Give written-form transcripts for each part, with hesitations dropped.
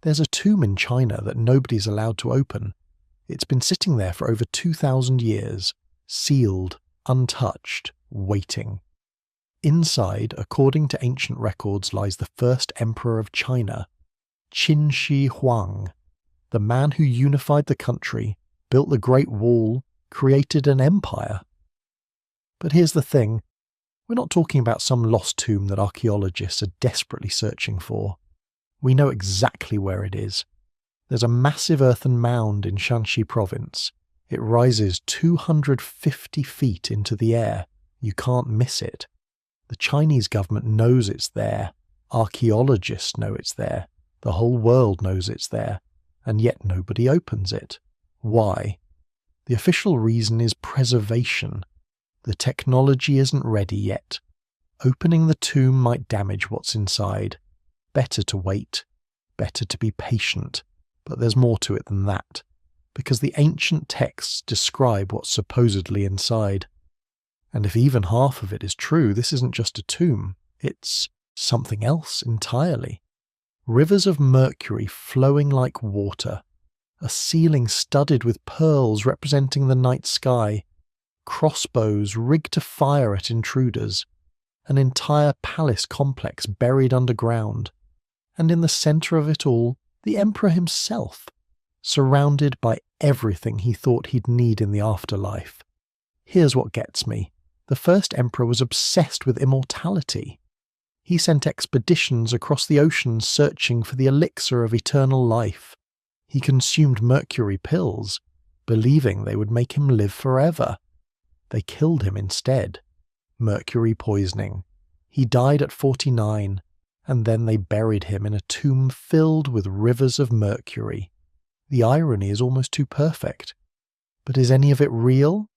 There's a tomb in China that nobody's allowed to open. It's been sitting there for over 2,000 years, sealed, untouched, waiting. Inside, according to ancient records, lies the first emperor of China, Qin Shi Huang, the man who unified the country, built the Great Wall, created an empire. But here's the thing, we're not talking about some lost tomb that archaeologists are desperately searching for. We know exactly where it is. There's a massive earthen mound in Shanxi province. It rises 250 feet into the air. You can't miss it. The Chinese government knows it's there. Archaeologists know it's there. The whole world knows it's there. And yet nobody opens it. Why? The official reason is preservation. The technology isn't ready yet. Opening the tomb might damage what's inside. Better to wait. Better to be patient. But there's more to it than that. Because the ancient texts describe what's supposedly inside. And if even half of it is true, this isn't just a tomb. It's something else entirely. Rivers of mercury flowing like water. A ceiling studded with pearls representing the night sky. Crossbows rigged to fire at intruders. An entire palace complex buried underground. And in the centre of it all, the emperor himself, surrounded by everything he thought he'd need in the afterlife. Here's what gets me. The first emperor was obsessed with immortality. He sent expeditions across the oceans searching for the elixir of eternal life. He consumed mercury pills, believing they would make him live forever. They killed him instead. Mercury poisoning. He died at 49, and then they buried him in a tomb filled with rivers of mercury. The irony is almost too perfect. But is any of it real?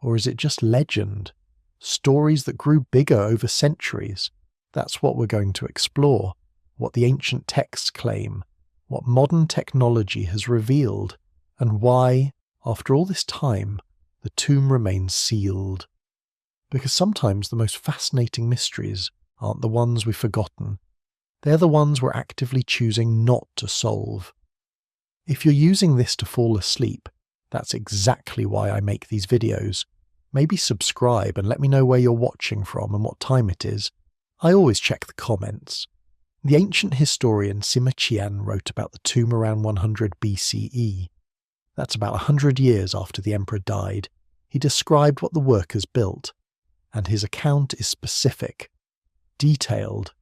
Or is it just legend? Stories that grew bigger over centuries? That's what we're going to explore. What the ancient texts claim. What modern technology has revealed. And why, after all this time, the tomb remains sealed. Because sometimes the most fascinating mysteries aren't the ones we've forgotten. They're the ones we're actively choosing not to solve. If you're using this to fall asleep, that's exactly why I make these videos. Maybe subscribe and let me know where you're watching from and what time it is. I always check the comments. The ancient historian Sima Qian wrote about the tomb around 100 BCE. That's about 100 years after the emperor died. He described what the workers built. And his account is specific, detailed,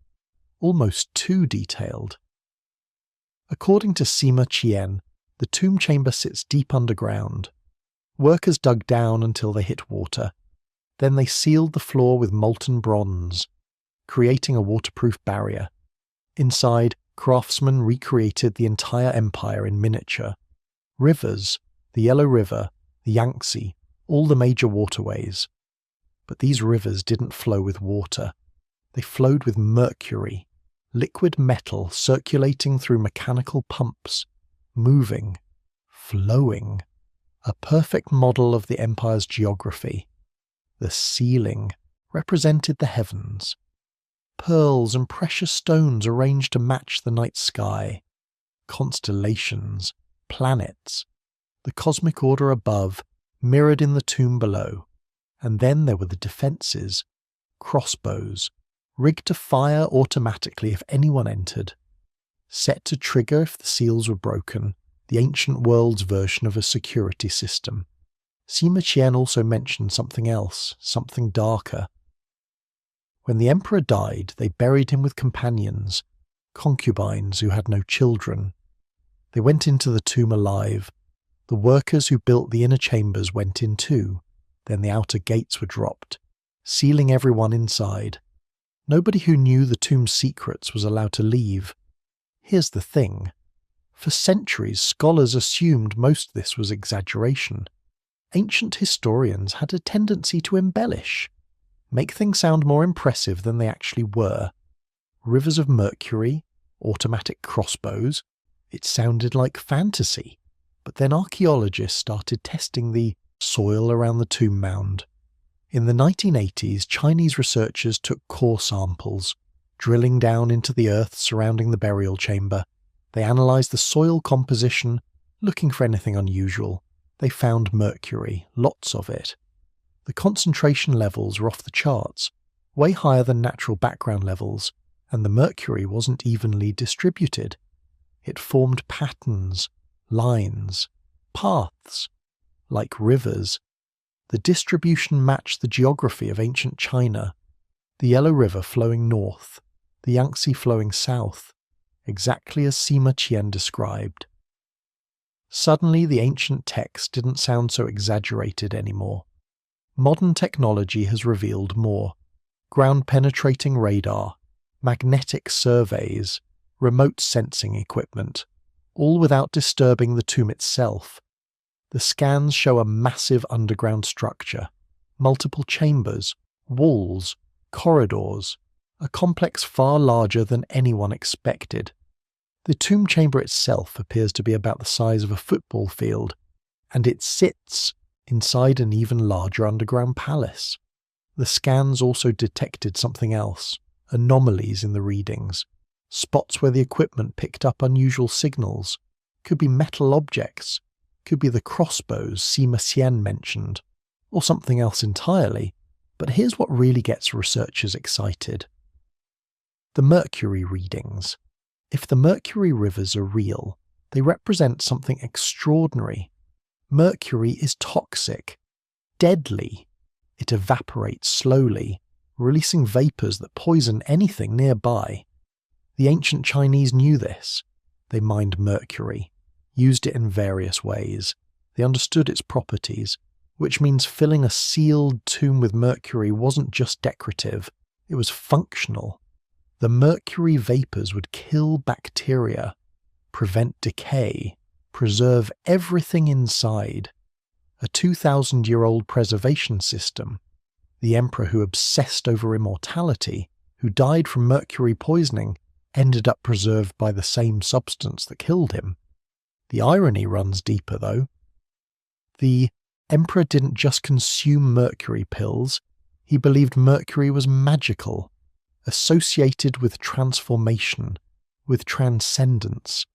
almost too detailed. According to Sima Qian, the tomb chamber sits deep underground. Workers dug down until they hit water. Then they sealed the floor with molten bronze, creating a waterproof barrier. Inside, craftsmen recreated the entire empire in miniature. Rivers, the Yellow River, the Yangtze, all the major waterways. But these rivers didn't flow with water. They flowed with mercury, liquid metal circulating through mechanical pumps, moving, flowing. A perfect model of the empire's geography. The ceiling represented the heavens. Pearls and precious stones arranged to match the night sky. Constellations, planets, the cosmic order above, mirrored in the tomb below. And then there were the defences, crossbows, rigged to fire automatically if anyone entered, set to trigger if the seals were broken, the ancient world's version of a security system. Sima Qian also mentioned something else, something darker. When the emperor died, they buried him with companions, concubines who had no children. They went into the tomb alive. The workers who built the inner chambers went in too. Then the outer gates were dropped, sealing everyone inside. Nobody who knew the tomb's secrets was allowed to leave. Here's the thing. For centuries, scholars assumed most of this was exaggeration. Ancient historians had a tendency to embellish, make things sound more impressive than they actually were. Rivers of mercury, automatic crossbows, it sounded like fantasy. But then archaeologists started testing the soil around the tomb mound. In the 1980s, Chinese researchers took core samples, drilling down into the earth surrounding the burial chamber. They analysed the soil composition, looking for anything unusual. They found mercury, lots of it. The concentration levels were off the charts, way higher than natural background levels, and the mercury wasn't evenly distributed. It formed patterns, lines, paths, like rivers. The distribution matched the geography of ancient China, the Yellow River flowing north, the Yangtze flowing south, exactly as Sima Qian described. Suddenly the ancient text didn't sound so exaggerated anymore. Modern technology has revealed more. Ground-penetrating radar, magnetic surveys, remote sensing equipment, all without disturbing the tomb itself. The scans show a massive underground structure, multiple chambers, walls, corridors, a complex far larger than anyone expected. The tomb chamber itself appears to be about the size of a football field, and it sits inside an even larger underground palace. The scans also detected something else, anomalies in the readings, spots where the equipment picked up unusual signals. Could be metal objects, could be the crossbows Sima Qian mentioned, or something else entirely. But here's what really gets researchers excited. The mercury readings. If the mercury rivers are real, they represent something extraordinary. Mercury is toxic, deadly. It evaporates slowly, releasing vapors that poison anything nearby. The ancient Chinese knew this. They mined mercury, used it in various ways. They understood its properties, which means filling a sealed tomb with mercury wasn't just decorative, it was functional. The mercury vapors would kill bacteria, prevent decay, preserve everything inside. A 2,000-year-old preservation system. The emperor who obsessed over immortality, who died from mercury poisoning, ended up preserved by the same substance that killed him. The irony runs deeper, though. The emperor didn't just consume mercury pills, he believed mercury was magical, associated with transformation, with transcendence.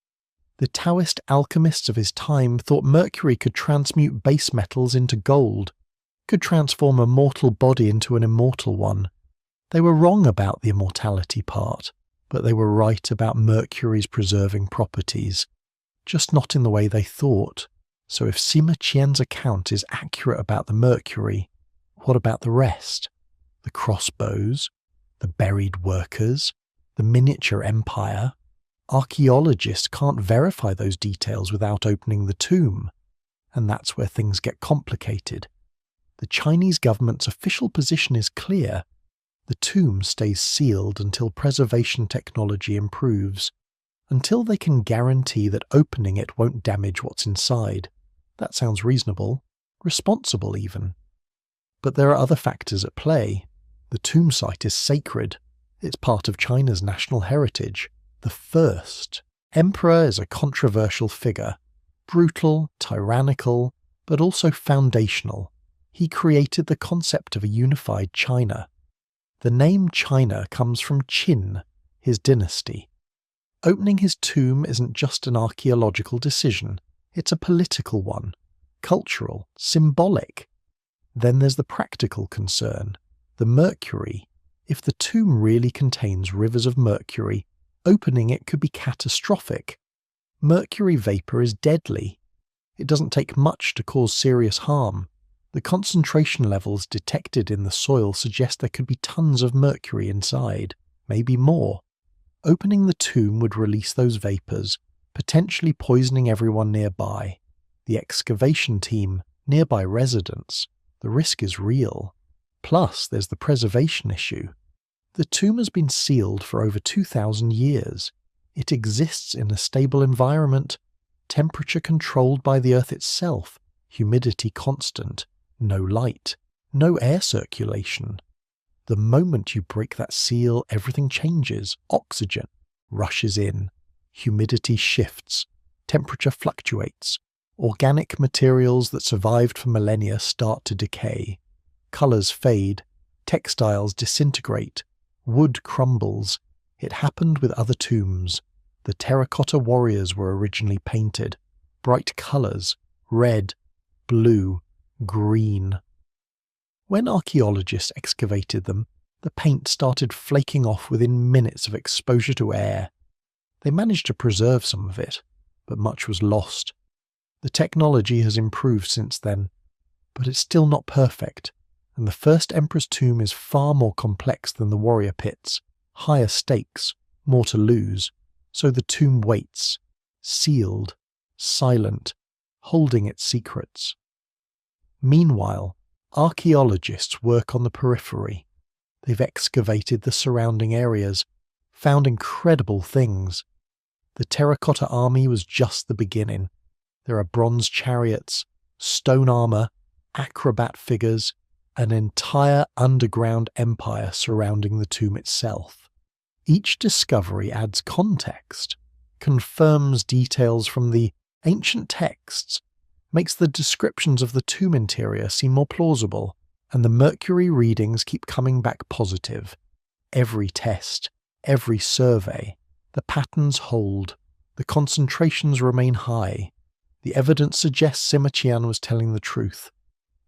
The Taoist alchemists of his time thought mercury could transmute base metals into gold, could transform a mortal body into an immortal one. They were wrong about the immortality part, but they were right about mercury's preserving properties, just not in the way they thought. So if Sima Qian's account is accurate about the mercury, what about the rest? The crossbows, the buried workers, the miniature empire? Archaeologists can't verify those details without opening the tomb, and that's where things get complicated. The Chinese government's official position is clear. The tomb stays sealed until preservation technology improves, until they can guarantee that opening it won't damage what's inside. That sounds reasonable, responsible even. But there are other factors at play. The tomb site is sacred. It's part of China's national heritage. The first emperor is a controversial figure, brutal, tyrannical, but also foundational. He created the concept of a unified China. The name China comes from Qin, his dynasty. Opening his tomb isn't just an archaeological decision, it's a political one, cultural, symbolic. Then there's the practical concern, the mercury. If the tomb really contains rivers of mercury, opening it could be catastrophic. Mercury vapor is deadly. It doesn't take much to cause serious harm. The concentration levels detected in the soil suggest there could be tons of mercury inside, maybe more. Opening the tomb would release those vapors, potentially poisoning everyone nearby. The excavation team, nearby residents. The risk is real. Plus, there's the preservation issue. The tomb has been sealed for over 2,000 years. It exists in a stable environment, temperature controlled by the earth itself, humidity constant, no light, no air circulation. The moment you break that seal, everything changes. Oxygen rushes in, humidity shifts, temperature fluctuates, organic materials that survived for millennia start to decay, colors fade, textiles disintegrate, wood crumbles. It happened with other tombs. the terracotta warriors were originally painted. Bright colours: red, blue, green. When archaeologists excavated them, the paint started flaking off within minutes of exposure to air. They managed to preserve some of it, but much was lost. The technology has improved since then, but it's still not perfect, and the first emperor's tomb is far more complex than the warrior pits, higher stakes, more to lose, so the tomb waits, sealed, silent, holding its secrets. Meanwhile, archaeologists work on the periphery. They've excavated the surrounding areas, found incredible things. The terracotta army was just the beginning. There are bronze chariots, stone armour, acrobat figures, an entire underground empire surrounding the tomb itself. Each discovery adds context, confirms details from the ancient texts, makes the descriptions of the tomb interior seem more plausible, and the mercury readings keep coming back positive. Every test, every survey, the patterns hold, the concentrations remain high. The evidence suggests Sima Qian was telling the truth,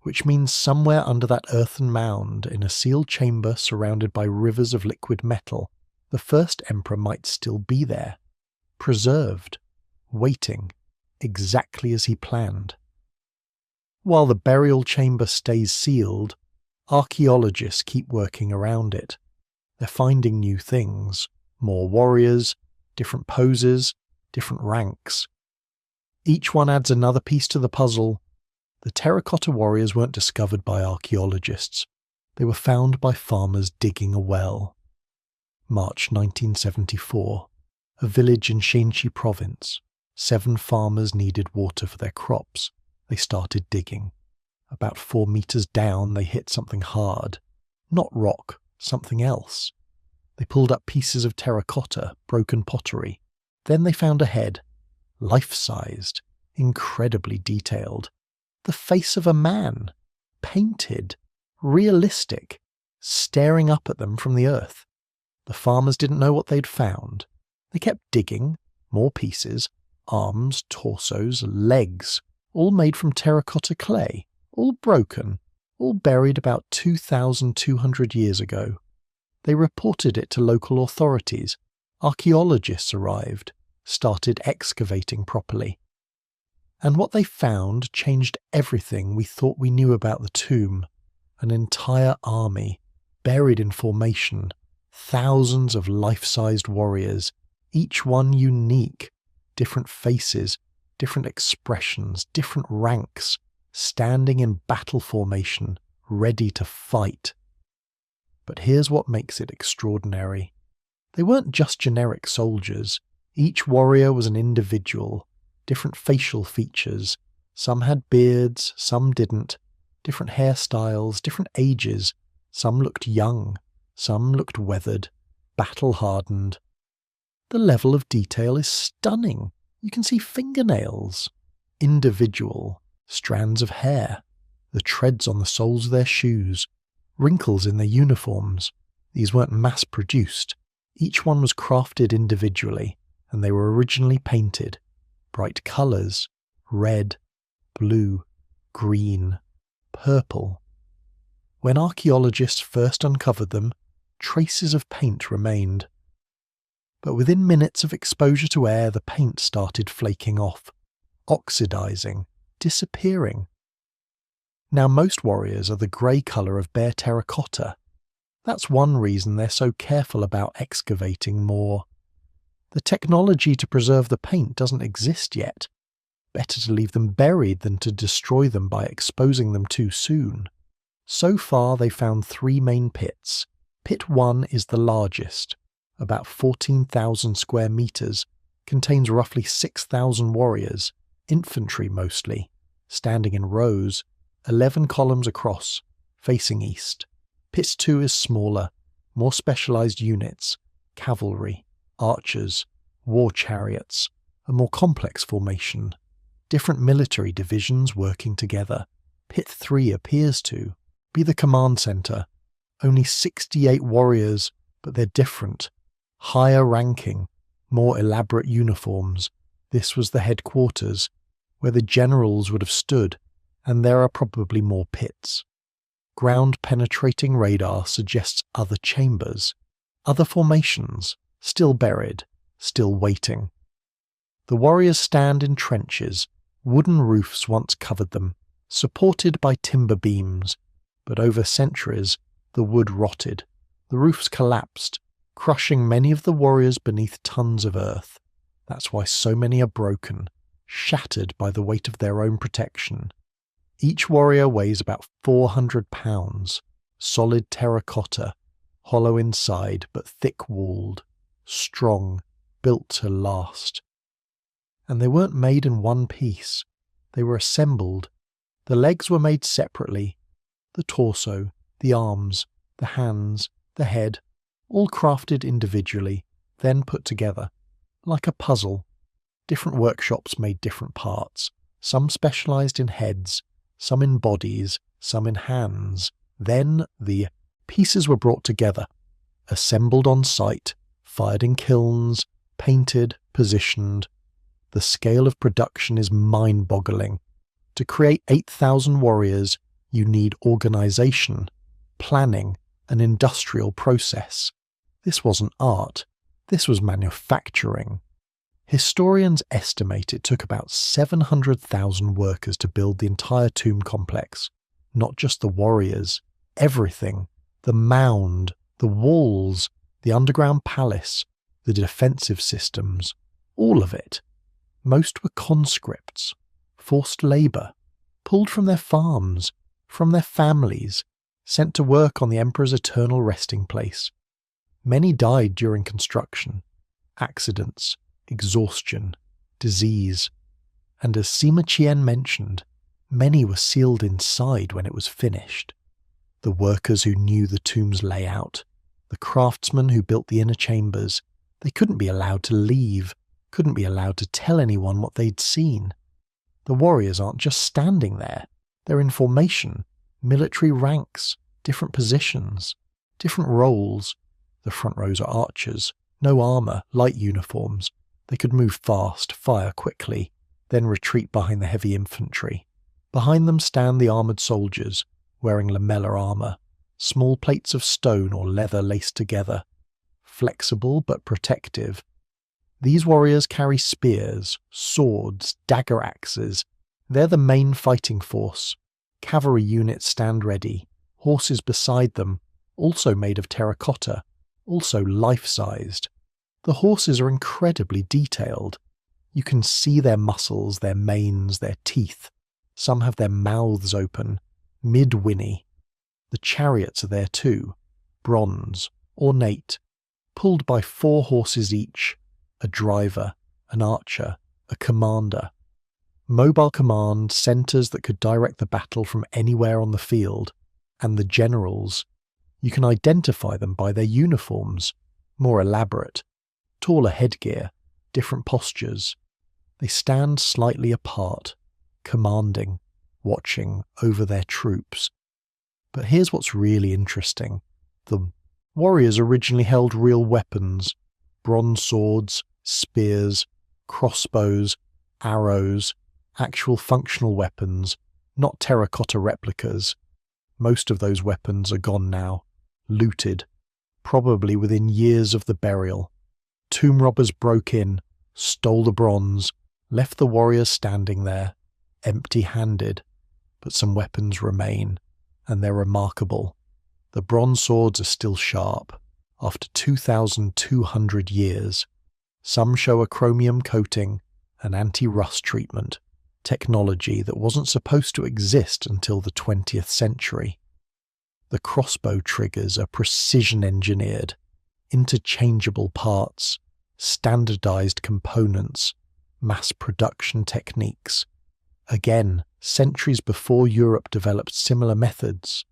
which means somewhere under that earthen mound, in a sealed chamber surrounded by rivers of liquid metal, the first emperor might still be there, preserved, waiting, exactly as he planned. While the burial chamber stays sealed, archaeologists keep working around it. They're finding new things, more warriors, different poses, different ranks. Each one adds another piece to the puzzle. The terracotta warriors weren't discovered by archaeologists. They were found by farmers digging a well. March 1974. A village in Shenxi province. 7 farmers needed water for their crops. They started digging. About 4 meters down, they hit something hard. Not rock, something else. They pulled up pieces of terracotta, broken pottery. Then they found a head, life-sized, incredibly detailed. The face of a man, painted, realistic, staring up at them from the earth. The farmers didn't know what they'd found. They kept digging, more pieces, arms, torsos, legs, all made from terracotta clay, all broken, all buried about 2,200 years ago. They reported it to local authorities. Archaeologists arrived, started excavating properly. And what they found changed everything we thought we knew about the tomb. An entire army, buried in formation, thousands of life-sized warriors, each one unique, different faces, different expressions, different ranks, standing in battle formation, ready to fight. But here's what makes it extraordinary. They weren't just generic soldiers. Each warrior was an individual, different facial features. Some had beards, some didn't, different hairstyles, different ages. Some looked young, some looked weathered, battle-hardened. The level of detail is stunning. You can see fingernails, individual, strands of hair, the treads on the soles of their shoes, wrinkles in their uniforms. These weren't mass-produced. Each one was crafted individually, and they were originally painted. Bright colours, red, blue, green, purple. When archaeologists first uncovered them, traces of paint remained. But within minutes of exposure to air, the paint started flaking off, oxidizing, disappearing. Now most warriors are the grey colour of bare terracotta. That's one reason they're so careful about excavating more. The technology to preserve the paint doesn't exist yet. Better to leave them buried than to destroy them by exposing them too soon. So far they found 3 main pits. Pit 1 is the largest, about 14,000 square meters, contains roughly 6,000 warriors, infantry mostly, standing in rows, 11 columns across, facing east. Pit 2 is smaller, more specialized units, cavalry, archers, war chariots, a more complex formation, different military divisions working together. Pit 3 appears to be the command center. Only 68 warriors, but they're different, higher ranking, more elaborate uniforms. This was the headquarters, where the generals would have stood, and there are probably more pits. Ground-penetrating radar suggests other chambers, other formations, still buried, still waiting. The warriors stand in trenches. Wooden roofs once covered them, supported by timber beams, but over centuries the wood rotted. The roofs collapsed, crushing many of the warriors beneath tons of earth. That's why so many are broken, shattered by the weight of their own protection. Each warrior weighs about 400 pounds, solid terracotta, hollow inside but thick-walled, strong, built to last. And they weren't made in one piece. They were assembled. The legs were made separately. The torso, the arms, the hands, the head, all crafted individually, then put together, like a puzzle. Different workshops made different parts, some specialized in heads, some in bodies, some in hands. Then the pieces were brought together, assembled on site, fired in kilns, painted, positioned. The scale of production is mind-boggling. To create 8,000 warriors, you need organization, planning, an industrial process. This wasn't art. This was manufacturing. Historians estimate it took about 700,000 workers to build the entire tomb complex. Not just the warriors, everything. The mound, the walls, the underground palace, the defensive systems, all of it. Most were conscripts, forced labour, pulled from their farms, from their families, sent to work on the emperor's eternal resting place. Many died during construction, accidents, exhaustion, disease, and as Sima Qian mentioned, many were sealed inside when it was finished. The workers who knew the tomb's layout, the craftsmen who built the inner chambers, they couldn't be allowed to leave, couldn't be allowed to tell anyone what they'd seen. The warriors aren't just standing there. They're in formation, military ranks, different positions, different roles. The front rows are archers, no armour, light uniforms. They could move fast, fire quickly, then retreat behind the heavy infantry. Behind them stand the armoured soldiers, wearing lamellar armour, small plates of stone or leather laced together, flexible but protective. These warriors carry spears, swords, dagger axes. They're the main fighting force. Cavalry units stand ready, horses beside them, also made of terracotta, also life-sized. The horses are incredibly detailed. You can see their muscles, their manes, their teeth. Some have their mouths open, mid-whinny. The chariots are there too, bronze, ornate, pulled by 4 horses each, a driver, an archer, a commander. Mobile command centres that could direct the battle from anywhere on the field, and the generals. You can identify them by their uniforms, more elaborate, taller headgear, different postures. They stand slightly apart, commanding, watching over their troops. But here's what's really interesting. The warriors originally held real weapons, bronze swords, spears, crossbows, arrows, actual functional weapons, not terracotta replicas. Most of those weapons are gone now, looted, probably within years of the burial. Tomb robbers broke in, stole the bronze, left the warriors standing there, empty-handed. But some weapons remain, and they're remarkable. The bronze swords are still sharp, after 2,200 years. Some show a chromium coating, an anti-rust treatment, technology that wasn't supposed to exist until the 20th century. The crossbow triggers are precision-engineered, interchangeable parts, standardized components, mass production techniques. Again, centuries before Europe developed similar methods.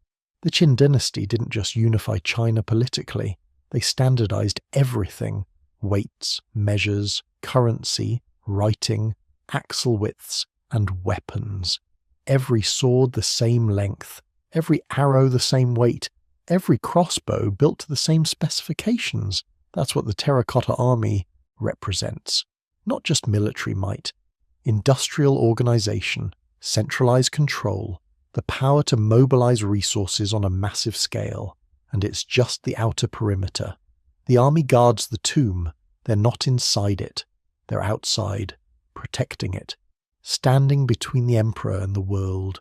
The Qin dynasty didn't just unify China politically, they standardized everything: weights, measures, currency, writing, axle widths, and weapons. Every sword the same length, every arrow the same weight, every crossbow built to the same specifications. That's what the terracotta army represents. Not just military might, industrial organization, centralized control, the power to mobilize resources on a massive scale, and it's just the outer perimeter. The army guards the tomb. They're not inside it. They're outside, protecting it, standing between the emperor and the world.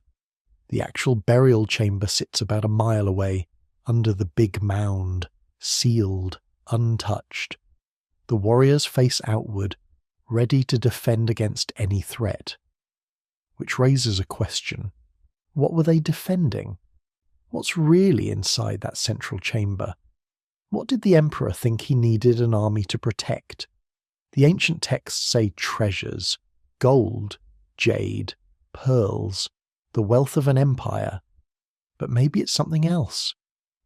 The actual burial chamber sits about a mile away, under the big mound, sealed, untouched. The warriors face outward, ready to defend against any threat. Which raises a question. What were they defending? What's really inside that central chamber? What did the emperor think he needed an army to protect? The ancient texts say treasures, gold, jade, pearls, the wealth of an empire. But maybe it's something else,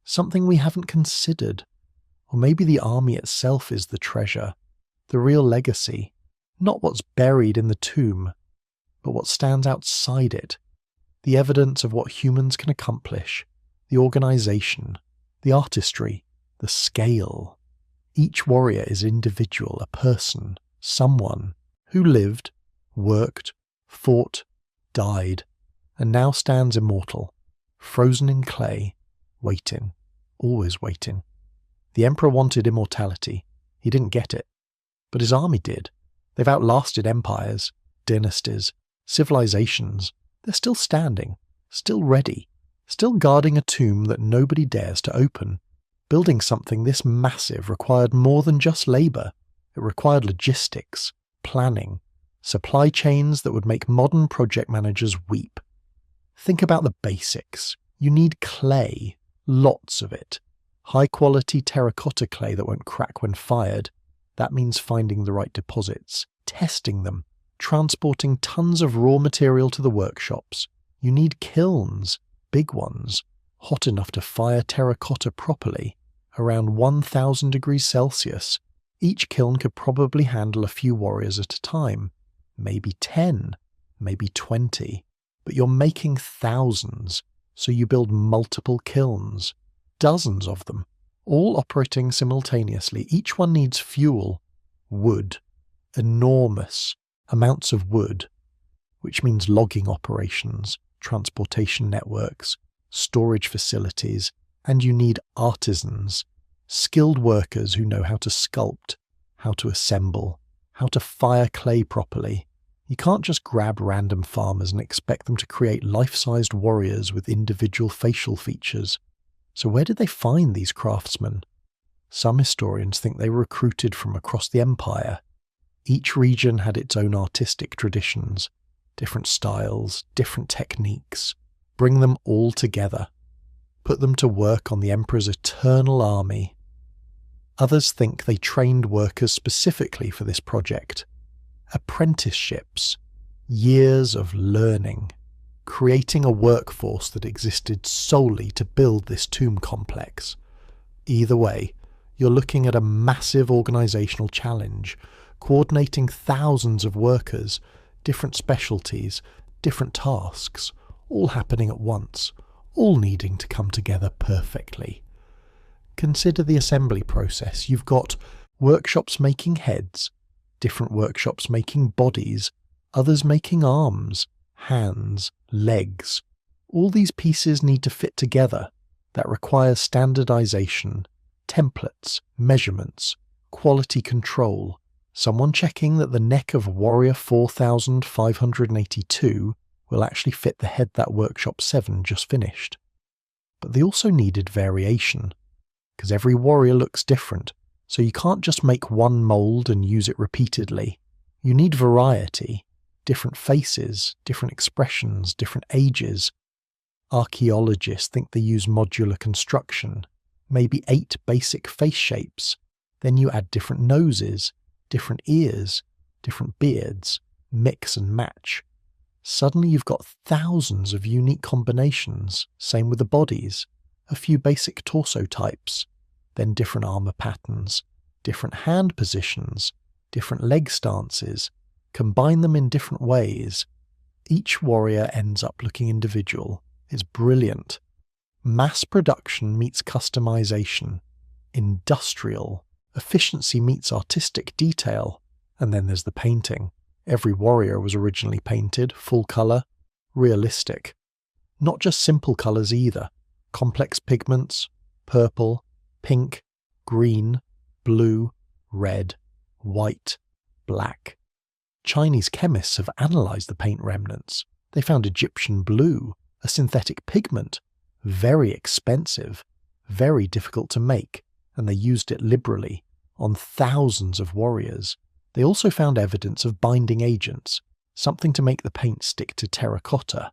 something we haven't considered. Or maybe the army itself is the treasure, the real legacy, not what's buried in the tomb, but what stands outside it, the evidence of what humans can accomplish, the organization, the artistry, the scale. Each warrior is individual, a person, someone who lived, worked, fought, died, and now stands immortal, frozen in clay, waiting, always waiting. The emperor wanted immortality. He didn't get it. But his army did. They've outlasted empires, dynasties, civilizations. They're still standing, still ready, still guarding a tomb that nobody dares to open. Building something this massive required more than just labor. It required logistics, planning, supply chains that would make modern project managers weep. Think about the basics. You need clay, lots of it. High-quality terracotta clay that won't crack when fired. That means finding the right deposits, testing them, transporting tons of raw material to the workshops. You need kilns, big ones, hot enough to fire terracotta properly, around 1,000 degrees Celsius. Each kiln could probably handle a few warriors at a time, maybe 10, maybe 20. But you're making thousands, so you build multiple kilns. Dozens of them, all operating simultaneously. Each one needs fuel, wood, enormous amounts of wood, which means logging operations, transportation networks, storage facilities, and you need artisans, skilled workers who know how to sculpt, how to assemble, how to fire clay properly. You can't just grab random farmers and expect them to create life-sized warriors with individual facial features. So where did they find these craftsmen? Some historians think they were recruited from across the empire. Each region had its own artistic traditions, different styles, different techniques. Bring them all together. Put them to work on the emperor's eternal army. Others think they trained workers specifically for this project. Apprenticeships, years of learning, creating a workforce that existed solely to build this tomb complex. Either way, you're looking at a massive organizational challenge, coordinating thousands of workers, different specialties, different tasks, all happening at once, all needing to come together perfectly. Consider the assembly process. You've got workshops making heads, different workshops making bodies, others making arms, hands, legs. All these pieces need to fit together. That requires standardization, templates, measurements, quality control, someone checking that the neck of Warrior 4582 will actually fit the head that Workshop 7 just finished. But they also needed variation, because every warrior looks different, so you can't just make one mold and use it repeatedly. You need variety, different faces, different expressions, different ages. Archaeologists think they use modular construction, maybe 8 basic face shapes. Then you add different noses, different ears, different beards, mix and match. Suddenly you've got thousands of unique combinations, same with the bodies, a few basic torso types, then different armor patterns, different hand positions, different leg stances, combine them in different ways. Each warrior ends up looking individual. It's brilliant. Mass production meets customization. Industrial Efficiency meets artistic detail, and then there's the painting. Every warrior was originally painted, full colour, realistic. Not just simple colours either. Complex pigments, purple, pink, green, blue, red, white, black. Chinese chemists have analysed the paint remnants. They found Egyptian blue, a synthetic pigment, very expensive, very difficult to make, and they used it liberally on thousands of warriors. They also found evidence of binding agents, something to make the paint stick to terracotta,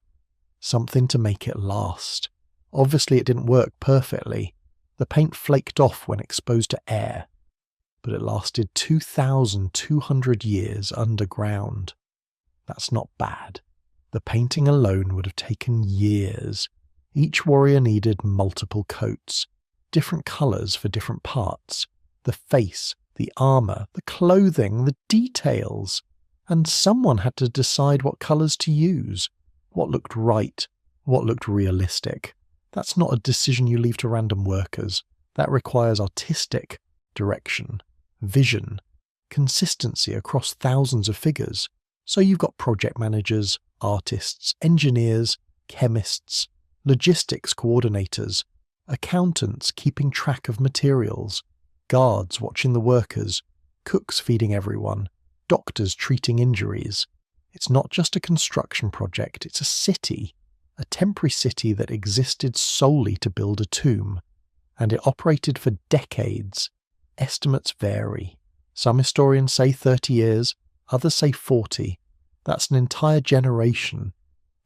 something to make it last. Obviously it didn't work perfectly. The paint flaked off when exposed to air, but it lasted 2,200 years underground. That's not bad. The painting alone would have taken years. Each warrior needed multiple coats, different colours for different parts. The face, the armour, the clothing, the details. And someone had to decide what colours to use, what looked right, what looked realistic. That's not a decision you leave to random workers. That requires artistic direction, vision, consistency across thousands of figures. So you've got project managers, artists, engineers, chemists, logistics coordinators, accountants keeping track of materials, guards watching the workers, cooks feeding everyone, doctors treating injuries. It's not just a construction project, it's a city, a temporary city that existed solely to build a tomb, and it operated for decades. Estimates vary. Some historians say 30 years, others say 40. That's an entire generation.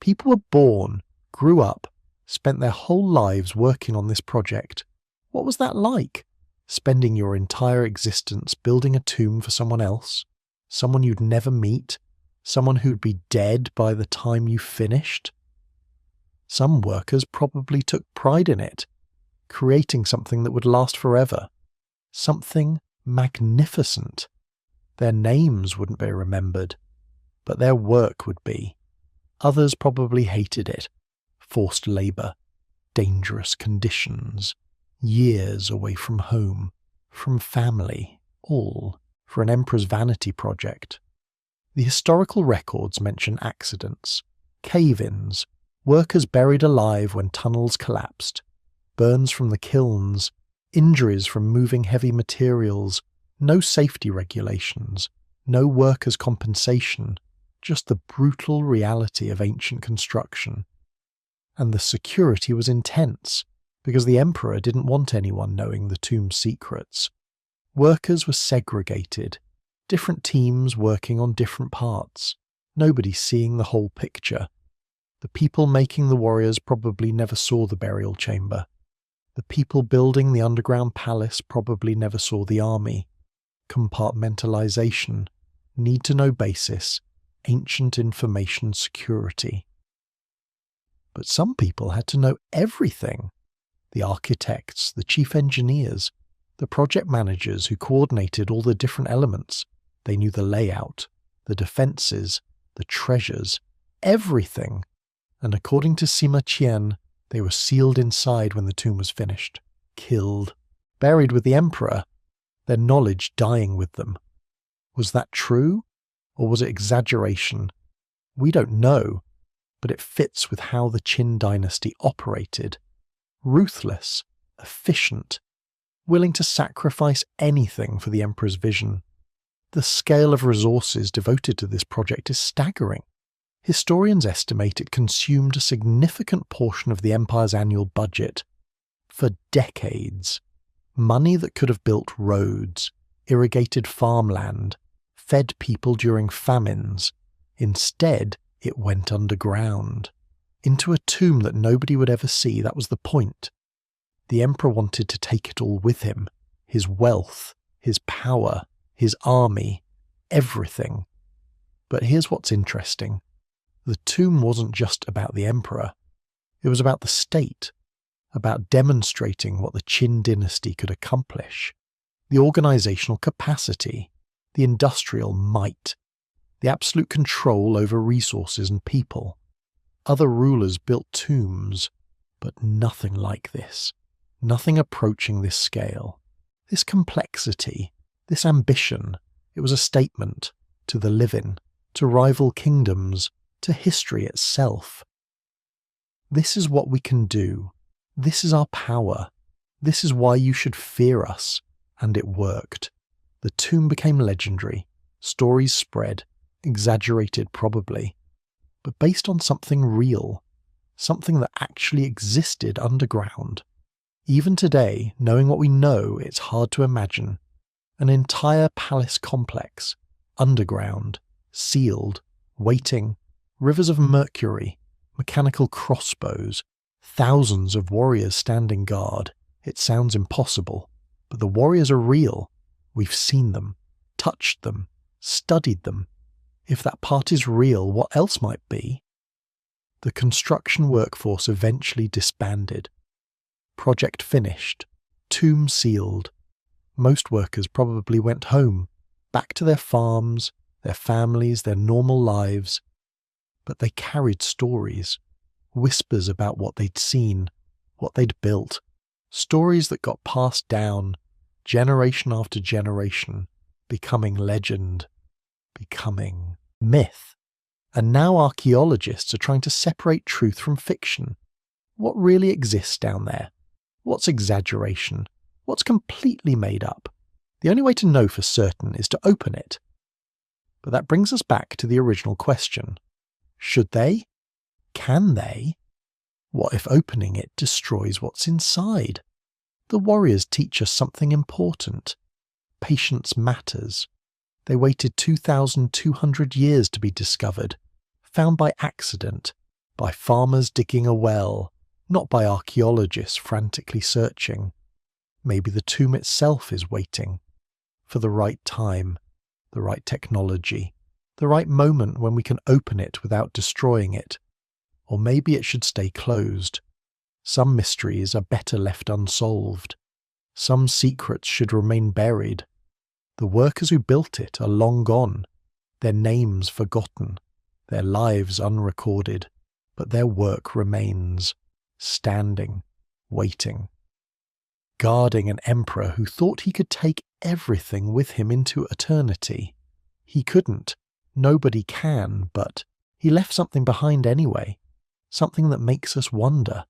People were born, grew up, spent their whole lives working on this project. What was that like? Spending your entire existence building a tomb for someone else? Someone you'd never meet? Someone who'd be dead by the time you finished? Some workers probably took pride in it, creating something that would last forever. Something magnificent. Their names wouldn't be remembered, but their work would be. Others probably hated it. Forced labour, dangerous conditions, years away from home, from family, all for an emperor's vanity project. The historical records mention accidents, cave-ins, workers buried alive when tunnels collapsed, burns from the kilns, injuries from moving heavy materials, no safety regulations, no workers' compensation, just the brutal reality of ancient construction. And the security was intense, because the emperor didn't want anyone knowing the tomb's secrets. Workers were segregated, different teams working on different parts, nobody seeing the whole picture. The people making the warriors probably never saw the burial chamber. The people building the underground palace probably never saw the army. Compartmentalization, need-to-know basis, ancient information security. But some people had to know everything. The architects, the chief engineers, the project managers who coordinated all the different elements. They knew the layout, the defences, the treasures, everything. And according to Sima Qian, they were sealed inside when the tomb was finished, killed, buried with the emperor, their knowledge dying with them. Was that true, or was it exaggeration? We don't know, but it fits with how the Qin dynasty operated. Ruthless, efficient, willing to sacrifice anything for the emperor's vision. The scale of resources devoted to this project is staggering. Historians estimate it consumed a significant portion of the empire's annual budget. For decades. Money that could have built roads, irrigated farmland, fed people during famines. Instead, it went underground. Into a tomb that nobody would ever see. That was the point. The emperor wanted to take it all with him. His wealth, his power, his army, everything. But here's what's interesting. The tomb wasn't just about the emperor. It was about the state, about demonstrating what the Qin dynasty could accomplish, the organizational capacity, the industrial might, the absolute control over resources and people. Other rulers built tombs, but nothing like this, nothing approaching this scale. This complexity, this ambition, it was a statement to the living, to rival kingdoms, to history itself. This is what we can do. This is our power. This is why you should fear us. And it worked. The tomb became legendary. Stories spread, exaggerated probably, but based on something real, something that actually existed underground. Even today, knowing what we know, it's hard to imagine. An entire palace complex, underground, sealed, waiting, rivers of mercury, mechanical crossbows, thousands of warriors standing guard. It sounds impossible, but the warriors are real. We've seen them, touched them, studied them. If that part is real, what else might be? The construction workforce eventually disbanded. Project finished, tomb sealed. Most workers probably went home, back to their farms, their families, their normal lives. But they carried stories, whispers about what they'd seen, what they'd built, stories that got passed down, generation after generation, becoming legend, becoming myth. And now archaeologists are trying to separate truth from fiction. What really exists down there? What's exaggeration? What's completely made up? The only way to know for certain is to open it. But that brings us back to the original question. Should they? Can they? What if opening it destroys what's inside? The warriors teach us something important. Patience matters. They waited 2,200 years to be discovered, found by accident, by farmers digging a well, not by archaeologists frantically searching. Maybe the tomb itself is waiting for the right time, the right technology, the right moment when we can open it without destroying it. Or maybe it should stay closed. Some mysteries are better left unsolved. Some secrets should remain buried. The workers who built it are long gone, their names forgotten, their lives unrecorded, but their work remains, standing, waiting. Guarding an emperor who thought he could take everything with him into eternity. He couldn't, nobody can, but he left something behind anyway. Something that makes us wonder,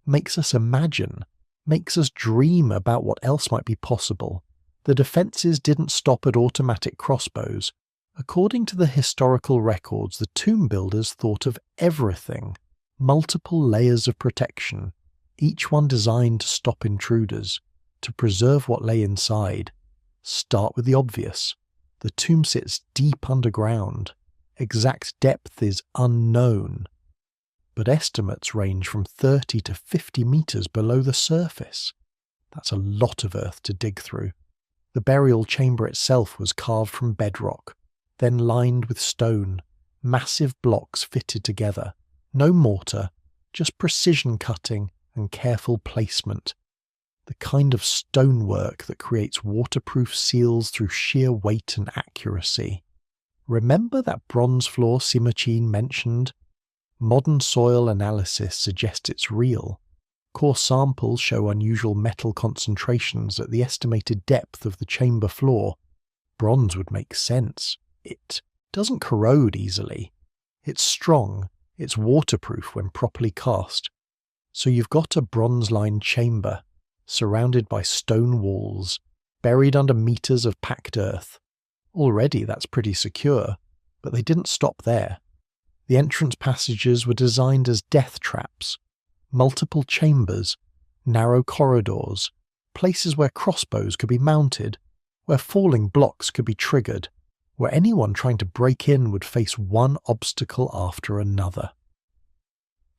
makes us imagine, makes us dream about what else might be possible. The defences didn't stop at automatic crossbows. According to the historical records, the tomb builders thought of everything, multiple layers of protection, each one designed to stop intruders, to preserve what lay inside. Start with the obvious. The tomb sits deep underground. Exact depth is unknown. But estimates range from 30 to 50 metres below the surface. That's a lot of earth to dig through. The burial chamber itself was carved from bedrock, then lined with stone, massive blocks fitted together. No mortar, just precision cutting and careful placement. The kind of stonework that creates waterproof seals through sheer weight and accuracy. Remember that bronze floor Simachin mentioned? Modern soil analysis suggests it's real. Core samples show unusual metal concentrations at the estimated depth of the chamber floor. Bronze would make sense. It doesn't corrode easily. It's strong. It's waterproof when properly cast. So you've got a bronze-lined chamber, surrounded by stone walls, buried under meters of packed earth. Already that's pretty secure, but they didn't stop there. The entrance passages were designed as death traps, multiple chambers, narrow corridors, places where crossbows could be mounted, where falling blocks could be triggered, where anyone trying to break in would face one obstacle after another.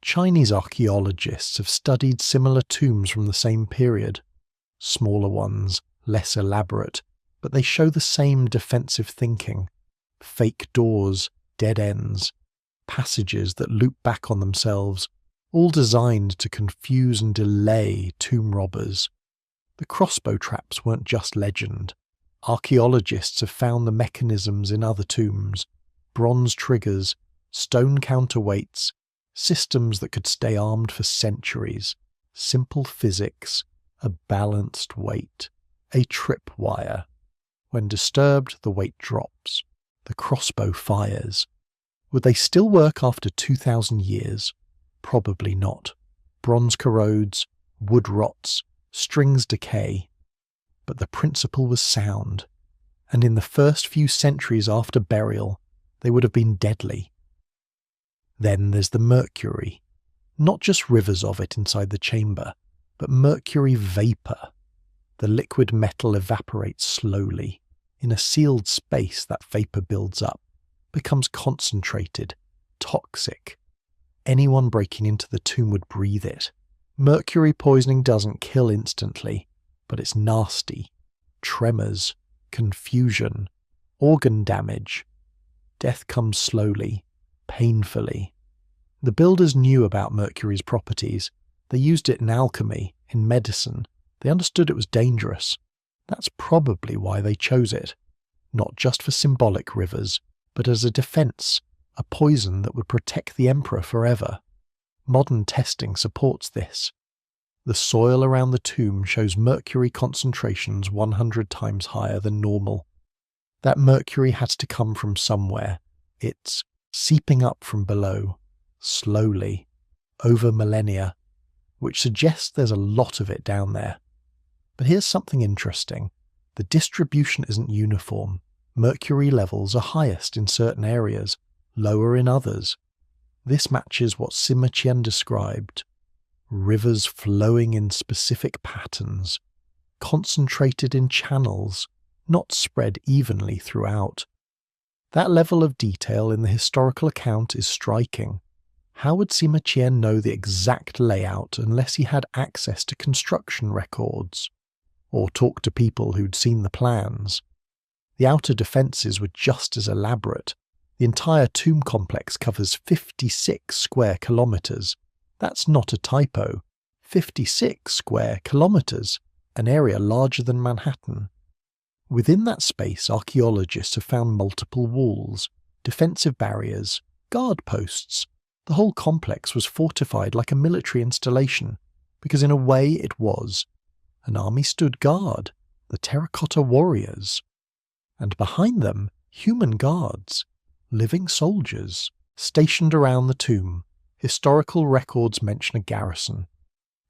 Chinese archaeologists have studied similar tombs from the same period. Smaller ones, less elaborate, but they show the same defensive thinking. Fake doors, dead ends, passages that loop back on themselves, all designed to confuse and delay tomb robbers. The crossbow traps weren't just legend. Archaeologists have found the mechanisms in other tombs, bronze triggers, stone counterweights, systems that could stay armed for centuries, simple physics, a balanced weight. A tripwire. When disturbed, the weight drops. The crossbow fires. Would they still work after 2,000 years? Probably not. Bronze corrodes, wood rots, strings decay. But the principle was sound, and in the first few centuries after burial, they would have been deadly. Then there's the mercury. Not just rivers of it inside the chamber, but mercury vapour. The liquid metal evaporates slowly. In a sealed space, that vapour builds up, becomes concentrated, toxic. Anyone breaking into the tomb would breathe it. Mercury poisoning doesn't kill instantly, but it's nasty. Tremors, confusion, organ damage. Death comes slowly, painfully. The builders knew about mercury's properties. They used it in alchemy, in medicine. They understood it was dangerous. That's probably why they chose it. Not just for symbolic rivers, but as a defense, a poison that would protect the emperor forever. Modern testing supports this. The soil around the tomb shows mercury concentrations 100 times higher than normal. That mercury had to come from somewhere. It's seeping up from below, slowly, over millennia, which suggests there's a lot of it down there. But here's something interesting. The distribution isn't uniform. Mercury levels are highest in certain areas, lower in others. This matches what Sima Qian described. Rivers flowing in specific patterns, concentrated in channels, not spread evenly throughout. That level of detail in the historical account is striking. How would Sima Qian know the exact layout unless he had access to construction records, or talk to people who'd seen the plans? The outer defences were just as elaborate. The entire tomb complex covers 56 square kilometres. That's not a typo. 56 square kilometres, an area larger than Manhattan. Within that space, archaeologists have found multiple walls, defensive barriers, guard posts. The whole complex was fortified like a military installation, because in a way it was. An army stood guard, the terracotta warriors. And behind them, human guards, living soldiers, stationed around the tomb. Historical records mention a garrison.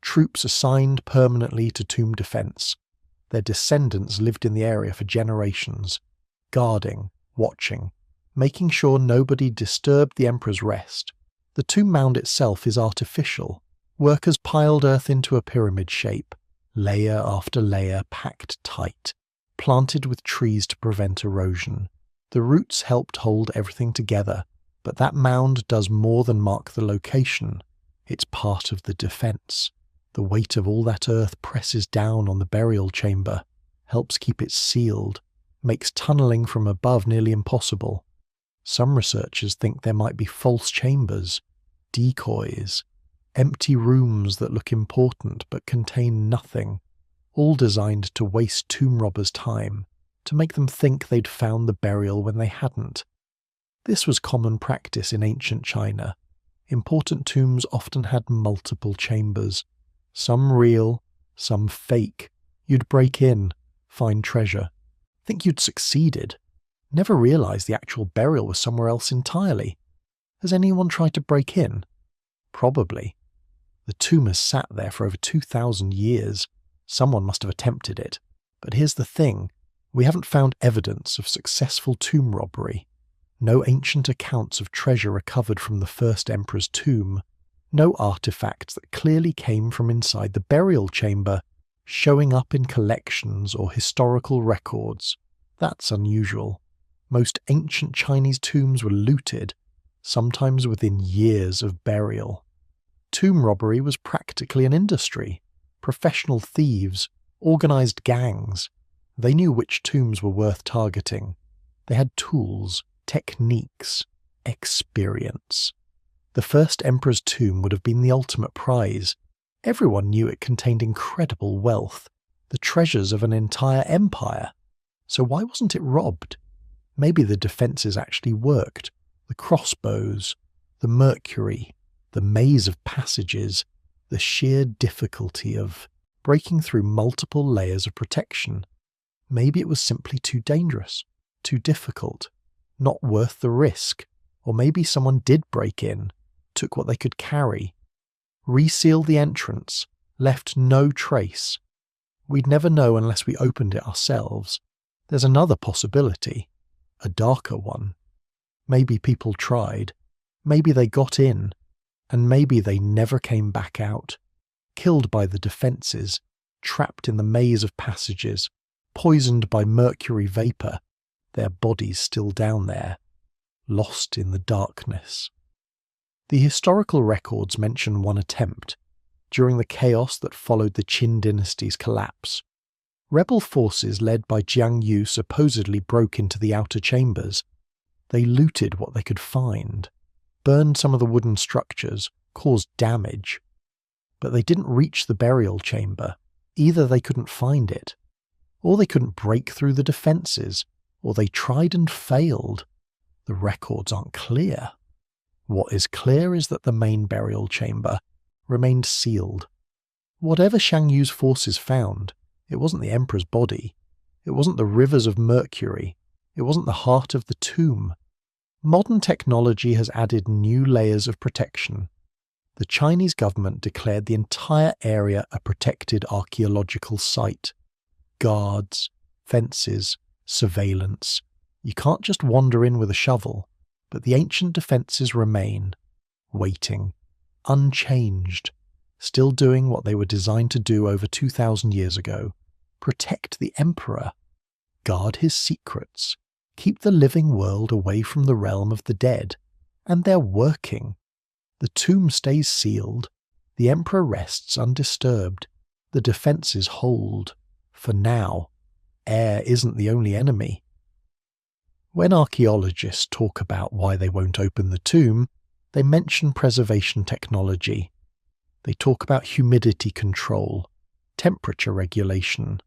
Troops assigned permanently to tomb defence. Their descendants lived in the area for generations, guarding, watching, making sure nobody disturbed the emperor's rest. The tomb mound itself is artificial. Workers piled earth into a pyramid shape, layer after layer packed tight, planted with trees to prevent erosion. The roots helped hold everything together, but that mound does more than mark the location. It's part of the defence. The weight of all that earth presses down on the burial chamber, helps keep it sealed, makes tunnelling from above nearly impossible. Some researchers think there might be false chambers, decoys, empty rooms that look important but contain nothing, all designed to waste tomb robbers' time, to make them think they'd found the burial when they hadn't. This was common practice in ancient China. Important tombs often had multiple chambers, some real, some fake. You'd break in, find treasure, think you'd succeeded, never realise the actual burial was somewhere else entirely. Has anyone tried to break in? Probably. The tomb has sat there for over 2,000 years. Someone must have attempted it. But here's the thing. We haven't found evidence of successful tomb robbery. No ancient accounts of treasure recovered from the first emperor's tomb. No artifacts that clearly came from inside the burial chamber, showing up in collections or historical records. That's unusual. Most ancient Chinese tombs were looted, sometimes within years of burial. Tomb robbery was practically an industry. Professional thieves, organised gangs. They knew which tombs were worth targeting. They had tools, techniques, experience. The first emperor's tomb would have been the ultimate prize. Everyone knew it contained incredible wealth, the treasures of an entire empire. So why wasn't it robbed? Maybe the defences actually worked. The crossbows, the mercury, the maze of passages, the sheer difficulty of breaking through multiple layers of protection. Maybe it was simply too dangerous, too difficult, not worth the risk, or maybe someone did break in, took what they could carry, resealed the entrance, left no trace. We'd never know unless we opened it ourselves. There's another possibility, a darker one. Maybe people tried, maybe they got in, and maybe they never came back out, killed by the defences, trapped in the maze of passages, poisoned by mercury vapour, their bodies still down there, lost in the darkness. The historical records mention one attempt, during the chaos that followed the Qin dynasty's collapse. Rebel forces led by Jiang Yu supposedly broke into the outer chambers. They looted what they could find, burned some of the wooden structures, caused damage. But they didn't reach the burial chamber. Either they couldn't find it, or they couldn't break through the defences, or they tried and failed. The records aren't clear. What is clear is that the main burial chamber remained sealed. Whatever Shang Yu's forces found, it wasn't the emperor's body. It wasn't the rivers of mercury. It wasn't the heart of the tomb. Modern technology has added new layers of protection. The Chinese government declared the entire area a protected archaeological site. Guards, fences, surveillance. You can't just wander in with a shovel, but the ancient defences remain, waiting, unchanged, still doing what they were designed to do over 2,000 years ago. Protect the emperor, guard his secrets, keep the living world away from the realm of the dead. And they're working. The tomb stays sealed, the emperor rests undisturbed, the defences hold. For now, air isn't the only enemy. When archaeologists talk about why they won't open the tomb, they mention preservation technology. They talk about humidity control, temperature regulation,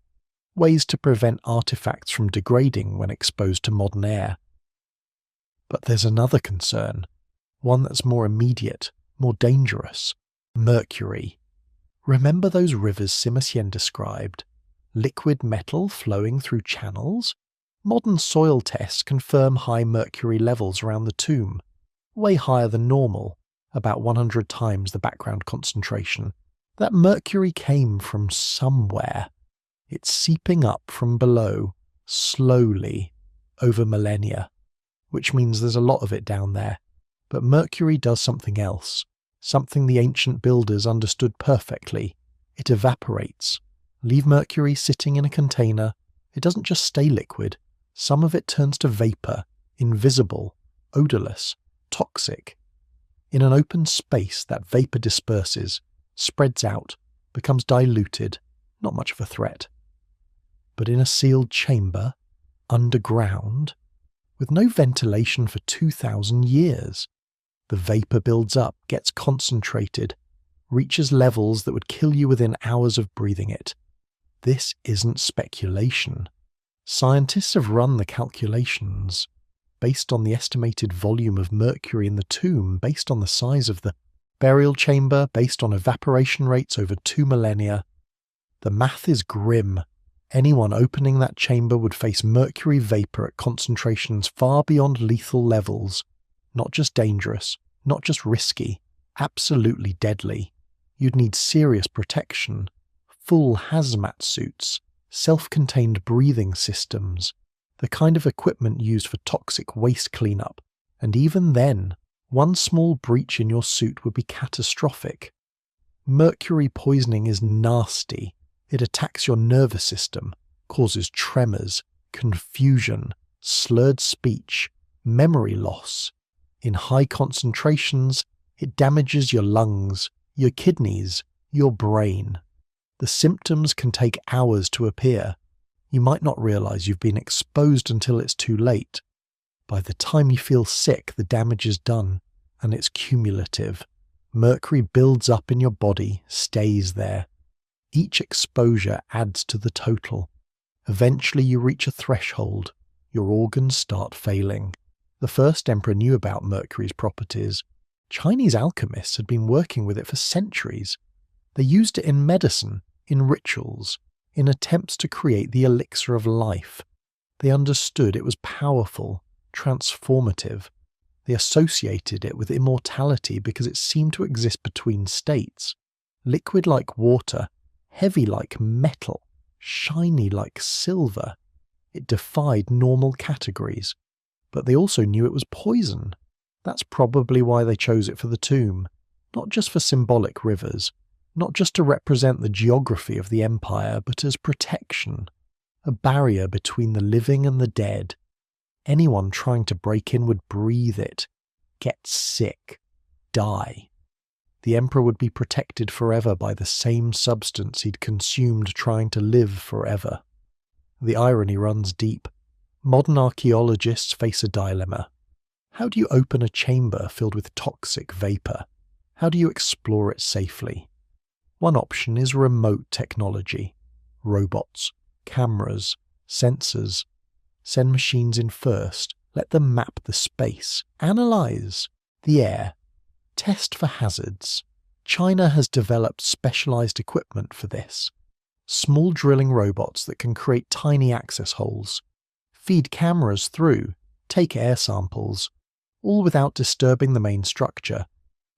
ways to prevent artifacts from degrading when exposed to modern air. But there's another concern, one that's more immediate, more dangerous: mercury. Remember those rivers Sima Xian described? Liquid metal flowing through channels? Modern soil tests confirm high mercury levels around the tomb, way higher than normal, about 100 times the background concentration. That mercury came from somewhere. It's seeping up from below, slowly, over millennia, which means there's a lot of it down there. But mercury does something else, something the ancient builders understood perfectly. It evaporates. Leave mercury sitting in a container, it doesn't just stay liquid. Some of it turns to vapour, invisible, odourless, toxic. In an open space, that vapour disperses, spreads out, becomes diluted, not much of a threat. But in a sealed chamber, underground, with no ventilation for 2,000 years, the vapour builds up, gets concentrated, reaches levels that would kill you within hours of breathing it. This isn't speculation. Scientists have run the calculations, based on the estimated volume of mercury in the tomb, based on the size of the burial chamber, based on evaporation rates over 2 millennia. The math is grim. Anyone opening that chamber would face mercury vapour at concentrations far beyond lethal levels. Not just dangerous, not just risky, absolutely deadly. You'd need serious protection, full hazmat suits, self-contained breathing systems, the kind of equipment used for toxic waste cleanup. And even then, one small breach in your suit would be catastrophic. Mercury poisoning is nasty. It attacks your nervous system, causes tremors, confusion, slurred speech, memory loss. In high concentrations, it damages your lungs, your kidneys, your brain. The symptoms can take hours to appear. You might not realize you've been exposed until it's too late. By the time you feel sick, the damage is done, and it's cumulative. Mercury builds up in your body, stays there. Each exposure adds to the total. Eventually you reach a threshold. Your organs start failing. The first emperor knew about mercury's properties. Chinese alchemists had been working with it for centuries. They used it in medicine, in rituals, in attempts to create the elixir of life. They understood it was powerful, transformative. They associated it with immortality because it seemed to exist between states, liquid like water, heavy like metal, shiny like silver. It defied normal categories. But they also knew it was poison. That's probably why they chose it for the tomb, not just for symbolic rivers, not just to represent the geography of the empire, but as protection, a barrier between the living and the dead. Anyone trying to break in would breathe it, get sick, die. The emperor would be protected forever by the same substance he'd consumed trying to live forever. The irony runs deep. Modern archaeologists face a dilemma. How do you open a chamber filled with toxic vapor? How do you explore it safely? One option is remote technology. Robots, cameras, sensors. Send machines in first. Let them map the space. Analyze the air. Test for hazards. China has developed specialized equipment for this. Small drilling robots that can create tiny access holes. Feed cameras through. Take air samples. All without disturbing the main structure.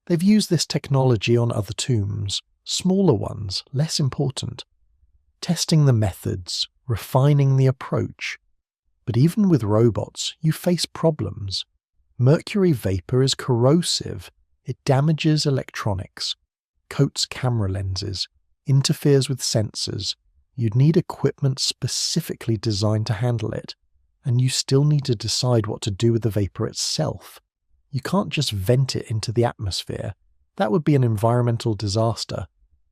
They've used this technology on other tombs. Smaller ones, less important. Testing the methods. Refining the approach. But even with robots, you face problems. Mercury vapor is corrosive. It damages electronics, coats camera lenses, interferes with sensors. You'd need equipment specifically designed to handle it. And you still need to decide what to do with the vapor itself. You can't just vent it into the atmosphere. That would be an environmental disaster.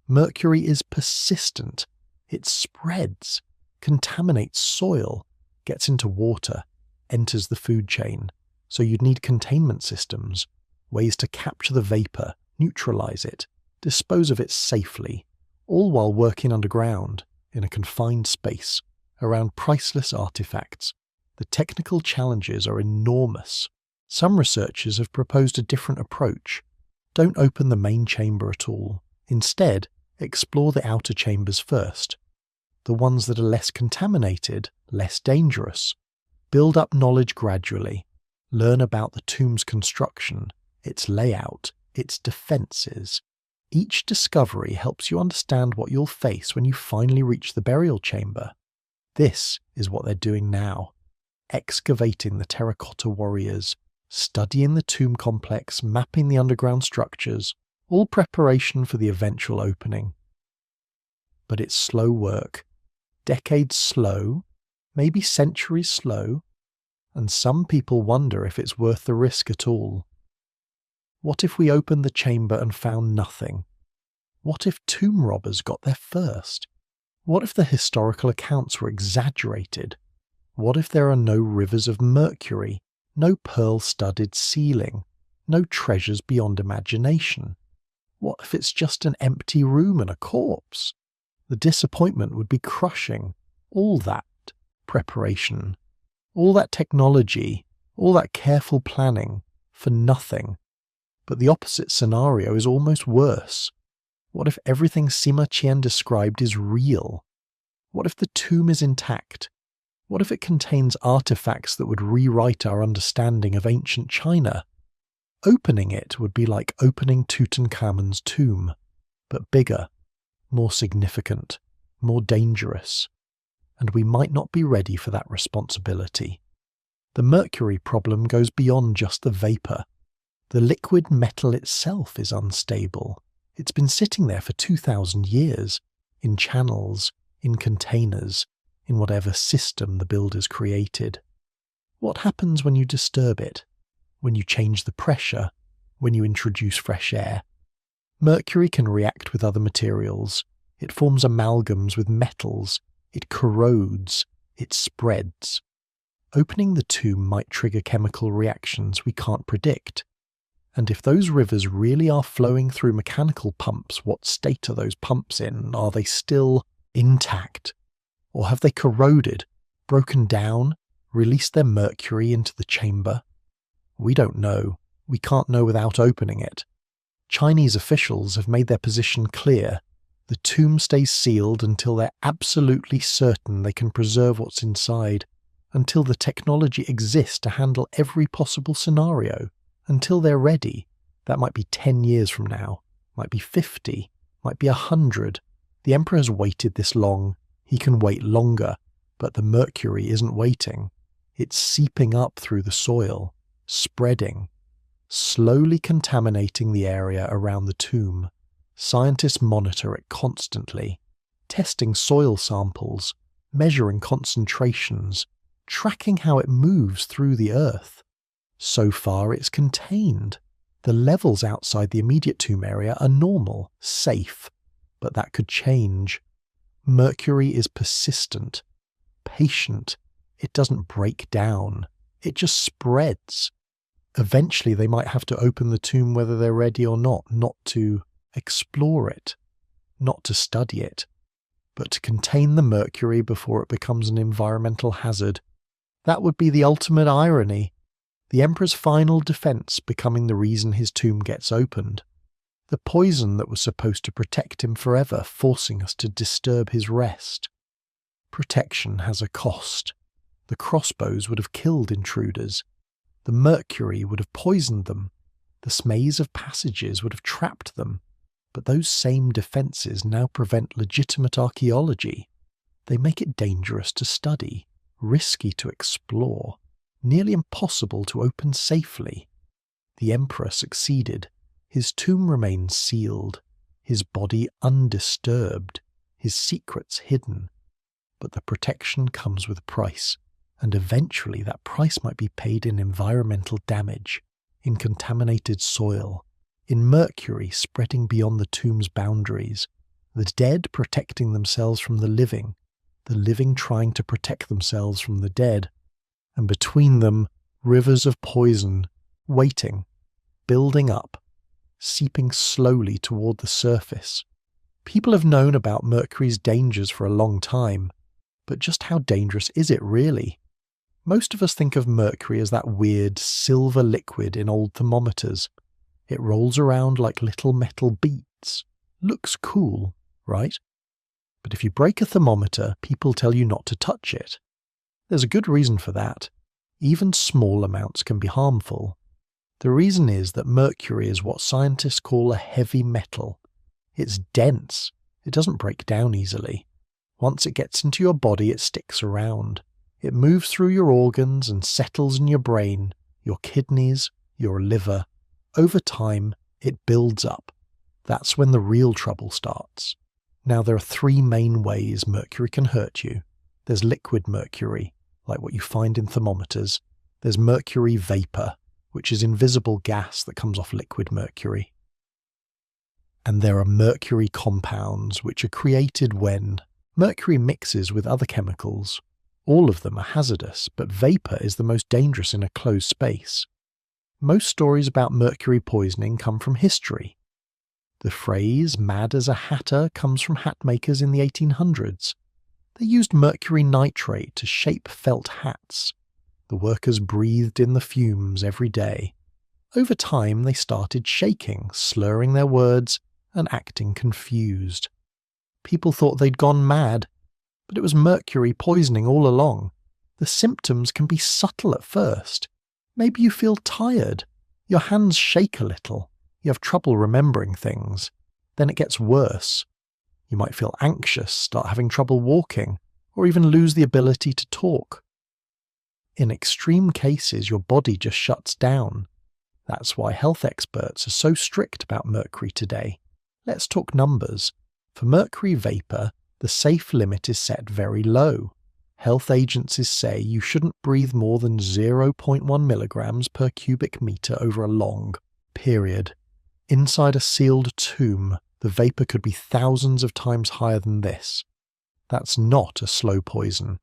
Mercury is persistent. It spreads, contaminates soil, gets into water, enters the food chain. So you'd need containment systems, ways to capture the vapor, neutralize it, dispose of it safely, all while working underground, in a confined space, around priceless artifacts. The technical challenges are enormous. Some researchers have proposed a different approach. Don't open the main chamber at all. Instead, explore the outer chambers first. The ones that are less contaminated, less dangerous. Build up knowledge gradually. Learn about the tomb's construction, its layout, its defenses. Each discovery helps you understand what you'll face when you finally reach the burial chamber. This is what they're doing now. Excavating the terracotta warriors, studying the tomb complex, mapping the underground structures, all preparation for the eventual opening. But it's slow work. Decades slow, maybe centuries slow, and some people wonder if it's worth the risk at all. What if we opened the chamber and found nothing? What if tomb robbers got there first? What if the historical accounts were exaggerated? What if there are no rivers of mercury, no pearl-studded ceiling, no treasures beyond imagination? What if it's just an empty room and a corpse? The disappointment would be crushing. All that preparation, all that technology, all that careful planning, for nothing. But the opposite scenario is almost worse. What if everything Sima Qian described is real? What if the tomb is intact? What if it contains artifacts that would rewrite our understanding of ancient China? Opening it would be like opening Tutankhamun's tomb, but bigger, more significant, more dangerous. And we might not be ready for that responsibility. The mercury problem goes beyond just the vapor. The liquid metal itself is unstable. It's been sitting there for 2,000 years, in channels, in containers, in whatever system the builders created. What happens when you disturb it? When you change the pressure? When you introduce fresh air? Mercury can react with other materials. It forms amalgams with metals. It corrodes. It spreads. Opening the tomb might trigger chemical reactions we can't predict. And if those rivers really are flowing through mechanical pumps, what state are those pumps in? Are they still intact? Or have they corroded, broken down, released their mercury into the chamber? We don't know. We can't know without opening it. Chinese officials have made their position clear. The tomb stays sealed until they're absolutely certain they can preserve what's inside, until the technology exists to handle every possible scenario, until they're ready. That might be 10 years from now, might be 50, might be 100. The Emperor has waited this long. He can wait longer, but the mercury isn't waiting. It's seeping up through the soil, spreading, slowly contaminating the area around the tomb. Scientists monitor it constantly, testing soil samples, measuring concentrations, tracking how it moves through the earth. So far it's contained. The levels outside the immediate tomb area are normal, safe, but that could change. Mercury is persistent, patient. It doesn't break down. It just spreads. Eventually they might have to open the tomb whether they're ready or not to explore it, not to study it, but to contain the mercury before it becomes an environmental hazard. That would be the ultimate irony. The Emperor's final defense becoming the reason his tomb gets opened. The poison that was supposed to protect him forever, forcing us to disturb his rest. Protection has a cost. The crossbows would have killed intruders. The mercury would have poisoned them. The maze of passages would have trapped them. But those same defences now prevent legitimate archaeology. They make it dangerous to study, risky to explore, nearly impossible to open safely. The Emperor succeeded. His tomb remains sealed, his body undisturbed, his secrets hidden. But the protection comes with a price, and eventually that price might be paid in environmental damage, in contaminated soil, in mercury spreading beyond the tomb's boundaries, the dead protecting themselves from the living trying to protect themselves from the dead, and between them, rivers of poison, waiting, building up, seeping slowly toward the surface. People have known about mercury's dangers for a long time, but just how dangerous is it really? Most of us think of mercury as that weird silver liquid in old thermometers. It rolls around like little metal beads. Looks cool, right? But if you break a thermometer, people tell you not to touch it. There's a good reason for that. Even small amounts can be harmful. The reason is that mercury is what scientists call a heavy metal. It's dense. It doesn't break down easily. Once it gets into your body, it sticks around. It moves through your organs and settles in your brain, your kidneys, your liver. Over time, it builds up. That's when the real trouble starts. Now, there are 3 main ways mercury can hurt you. There's liquid mercury, like what you find in thermometers. There's mercury vapor, which is invisible gas that comes off liquid mercury. And there are mercury compounds, which are created when mercury mixes with other chemicals. All of them are hazardous, but vapor is the most dangerous in a closed space. Most stories about mercury poisoning come from history. The phrase "mad as a hatter" comes from hat makers in the 1800s. They used mercury nitrate to shape felt hats. The workers breathed in the fumes every day. Over time, they started shaking, slurring their words, and acting confused. People thought they'd gone mad, but it was mercury poisoning all along. The symptoms can be subtle at first. Maybe you feel tired. Your hands shake a little. You have trouble remembering things. Then it gets worse. You might feel anxious, start having trouble walking, or even lose the ability to talk. In extreme cases, your body just shuts down. That's why health experts are so strict about mercury today. Let's talk numbers. For mercury vapor, the safe limit is set very low. Health agencies say you shouldn't breathe more than 0.1 milligrams per cubic meter over a long period. Inside a sealed tomb, the vapor could be thousands of times higher than this. That's not a slow poison.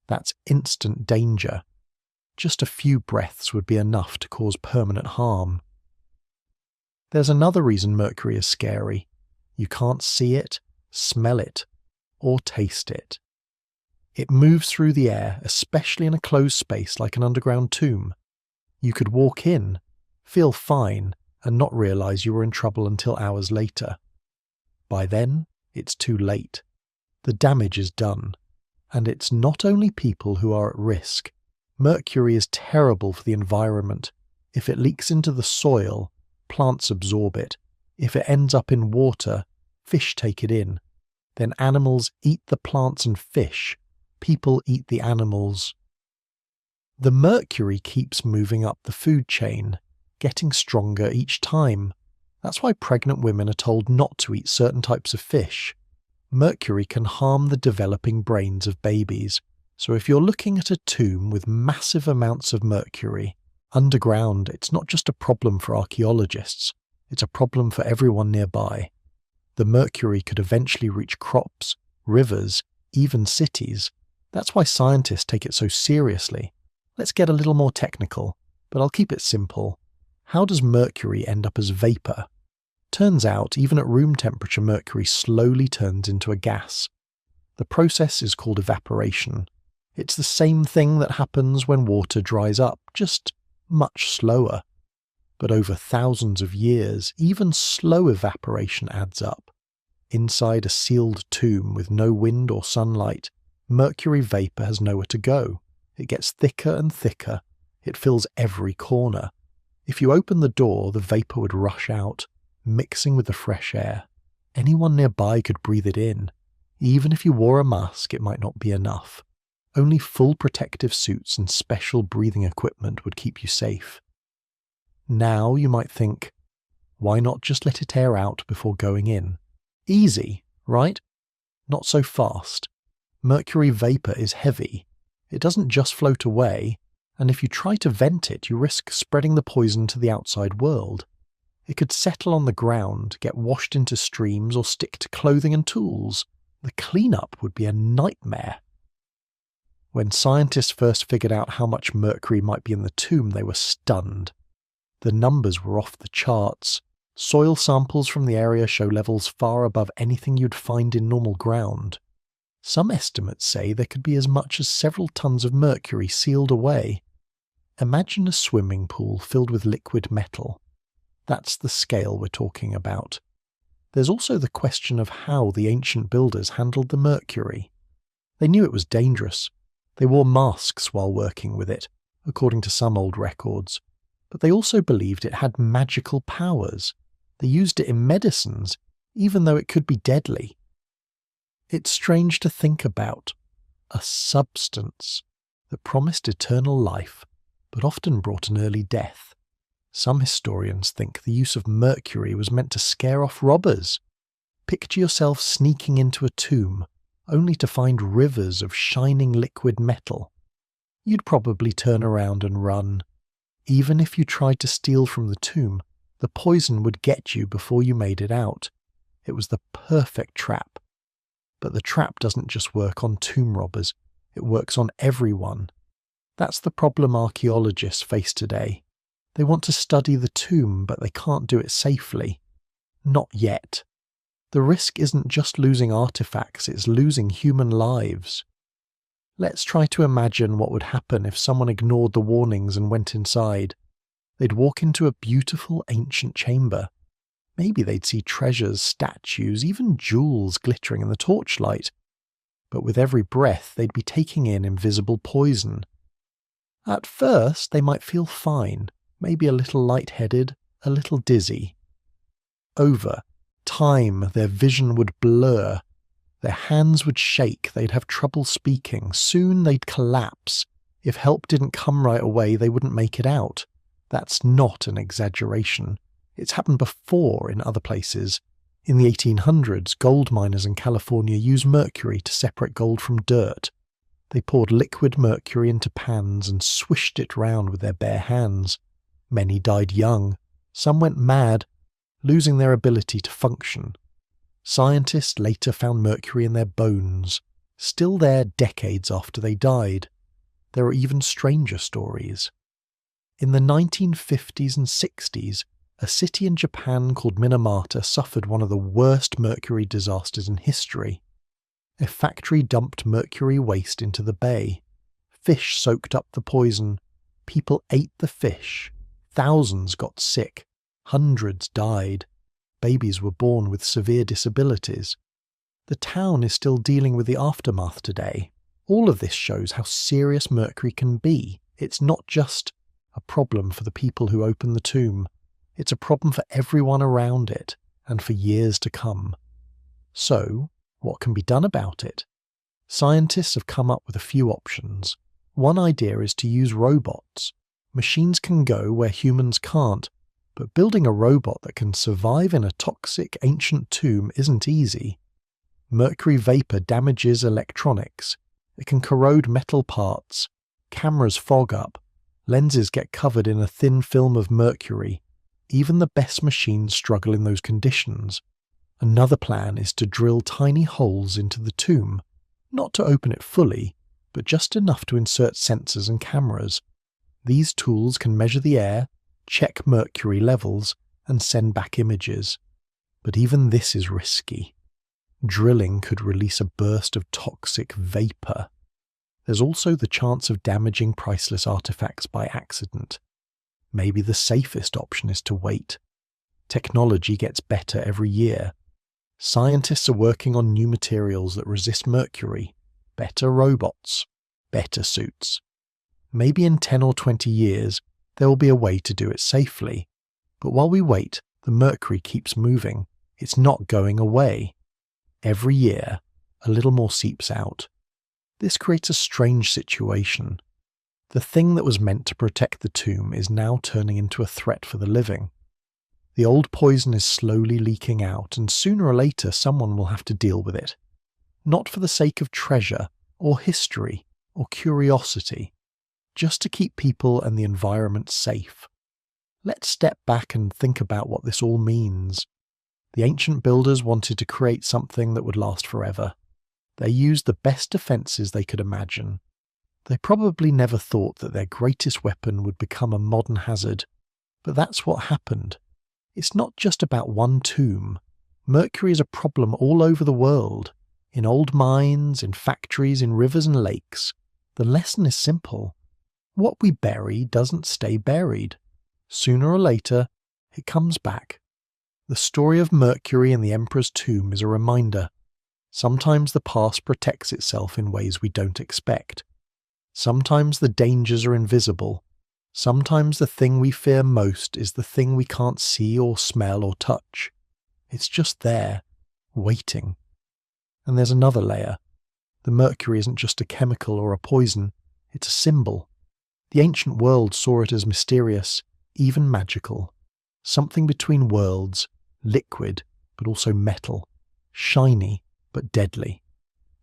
That's instant danger. Just a few breaths would be enough to cause permanent harm. There's another reason mercury is scary. You can't see it, smell it, or taste it. It moves through the air, especially in a closed space like an underground tomb. You could walk in, feel fine, and not realize you were in trouble until hours later. By then, it's too late. The damage is done. And it's not only people who are at risk. Mercury is terrible for the environment. If it leaks into the soil, plants absorb it. If it ends up in water, fish take it in. Then animals eat the plants and fish. People eat the animals. The mercury keeps moving up the food chain, getting stronger each time. That's why pregnant women are told not to eat certain types of fish. Mercury can harm the developing brains of babies. So if you're looking at a tomb with massive amounts of mercury, underground, it's not just a problem for archaeologists, it's a problem for everyone nearby. The mercury could eventually reach crops, rivers, even cities. That's why scientists take it so seriously. Let's get a little more technical, but I'll keep it simple. How does mercury end up as vapor? Turns out, even at room temperature, mercury slowly turns into a gas. The process is called evaporation. It's the same thing that happens when water dries up, just much slower. But over thousands of years, even slow evaporation adds up. Inside a sealed tomb with no wind or sunlight, mercury vapor has nowhere to go. It gets thicker and thicker. It fills every corner. If you open the door, the vapor would rush out, mixing with the fresh air. Anyone nearby could breathe it in. Even if you wore a mask, it might not be enough. Only full protective suits and special breathing equipment would keep you safe. Now you might think, why not just let it air out before going in? Easy, right? Not so fast. Mercury vapor is heavy. It doesn't just float away, and if you try to vent it, you risk spreading the poison to the outside world. It could settle on the ground, get washed into streams, or stick to clothing and tools. The cleanup would be a nightmare. When scientists first figured out how much mercury might be in the tomb, they were stunned. The numbers were off the charts. Soil samples from the area show levels far above anything you'd find in normal ground. Some estimates say there could be as much as several tons of mercury sealed away. Imagine a swimming pool filled with liquid metal. That's the scale we're talking about. There's also the question of how the ancient builders handled the mercury. They knew it was dangerous. They wore masks while working with it, according to some old records. But they also believed it had magical powers. They used it in medicines, even though it could be deadly. It's strange to think about. A substance that promised eternal life, but often brought an early death. Some historians think the use of mercury was meant to scare off robbers. Picture yourself sneaking into a tomb, only to find rivers of shining liquid metal. You'd probably turn around and run. Even if you tried to steal from the tomb, the poison would get you before you made it out. It was the perfect trap. But the trap doesn't just work on tomb robbers, it works on everyone. That's the problem archaeologists face today. They want to study the tomb, but they can't do it safely. Not yet. The risk isn't just losing artifacts, it's losing human lives. Let's try to imagine what would happen if someone ignored the warnings and went inside. They'd walk into a beautiful ancient chamber. Maybe they'd see treasures, statues, even jewels glittering in the torchlight. But with every breath, they'd be taking in invisible poison. At first, they might feel fine, maybe a little lightheaded, a little dizzy. Over time, their vision would blur. Their hands would shake, they'd have trouble speaking. Soon they'd collapse. If help didn't come right away, they wouldn't make it out. That's not an exaggeration. It's happened before in other places. In the 1800s, gold miners in California used mercury to separate gold from dirt. They poured liquid mercury into pans and swished it round with their bare hands. Many died young. Some went mad, losing their ability to function. Scientists later found mercury in their bones, still there decades after they died. There are even stranger stories. In the 1950s and 60s, a city in Japan called Minamata suffered one of the worst mercury disasters in history. A factory dumped mercury waste into the bay. Fish soaked up the poison. People ate the fish. Thousands got sick. Hundreds died. Babies were born with severe disabilities. The town is still dealing with the aftermath today. All of this shows how serious mercury can be. It's not just a problem for the people who open the tomb. It's a problem for everyone around it, and for years to come. So, what can be done about it? Scientists have come up with a few options. One idea is to use robots. Machines can go where humans can't, but building a robot that can survive in a toxic ancient tomb isn't easy. Mercury vapor damages electronics. It can corrode metal parts. Cameras fog up. Lenses get covered in a thin film of mercury. Even the best machines struggle in those conditions. Another plan is to drill tiny holes into the tomb, not to open it fully, but just enough to insert sensors and cameras. These tools can measure the air, check mercury levels, and send back images. But even this is risky. Drilling could release a burst of toxic vapor. There's also the chance of damaging priceless artifacts by accident. Maybe the safest option is to wait. Technology gets better every year. Scientists are working on new materials that resist mercury, better robots, better suits. Maybe in 10 or 20 years, there will be a way to do it safely. But while we wait, the mercury keeps moving. It's not going away. Every year, a little more seeps out. This creates a strange situation. The thing that was meant to protect the tomb is now turning into a threat for the living. The old poison is slowly leaking out, and sooner or later someone will have to deal with it. Not for the sake of treasure, or history, or curiosity, just to keep people and the environment safe. Let's step back and think about what this all means. The ancient builders wanted to create something that would last forever. They used the best defences they could imagine. They probably never thought that their greatest weapon would become a modern hazard. But that's what happened. It's not just about one tomb. Mercury is a problem all over the world. In old mines, in factories, in rivers and lakes. The lesson is simple. What we bury doesn't stay buried. Sooner or later, it comes back. The story of Mercury and the Emperor's tomb is a reminder. Sometimes the past protects itself in ways we don't expect. Sometimes the dangers are invisible. Sometimes the thing we fear most is the thing we can't see or smell or touch. It's just there, waiting. And there's another layer. The mercury isn't just a chemical or a poison, it's a symbol. The ancient world saw it as mysterious, even magical. Something between worlds, liquid but also metal, shiny but deadly.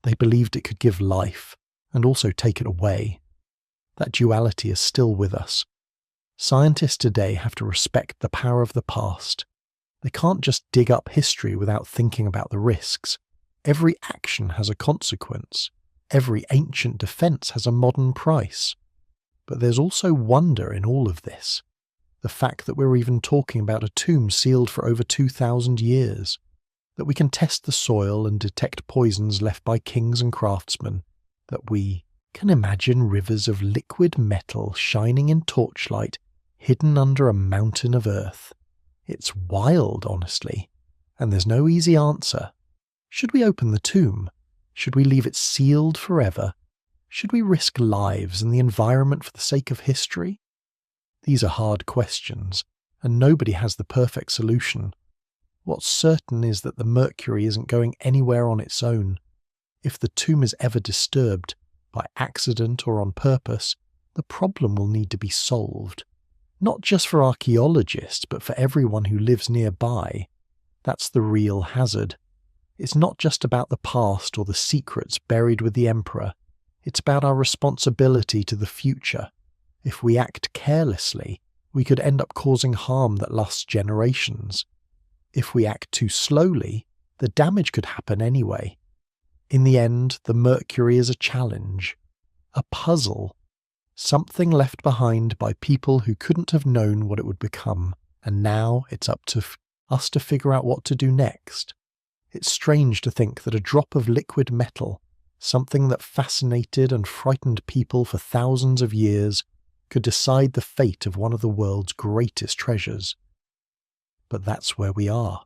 They believed it could give life and also take it away. That duality is still with us. Scientists today have to respect the power of the past. They can't just dig up history without thinking about the risks. Every action has a consequence. Every ancient defense has a modern price. But there's also wonder in all of this. The fact that we're even talking about a tomb sealed for over 2,000 years. That we can test the soil and detect poisons left by kings and craftsmen. That we can imagine rivers of liquid metal shining in torchlight hidden under a mountain of earth. It's wild, honestly, and there's no easy answer. Should we open the tomb? Should we leave it sealed forever? Should we risk lives and the environment for the sake of history? These are hard questions, and nobody has the perfect solution. What's certain is that the mercury isn't going anywhere on its own. If the tomb is ever disturbed, by accident or on purpose, the problem will need to be solved. Not just for archaeologists, but for everyone who lives nearby. That's the real hazard. It's not just about the past or the secrets buried with the emperor. It's about our responsibility to the future. If we act carelessly, we could end up causing harm that lasts generations. If we act too slowly, the damage could happen anyway. In the end, the mercury is a challenge, a puzzle, something left behind by people who couldn't have known what it would become, and now it's up to us to figure out what to do next. It's strange to think that a drop of liquid metal, something that fascinated and frightened people for thousands of years, could decide the fate of one of the world's greatest treasures. But that's where we are.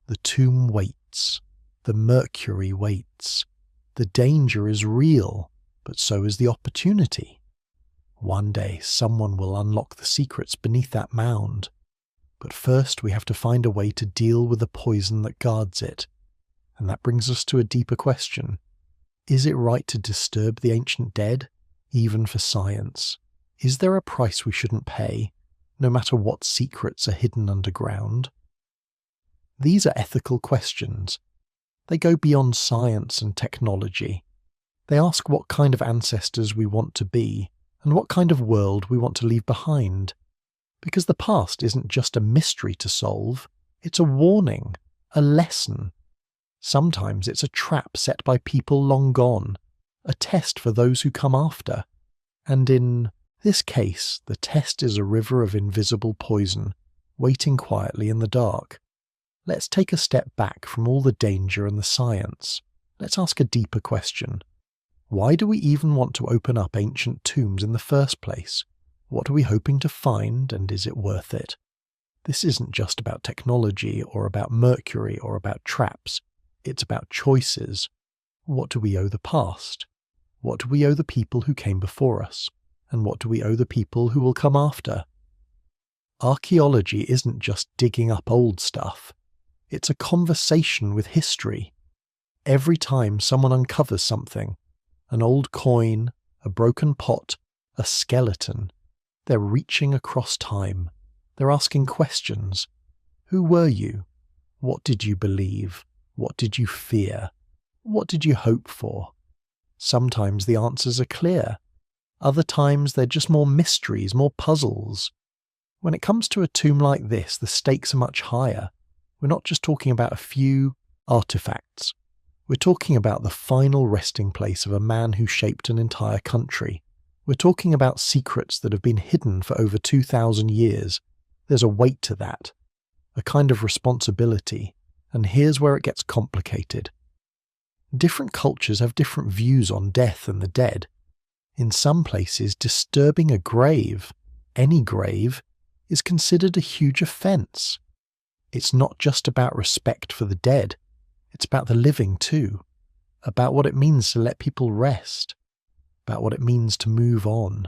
The tomb waits. The mercury waits. The danger is real, but so is the opportunity. One day someone will unlock the secrets beneath that mound. But first we have to find a way to deal with the poison that guards it. And that brings us to a deeper question. Is it right to disturb the ancient dead, even for science? Is there a price we shouldn't pay, no matter what secrets are hidden underground? These are ethical questions. They go beyond science and technology. They ask what kind of ancestors we want to be, and what kind of world we want to leave behind. Because the past isn't just a mystery to solve, it's a warning, a lesson. Sometimes it's a trap set by people long gone, a test for those who come after. And in this case, the test is a river of invisible poison, waiting quietly in the dark. Let's take a step back from all the danger and the science. Let's ask a deeper question. Why do we even want to open up ancient tombs in the first place? What are we hoping to find, and is it worth it? This isn't just about technology, or about mercury, or about traps. It's about choices. What do we owe the past? What do we owe the people who came before us? And what do we owe the people who will come after? Archaeology isn't just digging up old stuff. It's a conversation with history. Every time someone uncovers something, an old coin, a broken pot, a skeleton, they're reaching across time. They're asking questions. Who were you? What did you believe? What did you fear? What did you hope for? Sometimes the answers are clear. Other times they're just more mysteries, more puzzles. When it comes to a tomb like this, the stakes are much higher. We're not just talking about a few artifacts. We're talking about the final resting place of a man who shaped an entire country. We're talking about secrets that have been hidden for over 2,000 years. There's a weight to that, a kind of responsibility, and here's where it gets complicated. Different cultures have different views on death and the dead. In some places, disturbing a grave, any grave, is considered a huge offence. It's not just about respect for the dead, it's about the living too, about what it means to let people rest, about what it means to move on.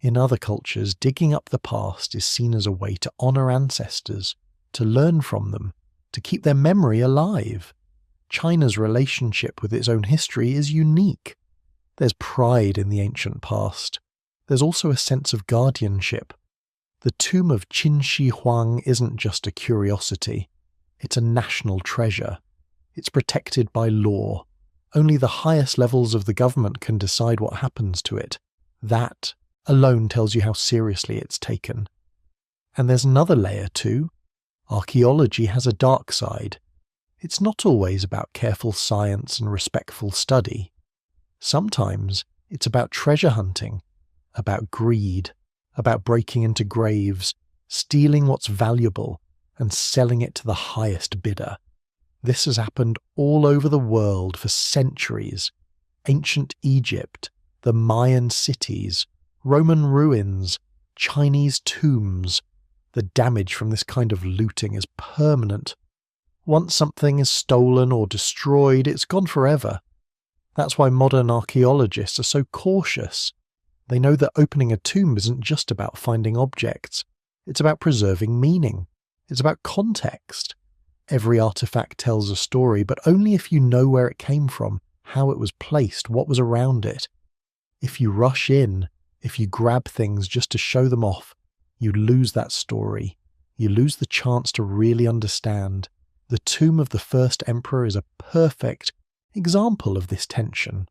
In other cultures, digging up the past is seen as a way to honour ancestors, to learn from them, to keep their memory alive. China's relationship with its own history is unique. There's pride in the ancient past. There's also a sense of guardianship. The tomb of Qin Shi Huang isn't just a curiosity. It's a national treasure. It's protected by law. Only the highest levels of the government can decide what happens to it. That alone tells you how seriously it's taken. And there's another layer too. Archaeology has a dark side. It's not always about careful science and respectful study. Sometimes it's about treasure hunting, about greed, about breaking into graves, stealing what's valuable, and selling it to the highest bidder. This has happened all over the world for centuries. Ancient Egypt, the Mayan cities, Roman ruins, Chinese tombs. The damage from this kind of looting is permanent. Once something is stolen or destroyed, it's gone forever. That's why modern archaeologists are so cautious. They know that opening a tomb isn't just about finding objects. It's about preserving meaning. It's about context. Every artifact tells a story, but only if you know where it came from, how it was placed, what was around it. If you rush in, if you grab things just to show them off, you lose that story. You lose the chance to really understand. The tomb of the first emperor is a perfect example of this tension.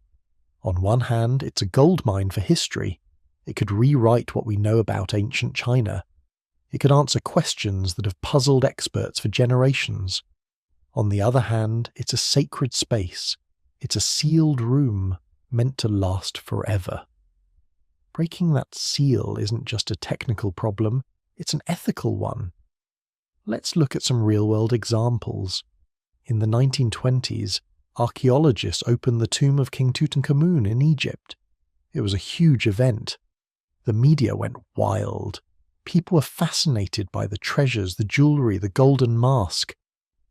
On one hand, it's a goldmine for history. It could rewrite what we know about ancient China. It could answer questions that have puzzled experts for generations. On the other hand, it's a sacred space. It's a sealed room meant to last forever. Breaking that seal isn't just a technical problem, it's an ethical one. Let's look at some real-world examples. In the 1920s, archaeologists opened the tomb of King Tutankhamun in Egypt. It was a huge event. The media went wild. People were fascinated by the treasures, the jewellery, the golden mask.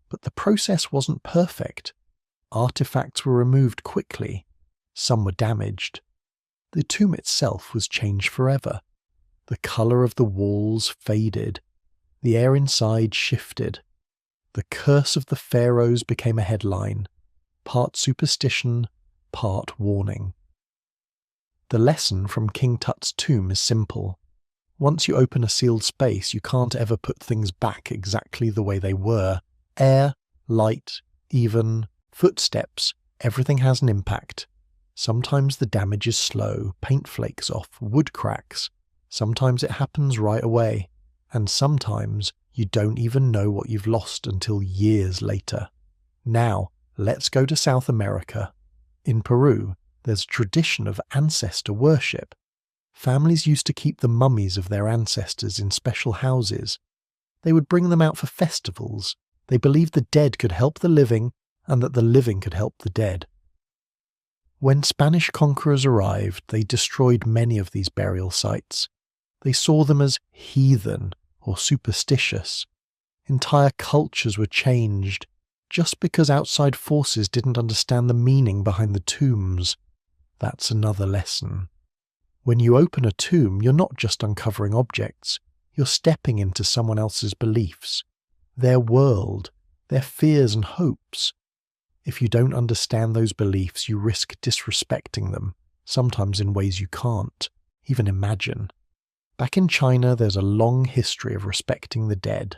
But the process wasn't perfect. Artifacts were removed quickly. Some were damaged. The tomb itself was changed forever. The colour of the walls faded. The air inside shifted. The curse of the pharaohs became a headline, part superstition, part warning. The lesson from King Tut's tomb is simple. Once you open a sealed space, you can't ever put things back exactly the way they were. Air, light, even footsteps, everything has an impact. Sometimes the damage is slow, paint flakes off, wood cracks. Sometimes it happens right away. And sometimes you don't even know what you've lost until years later. Now, let's go to South America. In Peru, there's a tradition of ancestor worship. Families used to keep the mummies of their ancestors in special houses. They would bring them out for festivals. They believed the dead could help the living and that the living could help the dead. When Spanish conquerors arrived, they destroyed many of these burial sites. They saw them as heathen or superstitious. Entire cultures were changed just because outside forces didn't understand the meaning behind the tombs. That's another lesson. When you open a tomb, you're not just uncovering objects, you're stepping into someone else's beliefs, their world, their fears and hopes. If you don't understand those beliefs, you risk disrespecting them, sometimes in ways you can't even imagine. Back in China, there's a long history of respecting the dead.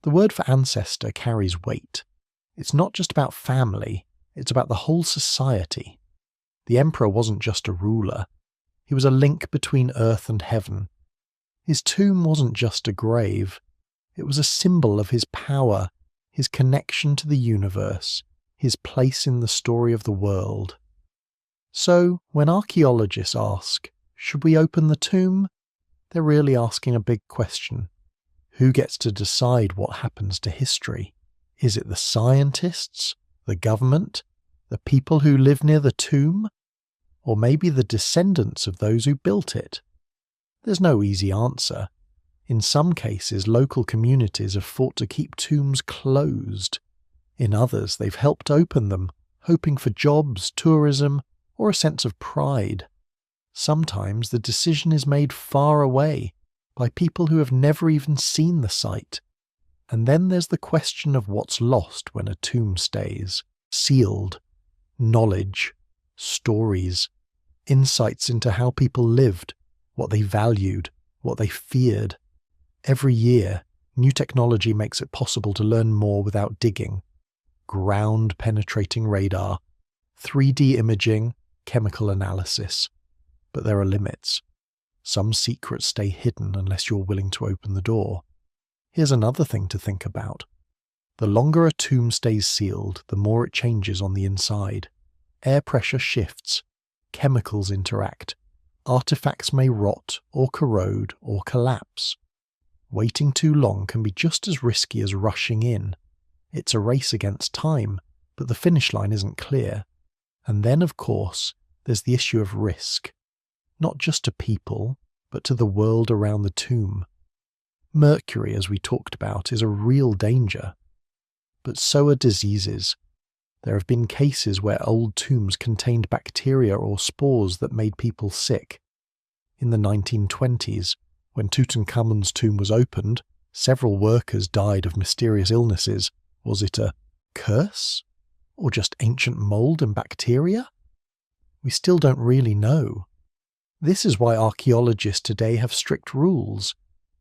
The word for ancestor carries weight. It's not just about family, it's about the whole society. The emperor wasn't just a ruler. He was a link between earth and heaven. His tomb wasn't just a grave. It was a symbol of his power, his connection to the universe, his place in the story of the world. So, when archaeologists ask, should we open the tomb? They're really asking a big question. Who gets to decide what happens to history? Is it the scientists, the government, the people who live near the tomb? Or maybe the descendants of those who built it? There's no easy answer. In some cases, local communities have fought to keep tombs closed. In others, they've helped open them, hoping for jobs, tourism, or a sense of pride. Sometimes the decision is made far away, by people who have never even seen the site. And then there's the question of what's lost when a tomb stays. Sealed. Knowledge. Stories. Insights into how people lived, what they valued, what they feared. Every year, new technology makes it possible to learn more without digging. Ground-penetrating radar, 3D imaging, chemical analysis. But there are limits. Some secrets stay hidden unless you're willing to open the door. Here's another thing to think about. The longer a tomb stays sealed, the more it changes on the inside. Air pressure shifts. Chemicals interact. Artifacts may rot or corrode or collapse. Waiting too long can be just as risky as rushing in. It's a race against time, but the finish line isn't clear. And then, of course, there's the issue of risk. Not just to people, but to the world around the tomb. Mercury, as we talked about, is a real danger. But so are diseases. There have been cases where old tombs contained bacteria or spores that made people sick. In the 1920s, when Tutankhamun's tomb was opened, several workers died of mysterious illnesses. Was it a curse? Or just ancient mold and bacteria? We still don't really know. This is why archaeologists today have strict rules.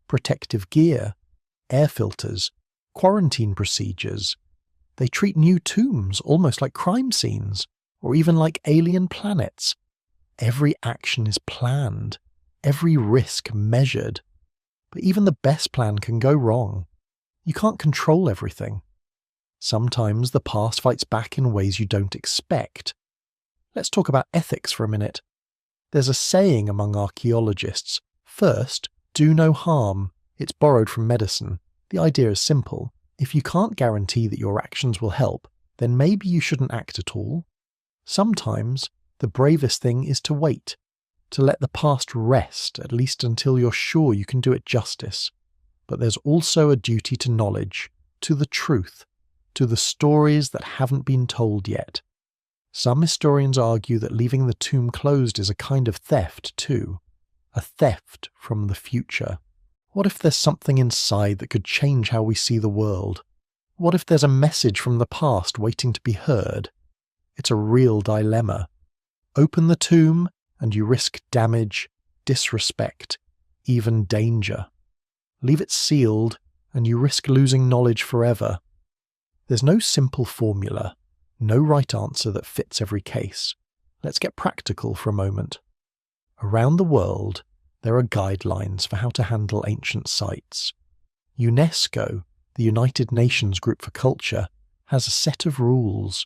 Protective gear, air filters, quarantine procedures. They treat new tombs almost like crime scenes, or even like alien planets. Every action is planned, every risk measured. But even the best plan can go wrong. You can't control everything. Sometimes the past fights back in ways you don't expect. Let's talk about ethics for a minute. There's a saying among archaeologists, first, do no harm. It's borrowed from medicine. The idea is simple. If you can't guarantee that your actions will help, then maybe you shouldn't act at all. Sometimes, the bravest thing is to wait, to let the past rest, at least until you're sure you can do it justice. But there's also a duty to knowledge, to the truth, to the stories that haven't been told yet. Some historians argue that leaving the tomb closed is a kind of theft too, a theft from the future. What if there's something inside that could change how we see the world? What if there's a message from the past waiting to be heard? It's a real dilemma. Open the tomb and you risk damage, disrespect, even danger. Leave it sealed and you risk losing knowledge forever. There's no simple formula, no right answer that fits every case. Let's get practical for a moment. Around the world, there are guidelines for how to handle ancient sites. UNESCO, the United Nations Group for Culture, has a set of rules.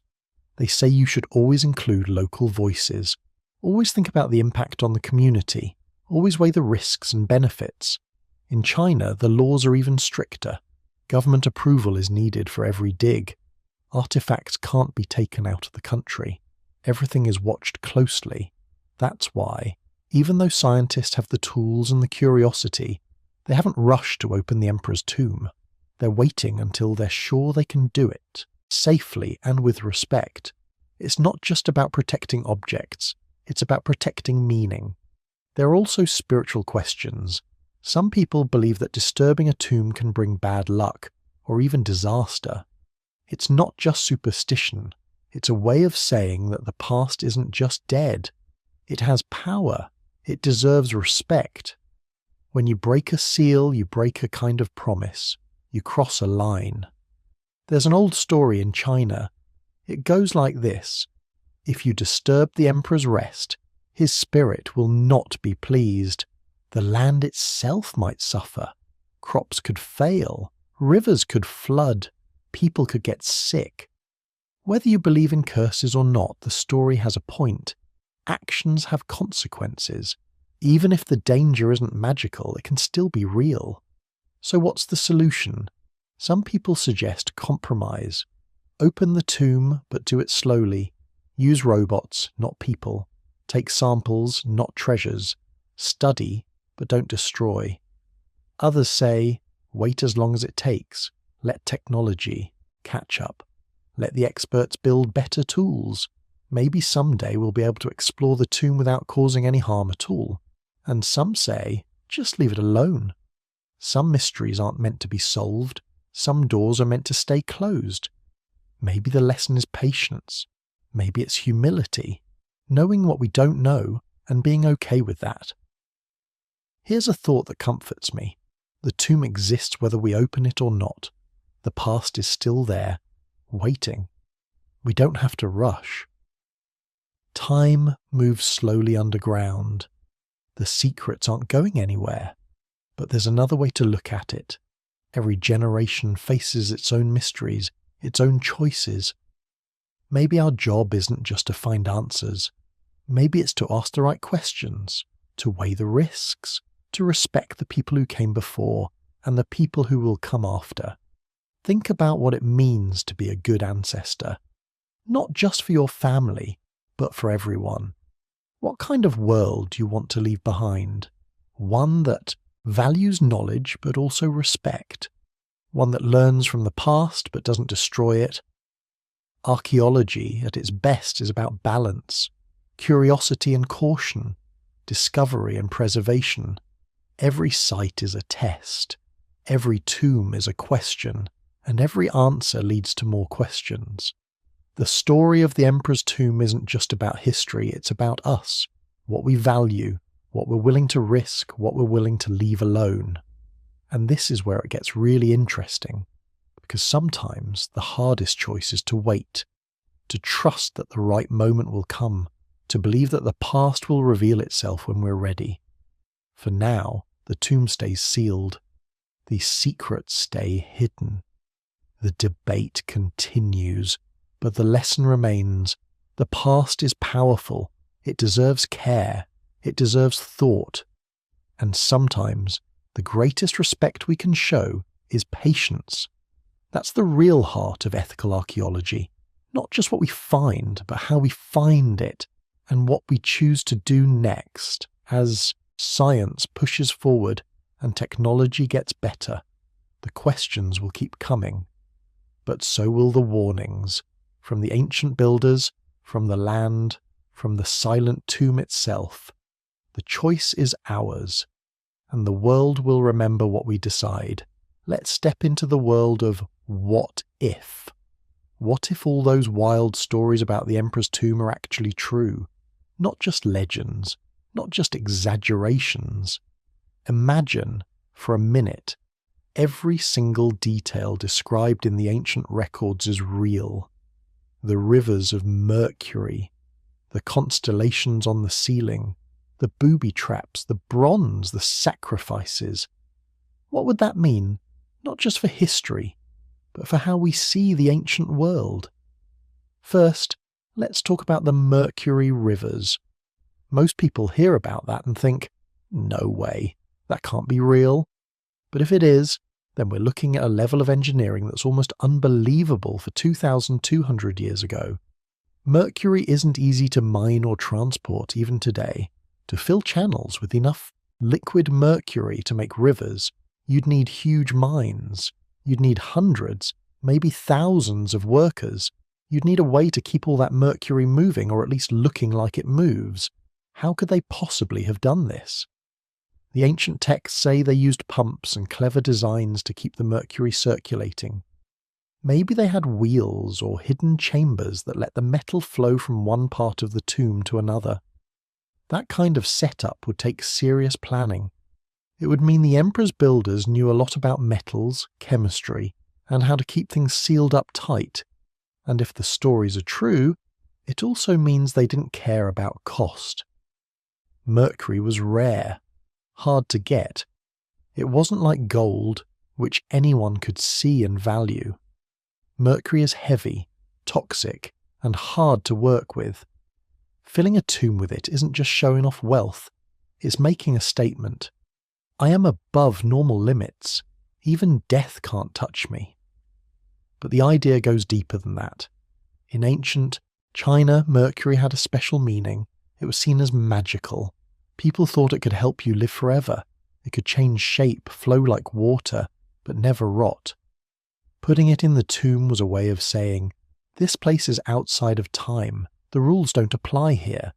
They say you should always include local voices, always think about the impact on the community, always weigh the risks and benefits. In China, the laws are even stricter. Government approval is needed for every dig. Artifacts can't be taken out of the country. Everything is watched closely. That's why, even though scientists have the tools and the curiosity, they haven't rushed to open the emperor's tomb. They're waiting until they're sure they can do it, safely and with respect. It's not just about protecting objects, it's about protecting meaning. There are also spiritual questions. Some people believe that disturbing a tomb can bring bad luck, or even disaster. It's not just superstition, it's a way of saying that the past isn't just dead. It has power, it deserves respect. When you break a seal, you break a kind of promise. You cross a line. There's an old story in China. It goes like this. If you disturb the emperor's rest, his spirit will not be pleased. The land itself might suffer. Crops could fail. Rivers could flood. People could get sick. Whether you believe in curses or not, the story has a point. Actions have consequences. Even if the danger isn't magical, it can still be real. So what's the solution? Some people suggest compromise. Open the tomb, but do it slowly. Use robots, not people. Take samples, not treasures. Study, but don't destroy. Others say, wait as long as it takes. Let technology catch up. Let the experts build better tools. Maybe someday we'll be able to explore the tomb without causing any harm at all. And some say, just leave it alone. Some mysteries aren't meant to be solved. Some doors are meant to stay closed. Maybe the lesson is patience. Maybe it's humility. Knowing what we don't know and being okay with that. Here's a thought that comforts me. The tomb exists whether we open it or not. The past is still there, waiting. We don't have to rush. Time moves slowly underground. The secrets aren't going anywhere. But there's another way to look at it. Every generation faces its own mysteries, its own choices. Maybe our job isn't just to find answers. Maybe it's to ask the right questions, to weigh the risks, to respect the people who came before and the people who will come after. Think about what it means to be a good ancestor. Not just for your family, but for everyone. What kind of world do you want to leave behind? One that values knowledge but also respect. One that learns from the past but doesn't destroy it. Archaeology at its best is about balance, curiosity and caution, discovery and preservation. Every site is a test, every tomb is a question, and every answer leads to more questions. The story of the emperor's tomb isn't just about history, it's about us, what we value, what we're willing to risk, what we're willing to leave alone. And this is where it gets really interesting, because sometimes the hardest choice is to wait, to trust that the right moment will come, to believe that the past will reveal itself when we're ready. For now, the tomb stays sealed. These secrets stay hidden. The debate continues, but the lesson remains. The past is powerful. It deserves care. It deserves thought. And sometimes the greatest respect we can show is patience. That's the real heart of ethical archaeology. Not just what we find, but how we find it and what we choose to do next as science pushes forward and technology gets better. The questions will keep coming. but so will the warnings, from the ancient builders, from the land, from the silent tomb itself. The choice is ours, and the world will remember what we decide. Let's step into the world of what if. What if all those wild stories about the Emperor's tomb are actually true? Not just legends, not just exaggerations. Imagine, for a minute, every single detail described in the ancient records is real. The rivers of Mercury, the constellations on the ceiling, the booby traps, the bronze, the sacrifices. What would that mean, not just for history, but for how we see the ancient world? First, let's talk about the Mercury rivers. Most people hear about that and think, no way, that can't be real. But if it is, then we're looking at a level of engineering that's almost unbelievable for 2,200 years ago. Mercury isn't easy to mine or transport even today. To fill channels with enough liquid mercury to make rivers, you'd need huge mines. You'd need hundreds, maybe thousands of workers. You'd need a way to keep all that mercury moving, or at least looking like it moves. How could they possibly have done this? The ancient texts say they used pumps and clever designs to keep the mercury circulating. Maybe they had wheels or hidden chambers that let the metal flow from one part of the tomb to another. That kind of setup would take serious planning. It would mean the Emperor's builders knew a lot about metals, chemistry, and how to keep things sealed up tight. And if the stories are true, it also means they didn't care about cost. Mercury was rare, hard to get. It wasn't like gold, which anyone could see and value. Mercury is heavy, toxic, and hard to work with. Filling a tomb with it isn't just showing off wealth, it's making a statement. I am above normal limits. Even death can't touch me. But the idea goes deeper than that. In ancient China, Mercury had a special meaning. It was seen as magical. People thought it could help you live forever. It could change shape, flow like water, but never rot. Putting it in the tomb was a way of saying, this place is outside of time. The rules don't apply here.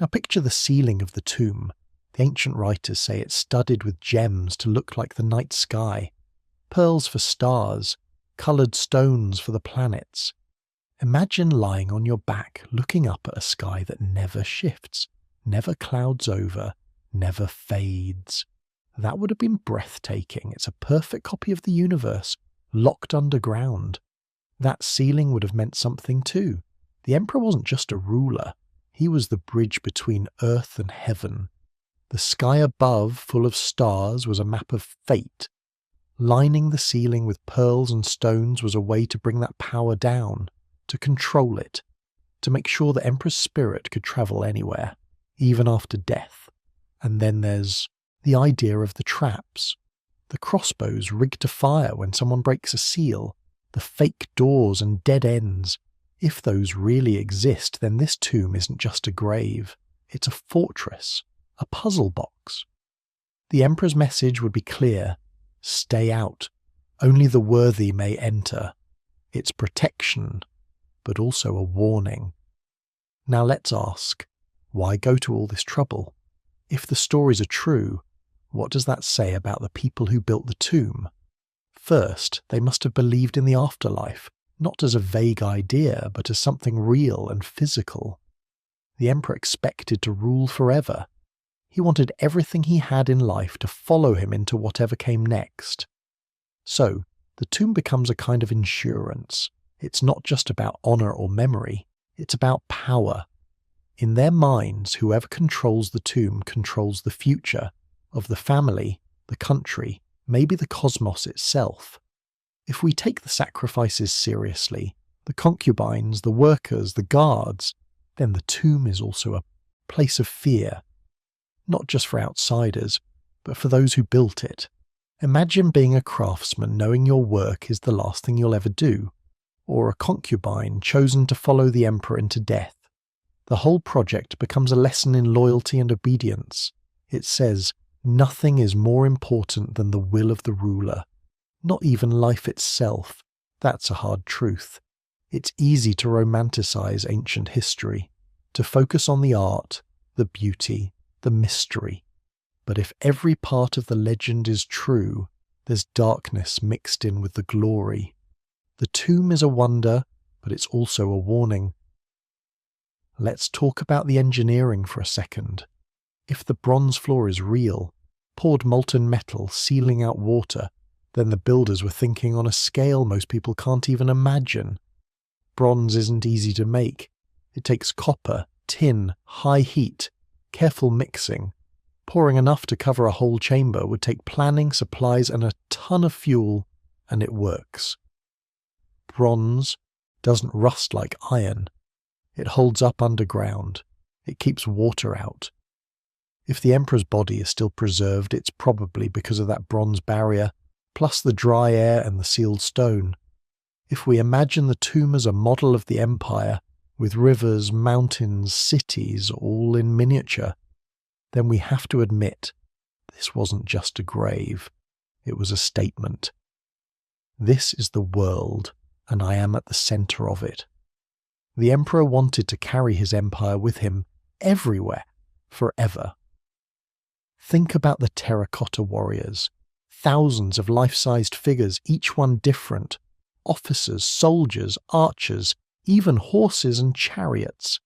Now picture the ceiling of the tomb. The ancient writers say it's studded with gems to look like the night sky, pearls for stars, coloured stones for the planets. Imagine lying on your back looking up at a sky that never shifts, never clouds over, never fades. That would have been breathtaking. It's a perfect copy of the universe, locked underground. That ceiling would have meant something too. The Emperor wasn't just a ruler. He was the bridge between earth and heaven. The sky above, full of stars, was a map of fate. Lining the ceiling with pearls and stones was a way to bring that power down, to control it, to make sure the Emperor's spirit could travel anywhere, even after death. And then there's the idea of the traps. The crossbows rigged to fire when someone breaks a seal, the fake doors and dead ends. If those really exist, then this tomb isn't just a grave. It's a fortress, a puzzle box. The Emperor's message would be clear. Stay out. Only the worthy may enter. It's protection, but also a warning. Now let's ask, why go to all this trouble? If the stories are true, what does that say about the people who built the tomb? First, they must have believed in the afterlife, not as a vague idea, but as something real and physical. The Emperor expected to rule forever. He wanted everything he had in life to follow him into whatever came next. So, the tomb becomes a kind of insurance. It's not just about honor or memory, it's about power. In their minds, whoever controls the tomb controls the future of the family, the country, maybe the cosmos itself. If we take the sacrifices seriously, the concubines, the workers, the guards, then the tomb is also a place of fear. Not just for outsiders, but for those who built it. Imagine being a craftsman knowing your work is the last thing you'll ever do, or a concubine chosen to follow the Emperor into death. The whole project becomes a lesson in loyalty and obedience. It says, nothing is more important than the will of the ruler. Not even life itself. That's a hard truth. It's easy to romanticize ancient history, to focus on the art, the beauty, the mystery. But if every part of the legend is true, there's darkness mixed in with the glory. The tomb is a wonder, but it's also a warning. Let's talk about the engineering for a second. If the bronze floor is real, poured molten metal sealing out water, then the builders were thinking on a scale most people can't even imagine. Bronze isn't easy to make. It takes copper, tin, high heat, careful mixing. Pouring enough to cover a whole chamber would take planning, supplies, and a ton of fuel, and it works. Bronze doesn't rust like iron. It holds up underground. It keeps water out. If the emperor's body is still preserved, it's probably because of that bronze barrier, plus the dry air and the sealed stone. If we imagine the tomb as a model of the empire, with rivers, mountains, cities, all in miniature, then we have to admit this wasn't just a grave, it was a statement. This is the world, and I am at the center of it. The emperor wanted to carry his empire with him everywhere, forever. Think about the terracotta warriors. Thousands of life-sized figures, each one different. Officers, soldiers, archers, even horses and chariots.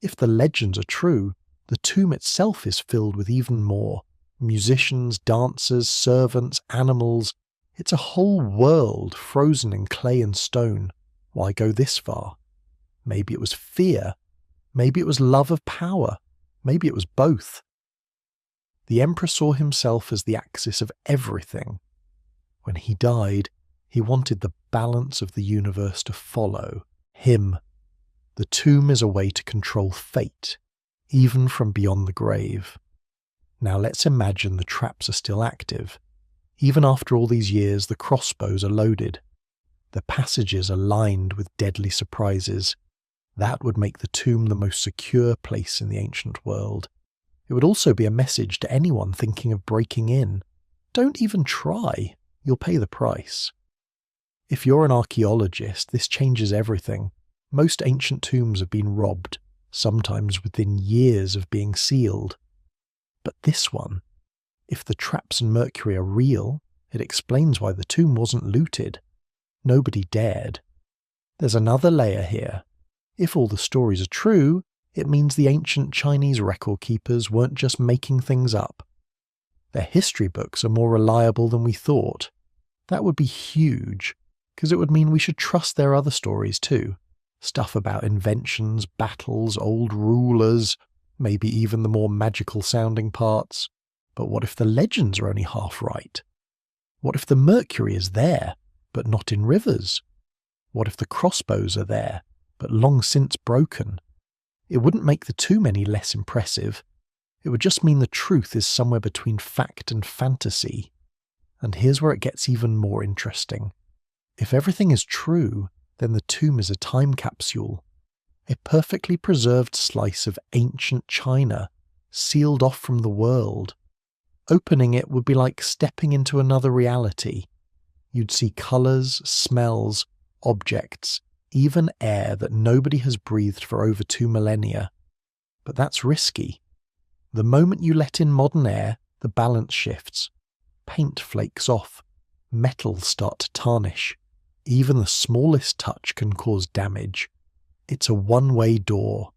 If the legends are true, the tomb itself is filled with even more. Musicians, dancers, servants, animals. It's a whole world frozen in clay and stone. Why go this far? Maybe it was fear. Maybe it was love of power. Maybe it was both. The emperor saw himself as the axis of everything. When he died, he wanted the balance of the universe to follow him. The tomb is a way to control fate, even from beyond the grave. Now let's imagine the traps are still active. Even after all these years, the crossbows are loaded. The passages are lined with deadly surprises. That would make the tomb the most secure place in the ancient world. It would also be a message to anyone thinking of breaking in. Don't even try. You'll pay the price. If you're an archaeologist, this changes everything. Most ancient tombs have been robbed, sometimes within years of being sealed. But this one, if the traps and mercury are real, it explains why the tomb wasn't looted. Nobody dared. There's another layer here. If all the stories are true, it means the ancient Chinese record keepers weren't just making things up. Their history books are more reliable than we thought. That would be huge, because it would mean we should trust their other stories too. Stuff about inventions, battles, old rulers, maybe even the more magical sounding parts. But what if the legends are only half right? What if the mercury is there, but not in rivers? What if the crossbows are there, but long since broken? It wouldn't make the tomb any less impressive. It would just mean the truth is somewhere between fact and fantasy. And here's where it gets even more interesting. If everything is true, then the tomb is a time capsule. A perfectly preserved slice of ancient China, sealed off from the world. Opening it would be like stepping into another reality. You'd see colours, smells, objects, even air that nobody has breathed for over 2 millennia. But that's risky. The moment you let in modern air, the balance shifts. Paint flakes off. Metals start to tarnish. Even the smallest touch can cause damage. It's a one-way door.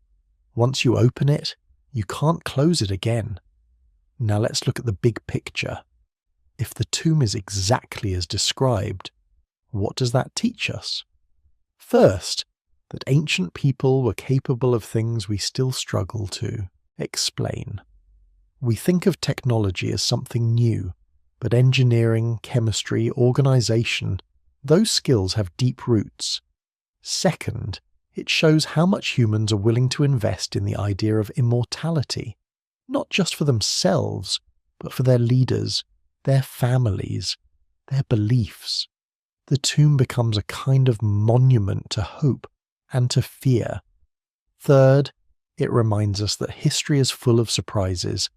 Once you open it, you can't close it again. Now let's look at the big picture. If the tomb is exactly as described, what does that teach us? First, that ancient people were capable of things we still struggle to explain. We think of technology as something new, but engineering, chemistry, organization, those skills have deep roots. Second, it shows how much humans are willing to invest in the idea of immortality, not just for themselves, but for their leaders, their families, their beliefs. The tomb becomes a kind of monument to hope and to fear. Third, it reminds us that history is full of surprises.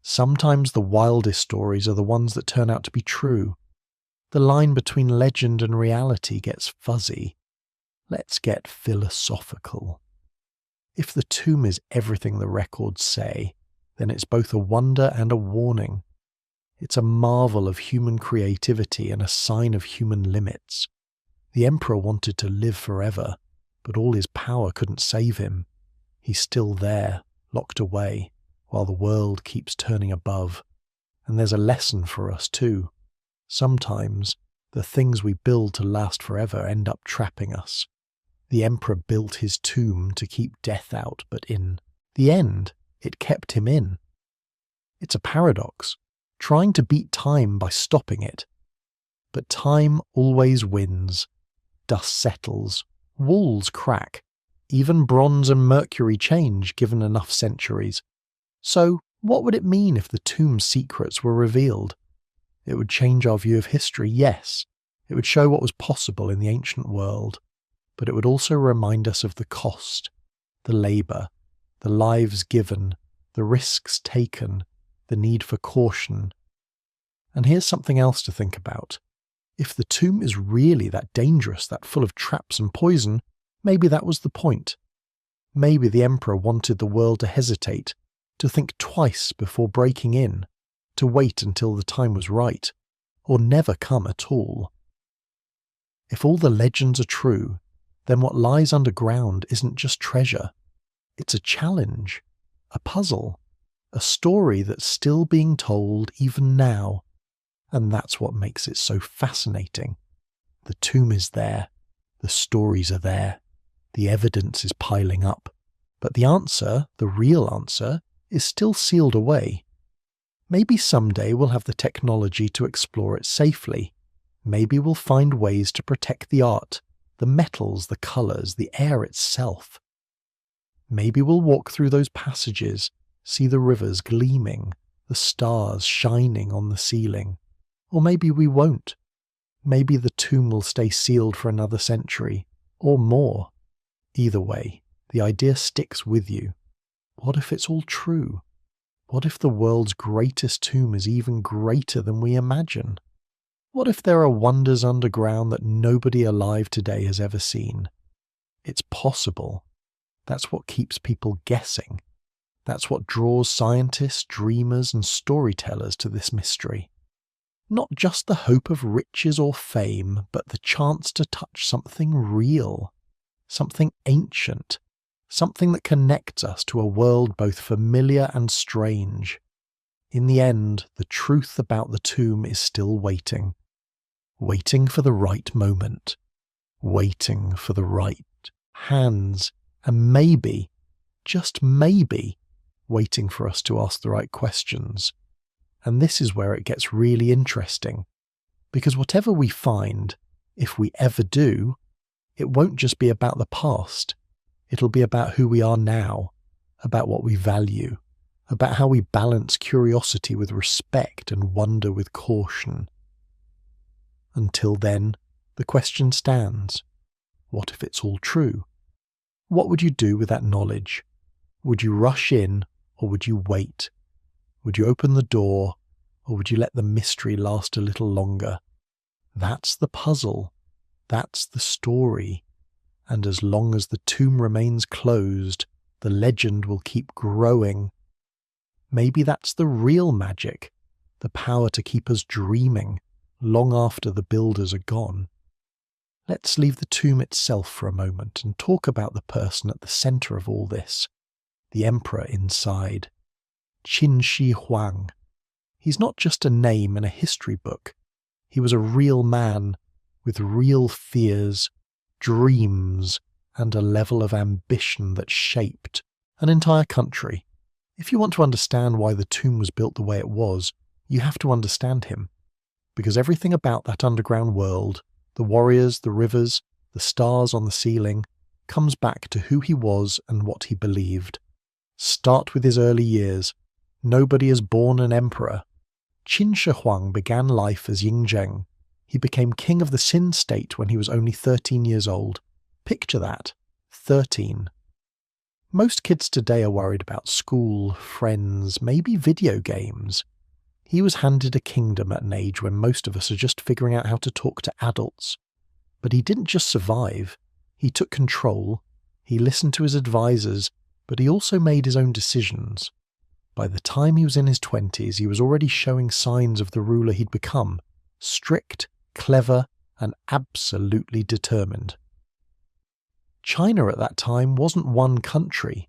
Sometimes the wildest stories are the ones that turn out to be true. The line between legend and reality gets fuzzy. Let's get philosophical. If the tomb is everything the records say, then it's both a wonder and a warning. It's a marvel of human creativity and a sign of human limits. The emperor wanted to live forever, but all his power couldn't save him. He's still there, locked away, while the world keeps turning above. And there's a lesson for us too. Sometimes, the things we build to last forever end up trapping us. The emperor built his tomb to keep death out, but in the end, it kept him in. It's a paradox, trying to beat time by stopping it. But time always wins. Dust settles, walls crack, even bronze and mercury change given enough centuries. So, what would it mean if the tomb's secrets were revealed? It would change our view of history, yes. It would show what was possible in the ancient world. But it would also remind us of the cost, the labour, the lives given, the risks taken, the need for caution. And here's something else to think about. If the tomb is really that dangerous, that full of traps and poison, maybe that was the point. Maybe the emperor wanted the world to hesitate, to think twice before breaking in, to wait until the time was right, or never come at all. If all the legends are true, then what lies underground isn't just treasure. It's a challenge, a puzzle, a story that's still being told even now. And that's what makes it so fascinating. The tomb is there, the stories are there, the evidence is piling up, but the answer, the real answer, is still sealed away. Maybe someday we'll have the technology to explore it safely. Maybe we'll find ways to protect the art, the metals, the colours, the air itself. Maybe we'll walk through those passages, see the rivers gleaming, the stars shining on the ceiling. Or maybe we won't. Maybe the tomb will stay sealed for another century, or more. Either way, the idea sticks with you. What if it's all true? What if the world's greatest tomb is even greater than we imagine? What if there are wonders underground that nobody alive today has ever seen? It's possible. That's what keeps people guessing. That's what draws scientists, dreamers, and storytellers to this mystery. Not just the hope of riches or fame, but the chance to touch something real, something ancient, something that connects us to a world both familiar and strange. In the end, the truth about the tomb is still waiting. Waiting for the right moment. Waiting for the right hands. And maybe, just maybe, waiting for us to ask the right questions. And this is where it gets really interesting, because whatever we find, if we ever do, it won't just be about the past. It'll be about who we are now, about what we value, about how we balance curiosity with respect and wonder with caution. Until then, the question stands. What if it's all true? What would you do with that knowledge? Would you rush in, or would you wait? Would you open the door, or would you let the mystery last a little longer? That's the puzzle. That's the story. And as long as the tomb remains closed, the legend will keep growing. Maybe that's the real magic, the power to keep us dreaming, long after the builders are gone. Let's leave the tomb itself for a moment and talk about the person at the centre of all this, the emperor inside. Qin Shi Huang. He's not just a name in a history book. He was a real man with real fears, dreams, and a level of ambition that shaped an entire country. If you want to understand why the tomb was built the way it was, you have to understand him. Because everything about that underground world, the warriors, the rivers, the stars on the ceiling, comes back to who he was and what he believed. Start with his early years. Nobody is born an emperor. Qin Shi Huang began life as Yingzheng. He became king of the Xin state when he was only 13 years old. Picture that, 13. Most kids today are worried about school, friends, maybe video games. He was handed a kingdom at an age when most of us are just figuring out how to talk to adults. But he didn't just survive, he took control, he listened to his advisors, but he also made his own decisions. By the time he was in his 20s, he was already showing signs of the ruler he'd become, strict, clever, and absolutely determined. China at that time wasn't one country.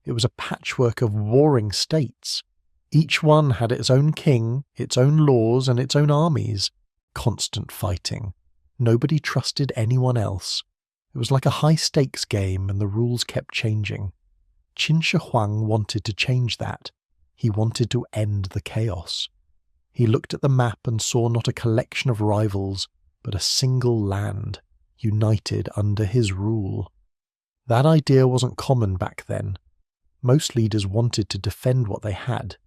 It was a patchwork of warring states. Each one had its own king, its own laws, and its own armies. Constant fighting. Nobody trusted anyone else. It was like a high-stakes game, and the rules kept changing. Qin Shi Huang wanted to change that. He wanted to end the chaos. He looked at the map and saw not a collection of rivals, but a single land, united under his rule. That idea wasn't common back then. Most leaders wanted to defend what they had.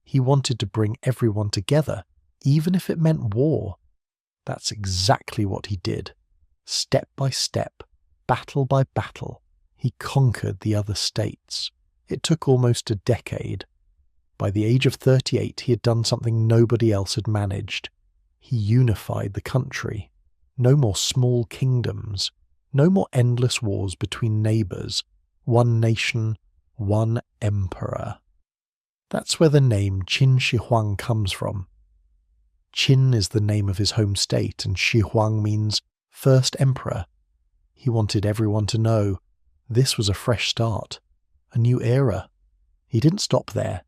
He wanted to bring everyone together, even if it meant war. That's exactly what he did. Step by step, battle by battle, he conquered the other states. It took almost a decade. By the age of 38, he had done something nobody else had managed. He unified the country. No more small kingdoms. No more endless wars between neighbours. One nation, one emperor. That's where the name Qin Shi Huang comes from. Qin is the name of his home state, and Shi Huang means first emperor. He wanted everyone to know this was a fresh start, a new era. He didn't stop there.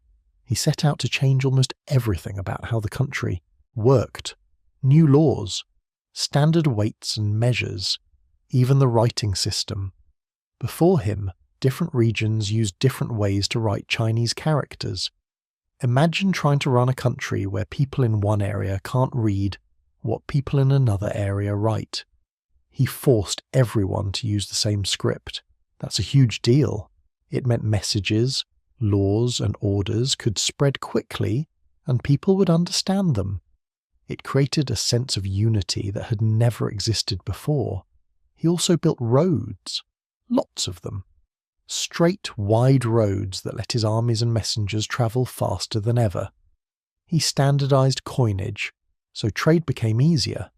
He set out to change almost everything about how the country worked. New laws, standard weights and measures, even the writing system. Before him, different regions used different ways to write Chinese characters. Imagine trying to run a country where people in one area can't read what people in another area write. He forced everyone to use the same script. That's a huge deal. It meant messages, laws and orders could spread quickly and people would understand them. It created a sense of unity that had never existed before. He also built roads, lots of them. Straight, wide roads that let his armies and messengers travel faster than ever. He standardized coinage, so trade became easier.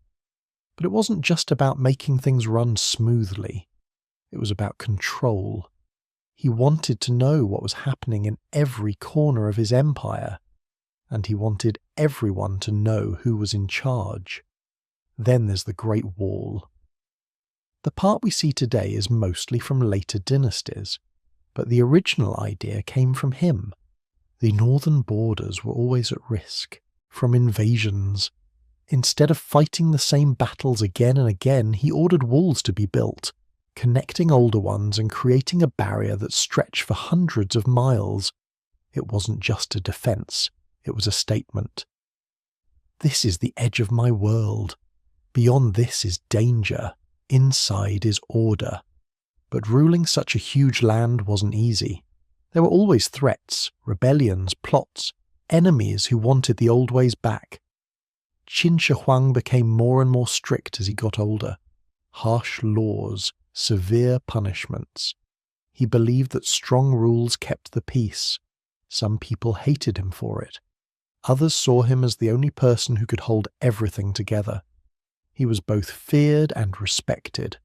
But it wasn't just about making things run smoothly. It was about control. He wanted to know what was happening in every corner of his empire, and he wanted everyone to know who was in charge. Then there's the Great Wall. The part we see today is mostly from later dynasties, but the original idea came from him. The northern borders were always at risk from invasions. Instead of fighting the same battles again and again, he ordered walls to be built, connecting older ones and creating a barrier that stretched for hundreds of miles. It wasn't just a defense, it was a statement. This is the edge of my world. Beyond this is danger. Inside is order. But ruling such a huge land wasn't easy. There were always threats, rebellions, plots, enemies who wanted the old ways back. Qin Shi Huang became more and more strict as he got older. Harsh laws, severe punishments. He believed that strong rules kept the peace. Some people hated him for it. Others saw him as the only person who could hold everything together. He was both feared and respected,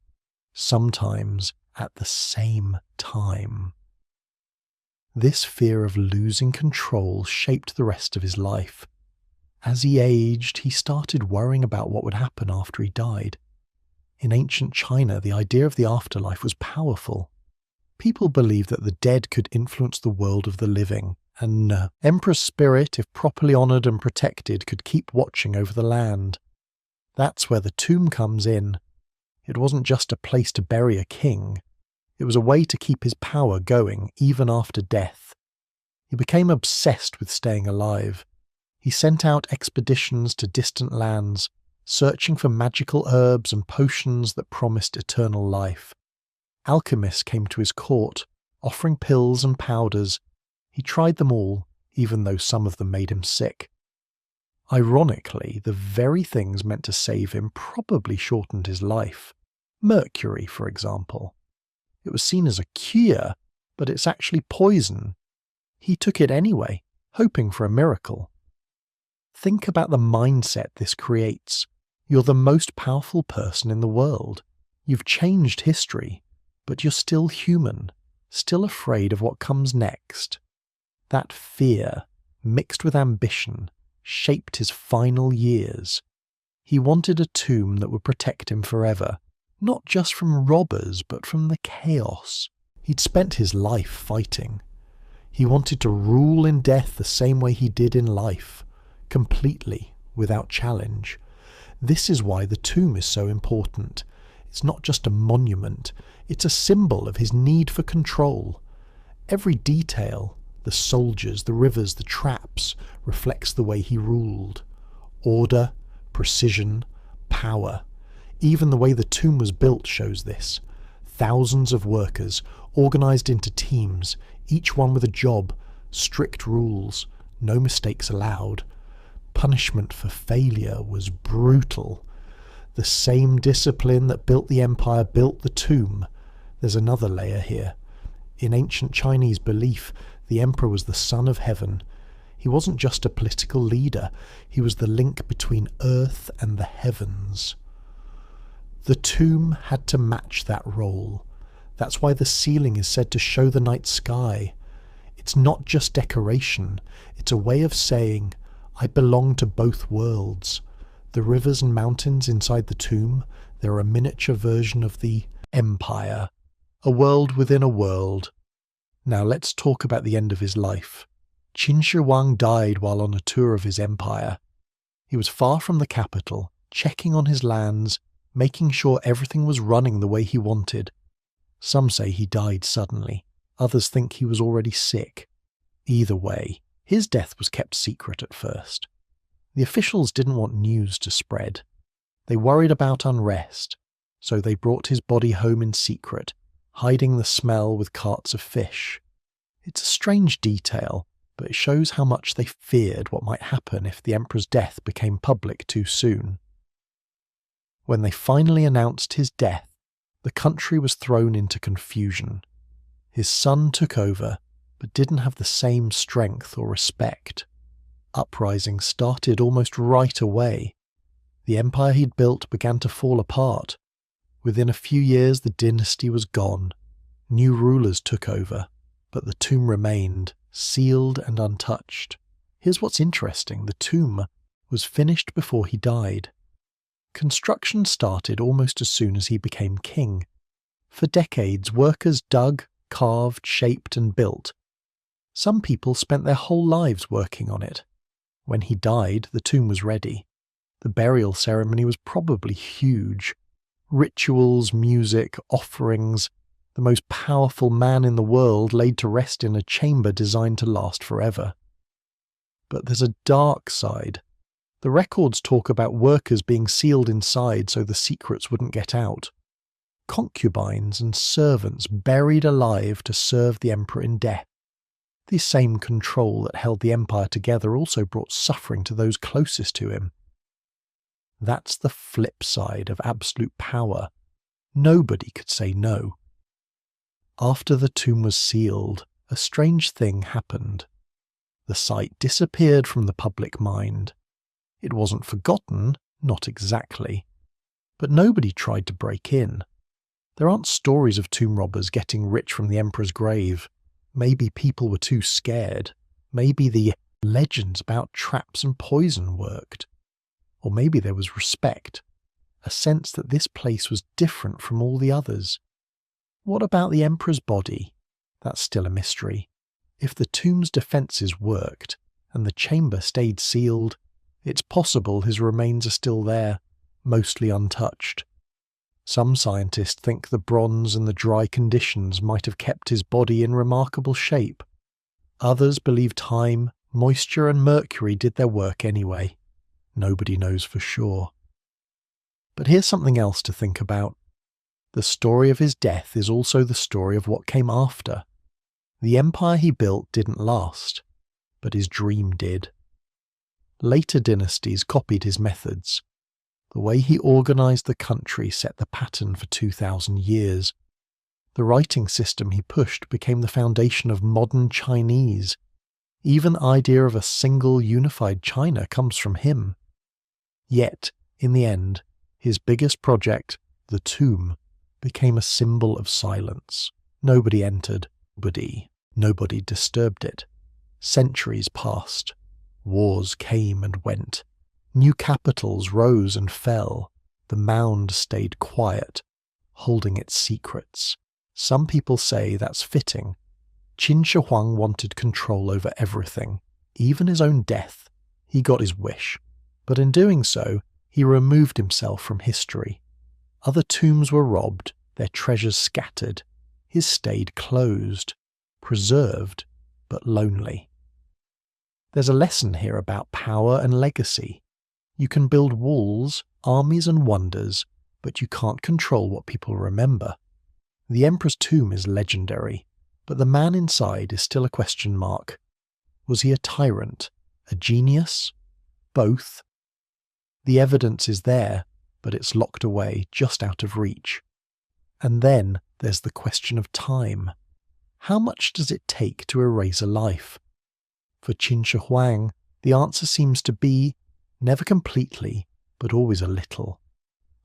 sometimes at the same time. This fear of losing control shaped the rest of his life. As he aged, he started worrying about what would happen after he died. In ancient China, the idea of the afterlife was powerful. People believed that the dead could influence the world of the living, and Emperor's spirit, if properly honoured and protected, could keep watching over the land. That's where the tomb comes in. It wasn't just a place to bury a king. It was a way to keep his power going even after death. He became obsessed with staying alive. He sent out expeditions to distant lands, searching for magical herbs and potions that promised eternal life. Alchemists came to his court, offering pills and powders. He tried them all, even though some of them made him sick. Ironically, the very things meant to save him probably shortened his life. Mercury, for example. It was seen as a cure, but it's actually poison. He took it anyway, hoping for a miracle. Think about the mindset this creates. You're the most powerful person in the world. You've changed history, but you're still human, still afraid of what comes next. That fear, mixed with ambition, shaped his final years. He wanted a tomb that would protect him forever, not just from robbers, but from the chaos. He'd spent his life fighting. He wanted to rule in death the same way he did in life, completely, without challenge. This is why the tomb is so important. It's not just a monument, it's a symbol of his need for control. Every detail, the soldiers, the rivers, the traps, reflects the way he ruled. Order, precision, power. Even the way the tomb was built shows this. Thousands of workers, organised into teams, each one with a job, strict rules, no mistakes allowed. Punishment for failure was brutal. The same discipline that built the empire built the tomb. There's another layer here. In ancient Chinese belief, the emperor was the son of heaven. He wasn't just a political leader, he was the link between earth and the heavens. The tomb had to match that role. That's why the ceiling is said to show the night sky. It's not just decoration, it's a way of saying, I belong to both worlds. The rivers and mountains inside the tomb, they're a miniature version of the empire, a world within a world. Now let's talk about the end of his life. Qin Shi Huang died while on a tour of his empire. He was far from the capital, checking on his lands, making sure everything was running the way he wanted. Some say he died suddenly, others think he was already sick. Either way, his death was kept secret at first. The officials didn't want news to spread. They worried about unrest, so they brought his body home in secret, hiding the smell with carts of fish. It's a strange detail, but it shows how much they feared what might happen if the emperor's death became public too soon. When they finally announced his death, the country was thrown into confusion. His son took over, but didn't have the same strength or respect. Uprisings started almost right away. The empire he'd built began to fall apart. Within a few years, the dynasty was gone. New rulers took over, but the tomb remained, sealed and untouched. Here's what's interesting. The tomb was finished before he died. Construction started almost as soon as he became king. For decades, workers dug, carved, shaped and built. Some people spent their whole lives working on it. When he died, the tomb was ready. The burial ceremony was probably huge. Rituals, music, offerings. The most powerful man in the world laid to rest in a chamber designed to last forever. But there's a dark side. The records talk about workers being sealed inside so the secrets wouldn't get out. Concubines and servants buried alive to serve the emperor in death. The same control that held the empire together also brought suffering to those closest to him. That's the flip side of absolute power. Nobody could say no. After the tomb was sealed, a strange thing happened. The site disappeared from the public mind. It wasn't forgotten, not exactly. But nobody tried to break in. There aren't stories of tomb robbers getting rich from the emperor's grave. Maybe people were too scared. Maybe the legends about traps and poison worked. Or maybe there was respect, a sense that this place was different from all the others. What about the emperor's body? That's still a mystery. If the tomb's defences worked, and the chamber stayed sealed, it's possible his remains are still there, mostly untouched. Some scientists think the bronze and the dry conditions might have kept his body in remarkable shape. Others believe time, moisture and mercury did their work anyway. Nobody knows for sure. But here's something else to think about. The story of his death is also the story of what came after. The empire he built didn't last, but his dream did. Later dynasties copied his methods. The way he organised the country set the pattern for 2,000 years. The writing system he pushed became the foundation of modern Chinese. Even the idea of a single unified China comes from him. Yet, in the end, his biggest project, the tomb, became a symbol of silence. Nobody entered, nobody disturbed it. Centuries passed. Wars came and went. New capitals rose and fell. The mound stayed quiet, holding its secrets. Some people say that's fitting. Qin Shi Huang wanted control over everything, even his own death. He got his wish. But in doing so, he removed himself from history. Other tombs were robbed, their treasures scattered. His stayed closed, preserved, but lonely. There's a lesson here about power and legacy. You can build walls, armies and wonders, but you can't control what people remember. The emperor's tomb is legendary, but the man inside is still a question mark. Was he a tyrant? A genius? Both? The evidence is there, but it's locked away, just out of reach. And then there's the question of time. How much does it take to erase a life? For Qin Shi Huang, the answer seems to be never completely, but always a little.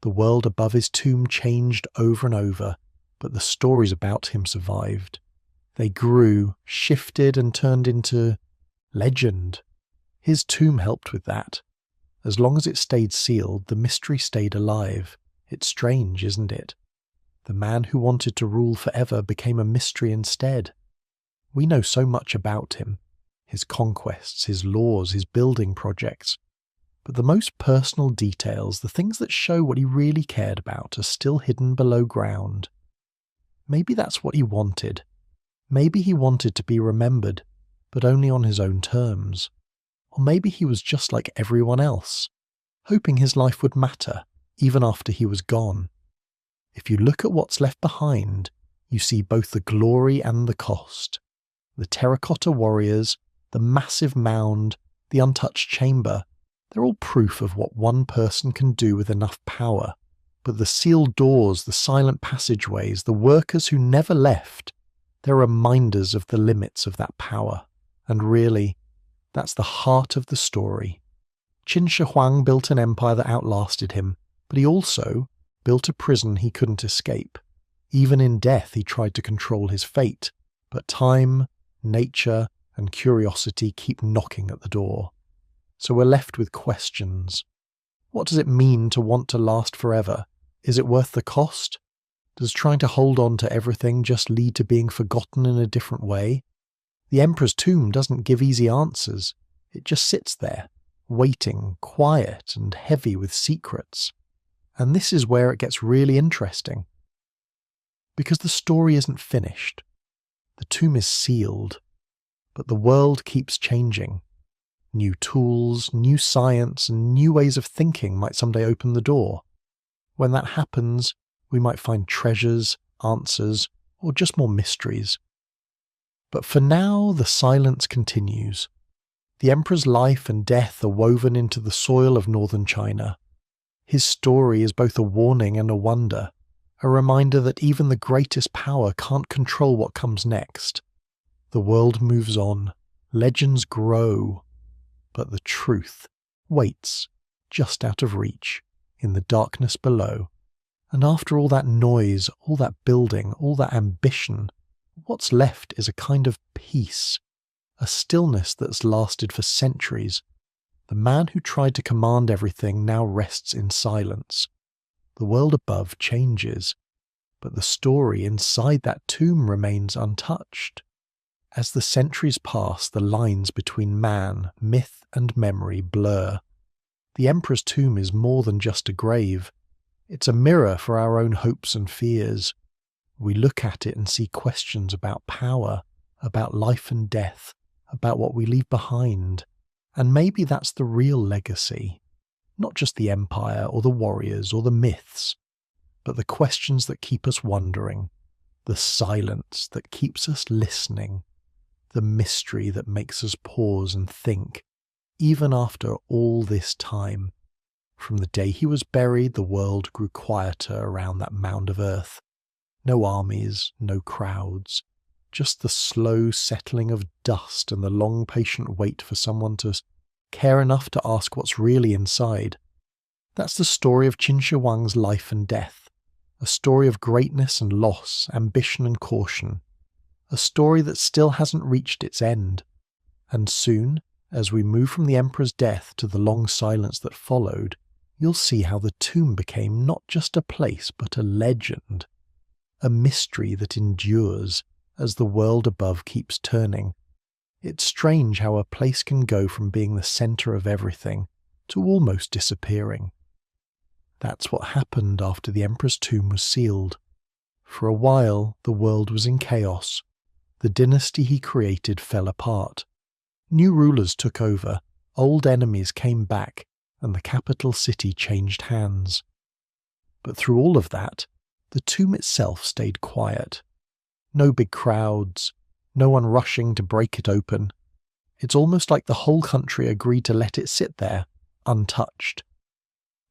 The world above his tomb changed over and over, but the stories about him survived. They grew, shifted, and turned into legend. His tomb helped with that. As long as it stayed sealed, the mystery stayed alive. It's strange, isn't it? The man who wanted to rule forever became a mystery instead. We know so much about him, his conquests, his laws, his building projects. But the most personal details, the things that show what he really cared about, are still hidden below ground. Maybe that's what he wanted. Maybe he wanted to be remembered, but only on his own terms. Or maybe he was just like everyone else, hoping his life would matter, even after he was gone. If you look at what's left behind, you see both the glory and the cost. The terracotta warriors, the massive mound, the untouched chamber, they're all proof of what one person can do with enough power. But the sealed doors, the silent passageways, the workers who never left, they're reminders of the limits of that power. And really, that's the heart of the story. Qin Shi Huang built an empire that outlasted him, but he also built a prison he couldn't escape. Even in death he tried to control his fate, but time, nature, and curiosity keep knocking at the door. So we're left with questions. What does it mean to want to last forever? Is it worth the cost? Does trying to hold on to everything just lead to being forgotten in a different way? The emperor's tomb doesn't give easy answers. It just sits there, waiting, quiet and heavy with secrets. And this is where it gets really interesting. Because the story isn't finished. The tomb is sealed. But the world keeps changing. New tools, new science, and new ways of thinking might someday open the door. When that happens, we might find treasures, answers, or just more mysteries. But for now, the silence continues. The emperor's life and death are woven into the soil of northern China. His story is both a warning and a wonder, a reminder that even the greatest power can't control what comes next. The world moves on, legends grow, but the truth waits, just out of reach, in the darkness below. And after all that noise, all that building, all that ambition, what's left is a kind of peace, a stillness that's lasted for centuries. The man who tried to command everything now rests in silence. The world above changes, but the story inside that tomb remains untouched. As the centuries pass, the lines between man, myth, and memory blur. The emperor's tomb is more than just a grave. It's a mirror for our own hopes and fears. We look at it and see questions about power, about life and death, about what we leave behind. And maybe that's the real legacy. Not just the empire or the warriors or the myths, but the questions that keep us wondering, the silence that keeps us listening, the mystery that makes us pause and think, even after all this time. From the day he was buried, the world grew quieter around that mound of earth. No armies, no crowds, just the slow settling of dust and the long patient wait for someone to care enough to ask what's really inside. That's the story of Qin Shi Huang's life and death, a story of greatness and loss, ambition and caution, a story that still hasn't reached its end. And soon, as we move from the emperor's death to the long silence that followed, you'll see how the tomb became not just a place but a legend, a mystery that endures as the world above keeps turning. It's strange how a place can go from being the centre of everything to almost disappearing. That's what happened after the emperor's tomb was sealed. For a while, the world was in chaos. The dynasty he created fell apart. New rulers took over, old enemies came back, and the capital city changed hands. But through all of that, the tomb itself stayed quiet. No big crowds, no one rushing to break it open. It's almost like the whole country agreed to let it sit there, untouched.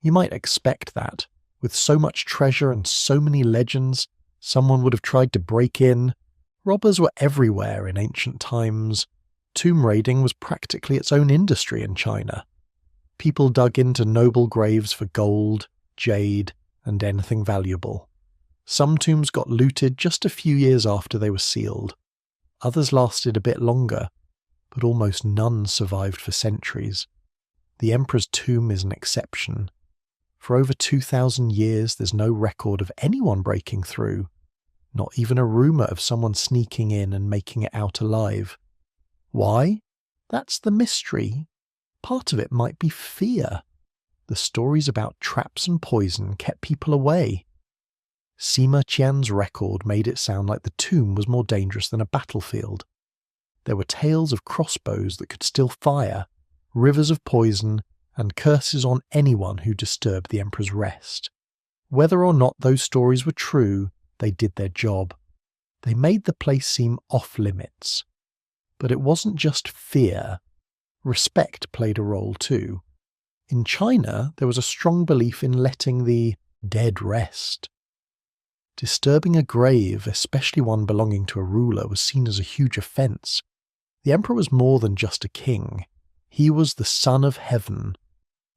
You might expect that. With so much treasure and so many legends, someone would have tried to break in. Robbers were everywhere in ancient times. Tomb raiding was practically its own industry in China. People dug into noble graves for gold, jade, and anything valuable. Some tombs got looted just a few years after they were sealed. Others lasted a bit longer, but almost none survived for centuries. The emperor's tomb is an exception. For over 2,000 years, there's no record of anyone breaking through, not even a rumour of someone sneaking in and making it out alive. Why? That's the mystery. Part of it might be fear. The stories about traps and poison kept people away. Sima Qian's record made it sound like the tomb was more dangerous than a battlefield. There were tales of crossbows that could still fire, rivers of poison, and curses on anyone who disturbed the emperor's rest. Whether or not those stories were true, they did their job. They made the place seem off-limits. But it wasn't just fear. Respect played a role too. In China, there was a strong belief in letting the dead rest. Disturbing a grave, especially one belonging to a ruler, was seen as a huge offence. The emperor was more than just a king. He was the son of heaven.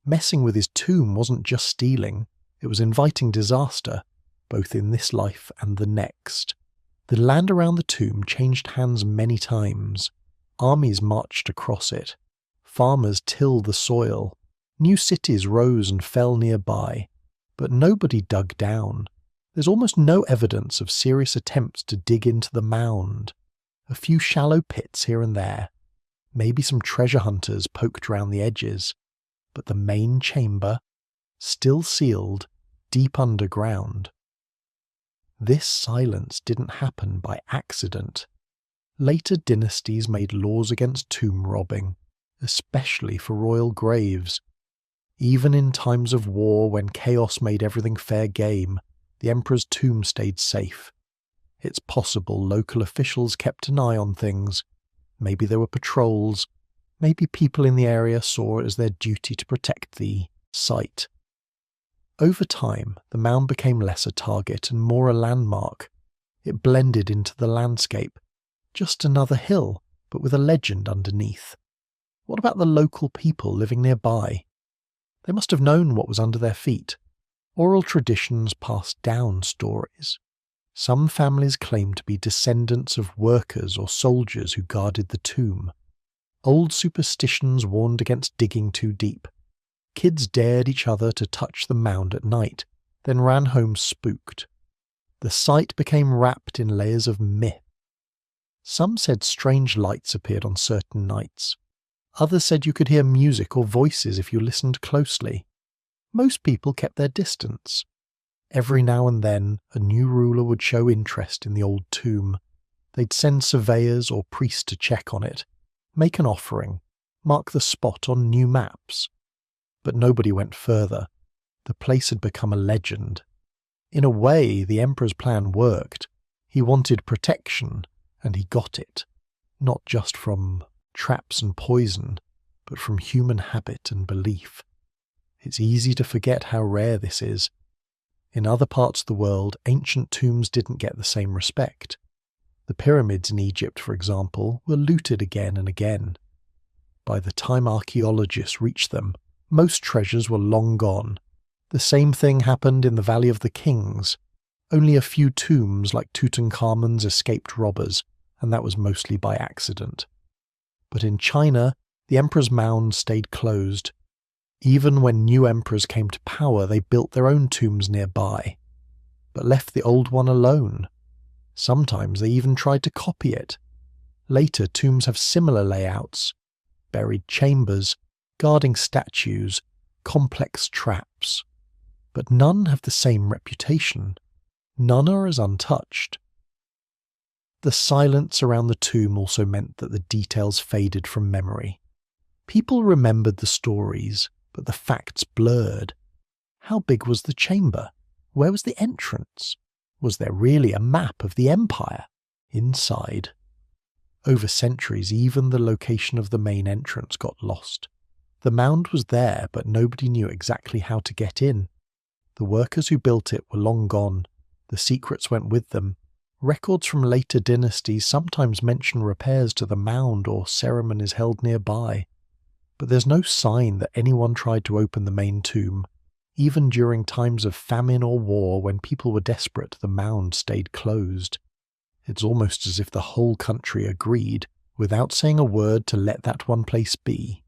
Messing with his tomb wasn't just stealing, it was inviting disaster, both in this life and the next. The land around the tomb changed hands many times. Armies marched across it. Farmers tilled the soil. New cities rose and fell nearby. But nobody dug down. There's almost no evidence of serious attempts to dig into the mound. A few shallow pits here and there. Maybe some treasure hunters poked round the edges. But the main chamber, still sealed, deep underground. This silence didn't happen by accident. Later dynasties made laws against tomb robbing, especially for royal graves. Even in times of war, when chaos made everything fair game, the emperor's tomb stayed safe. It's possible local officials kept an eye on things. Maybe there were patrols. Maybe people in the area saw it as their duty to protect the site. Over time, the mound became less a target and more a landmark. It blended into the landscape. Just another hill, but with a legend underneath. What about the local people living nearby? They must have known what was under their feet. Oral traditions passed down stories. Some families claimed to be descendants of workers or soldiers who guarded the tomb. Old superstitions warned against digging too deep. Kids dared each other to touch the mound at night, then ran home spooked. The site became wrapped in layers of myth. Some said strange lights appeared on certain nights. Others said you could hear music or voices if you listened closely. Most people kept their distance. Every now and then, a new ruler would show interest in the old tomb. They'd send surveyors or priests to check on it, make an offering, mark the spot on new maps. But nobody went further. The place had become a legend. In a way, the emperor's plan worked. He wanted protection, and he got it. Not just from traps and poison, but from human habit and belief. It's easy to forget how rare this is. In other parts of the world, ancient tombs didn't get the same respect. The pyramids in Egypt, for example, were looted again and again. By the time archaeologists reached them, most treasures were long gone. The same thing happened in the Valley of the Kings. Only a few tombs like Tutankhamun's escaped robbers, and that was mostly by accident. But in China, the emperor's mound stayed closed. Even when new emperors came to power, they built their own tombs nearby, but left the old one alone. Sometimes they even tried to copy it. Later, tombs have similar layouts: buried chambers, guarding statues, complex traps. But none have the same reputation. None are as untouched. The silence around the tomb also meant that the details faded from memory. People remembered the stories, but the facts blurred. How big was the chamber? Where was the entrance? Was there really a map of the empire inside? Over centuries, even the location of the main entrance got lost. The mound was there, but nobody knew exactly how to get in. The workers who built it were long gone. The secrets went with them. Records from later dynasties sometimes mention repairs to the mound or ceremonies held nearby. But there's no sign that anyone tried to open the main tomb. Even during times of famine or war, when people were desperate, the mound stayed closed. It's almost as if the whole country agreed, without saying a word, to let that one place be.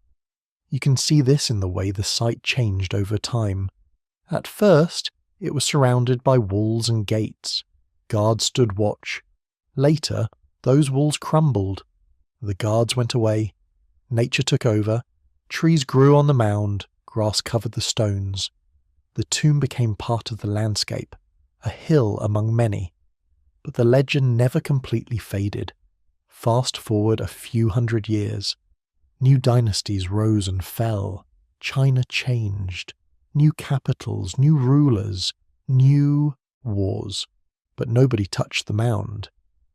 You can see this in the way the site changed over time. At first, it was surrounded by walls and gates. Guards stood watch. Later, those walls crumbled. The guards went away. Nature took over. Trees grew on the mound. Grass covered the stones. The tomb became part of the landscape, a hill among many. But the legend never completely faded. Fast forward a few hundred years. New dynasties rose and fell. China changed. New capitals, new rulers, new wars. But nobody touched the mound.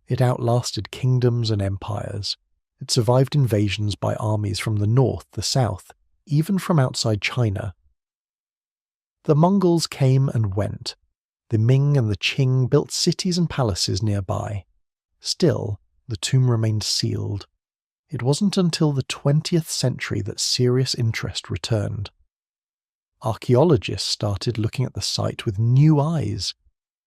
It outlasted kingdoms and empires. It survived invasions by armies from the north, the south, even from outside China. The Mongols came and went. The Ming and the Qing built cities and palaces nearby. Still, the tomb remained sealed. It wasn't until the 20th century that serious interest returned. Archaeologists started looking at the site with new eyes.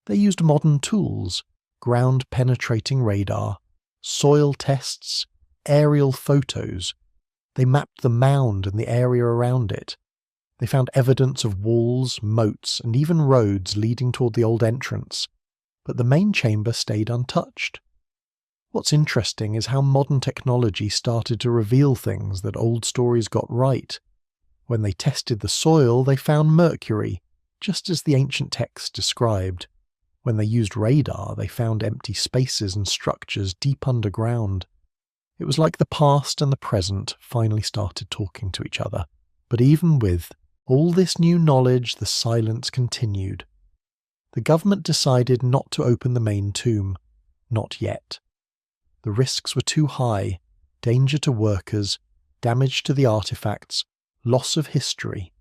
They used modern tools, ground-penetrating radar, soil tests, aerial photos. They mapped the mound and the area around it. They found evidence of walls, moats, and even roads leading toward the old entrance, but the main chamber stayed untouched. What's interesting is how modern technology started to reveal things that old stories got right. When they tested the soil, they found mercury, just as the ancient texts described. When they used radar, they found empty spaces and structures deep underground. It was like the past and the present finally started talking to each other. But even with all this new knowledge, the silence continued. The government decided not to open the main tomb. Not yet. The risks were too high. Danger to workers, damage to the artifacts, loss of history.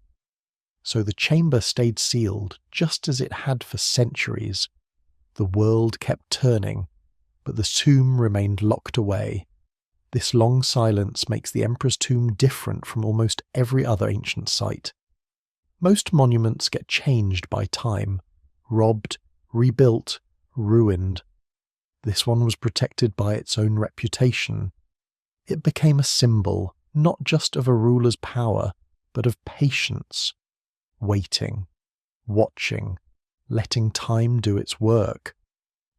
So the chamber stayed sealed, just as it had for centuries. The world kept turning, but the tomb remained locked away. This long silence makes the emperor's tomb different from almost every other ancient site. Most monuments get changed by time, robbed, rebuilt, ruined. This one was protected by its own reputation. It became a symbol, not just of a ruler's power, but of patience, waiting, watching, letting time do its work.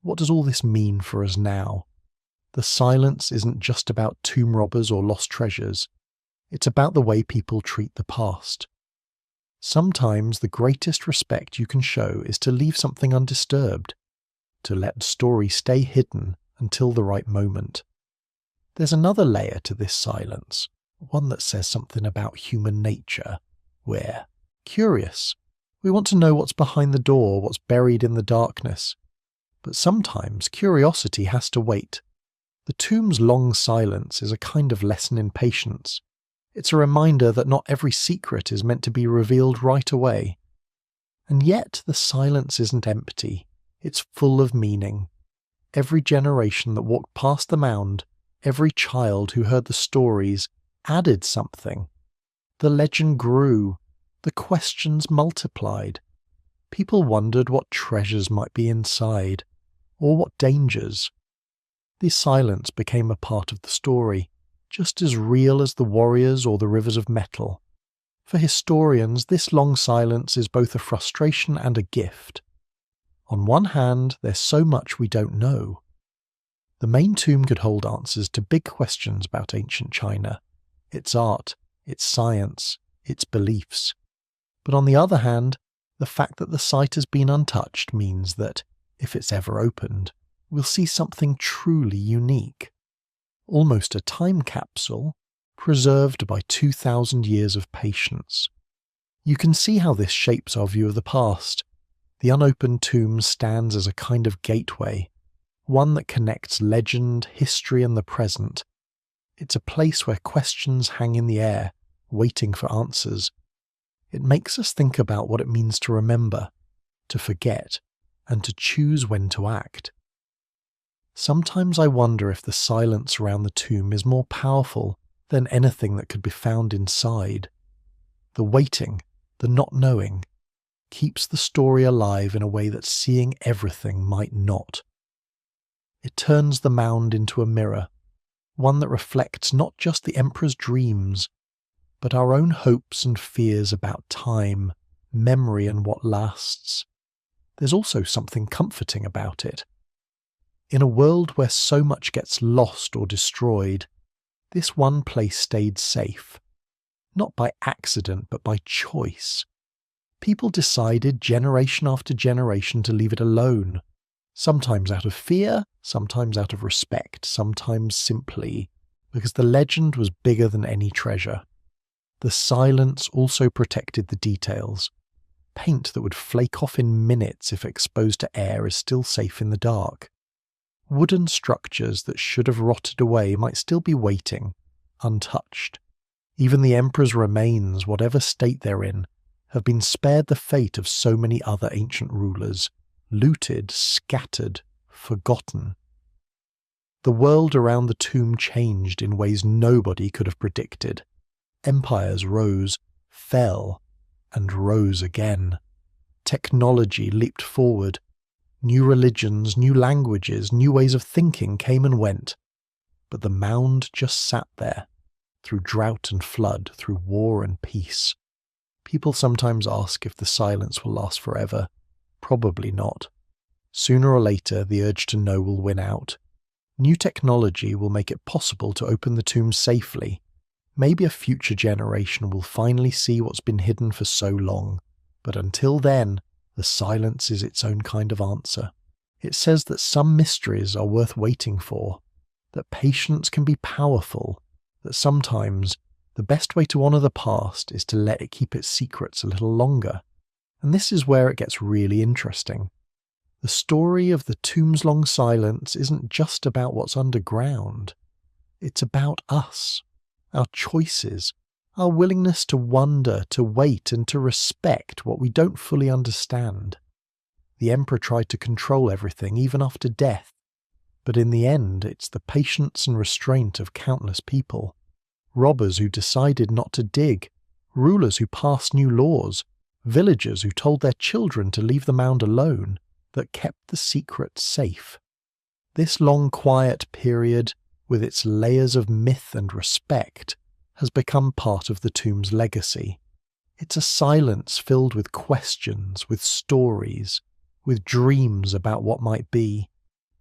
What does all this mean for us now? The silence isn't just about tomb robbers or lost treasures. It's about the way people treat the past. Sometimes the greatest respect you can show is to leave something undisturbed, to let story stay hidden until the right moment. There's another layer to this silence, one that says something about human nature. We're curious. We want to know what's behind the door, what's buried in the darkness. But sometimes curiosity has to wait. The tomb's long silence is a kind of lesson in patience. It's a reminder that not every secret is meant to be revealed right away. And yet the silence isn't empty. It's full of meaning. Every generation that walked past the mound, every child who heard the stories, added something. The legend grew. The questions multiplied. People wondered what treasures might be inside, or what dangers. The silence became a part of the story, just as real as the warriors or the rivers of metal. For historians, this long silence is both a frustration and a gift. On one hand, there's so much we don't know. The main tomb could hold answers to big questions about ancient China, its art, its science, its beliefs. But on the other hand, the fact that the site has been untouched means that, if it's ever opened, we'll see something truly unique. Almost a time capsule, preserved by 2,000 years of patience. You can see how this shapes our view of the past. The unopened tomb stands as a kind of gateway, one that connects legend, history, and the present. It's a place where questions hang in the air, waiting for answers. It makes us think about what it means to remember, to forget, and to choose when to act. Sometimes I wonder if the silence around the tomb is more powerful than anything that could be found inside. The waiting, the not knowing, keeps the story alive in a way that seeing everything might not. It turns the mound into a mirror, one that reflects not just the emperor's dreams, but our own hopes and fears about time, memory, and what lasts. There's also something comforting about it. In a world where so much gets lost or destroyed, this one place stayed safe, not by accident but by choice. People decided generation after generation to leave it alone, sometimes out of fear, sometimes out of respect, sometimes simply because the legend was bigger than any treasure. The silence also protected the details. Paint that would flake off in minutes if exposed to air is still safe in the dark. Wooden structures that should have rotted away might still be waiting, untouched. Even the emperor's remains, whatever state they're in, have been spared the fate of so many other ancient rulers, looted, scattered, forgotten. The world around the tomb changed in ways nobody could have predicted. Empires rose, fell, and rose again. Technology leaped forward. New religions, new languages, new ways of thinking came and went. But the mound just sat there, through drought and flood, through war and peace. People sometimes ask if the silence will last forever. Probably not. Sooner or later, the urge to know will win out. New technology will make it possible to open the tomb safely. Maybe a future generation will finally see what's been hidden for so long. But until then, the silence is its own kind of answer. It says that some mysteries are worth waiting for, that patience can be powerful, that sometimes the best way to honour the past is to let it keep its secrets a little longer. And this is where it gets really interesting. The story of the tomb's long silence isn't just about what's underground. It's about us, our choices, our willingness to wonder, to wait, and to respect what we don't fully understand. The emperor tried to control everything, even after death. But in the end, it's the patience and restraint of countless people. Robbers who decided not to dig, rulers who passed new laws, villagers who told their children to leave the mound alone, that kept the secret safe. This long quiet period, with its layers of myth and respect, has become part of the tomb's legacy. It's a silence filled with questions, with stories, with dreams about what might be.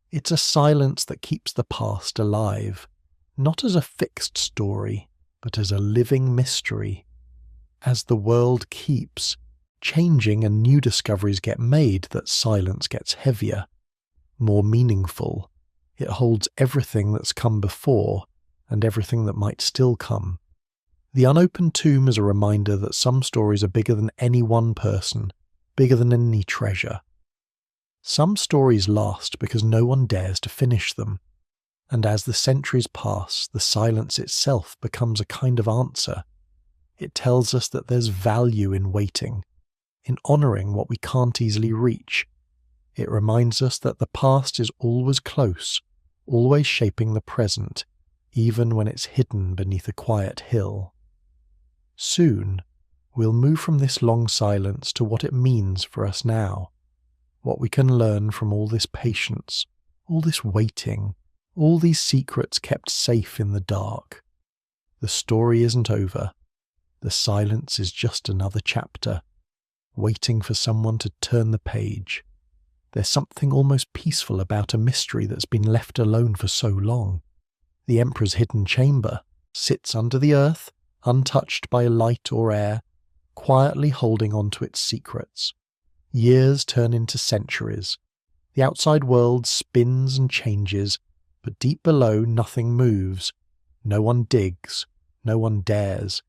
It's a silence that keeps the past alive, not as a fixed story, but as a living mystery. As the world keeps changing and new discoveries get made, that silence gets heavier, more meaningful. It holds everything that's come before and everything that might still come. The unopened tomb is a reminder that some stories are bigger than any one person, bigger than any treasure. Some stories last because no one dares to finish them, and as the centuries pass, the silence itself becomes a kind of answer. It tells us that there's value in waiting, in honouring what we can't easily reach. It reminds us that the past is always close, always shaping the present, even when it's hidden beneath a quiet hill. Soon, we'll move from this long silence to what it means for us now, what we can learn from all this patience, all this waiting, all these secrets kept safe in the dark. The story isn't over. The silence is just another chapter, waiting for someone to turn the page. There's something almost peaceful about a mystery that's been left alone for so long. The Emperor's hidden chamber sits under the earth, untouched by light or air, quietly holding on to its secrets. Years turn into centuries. The outside world spins and changes, but deep below nothing moves. No one digs, no one dares.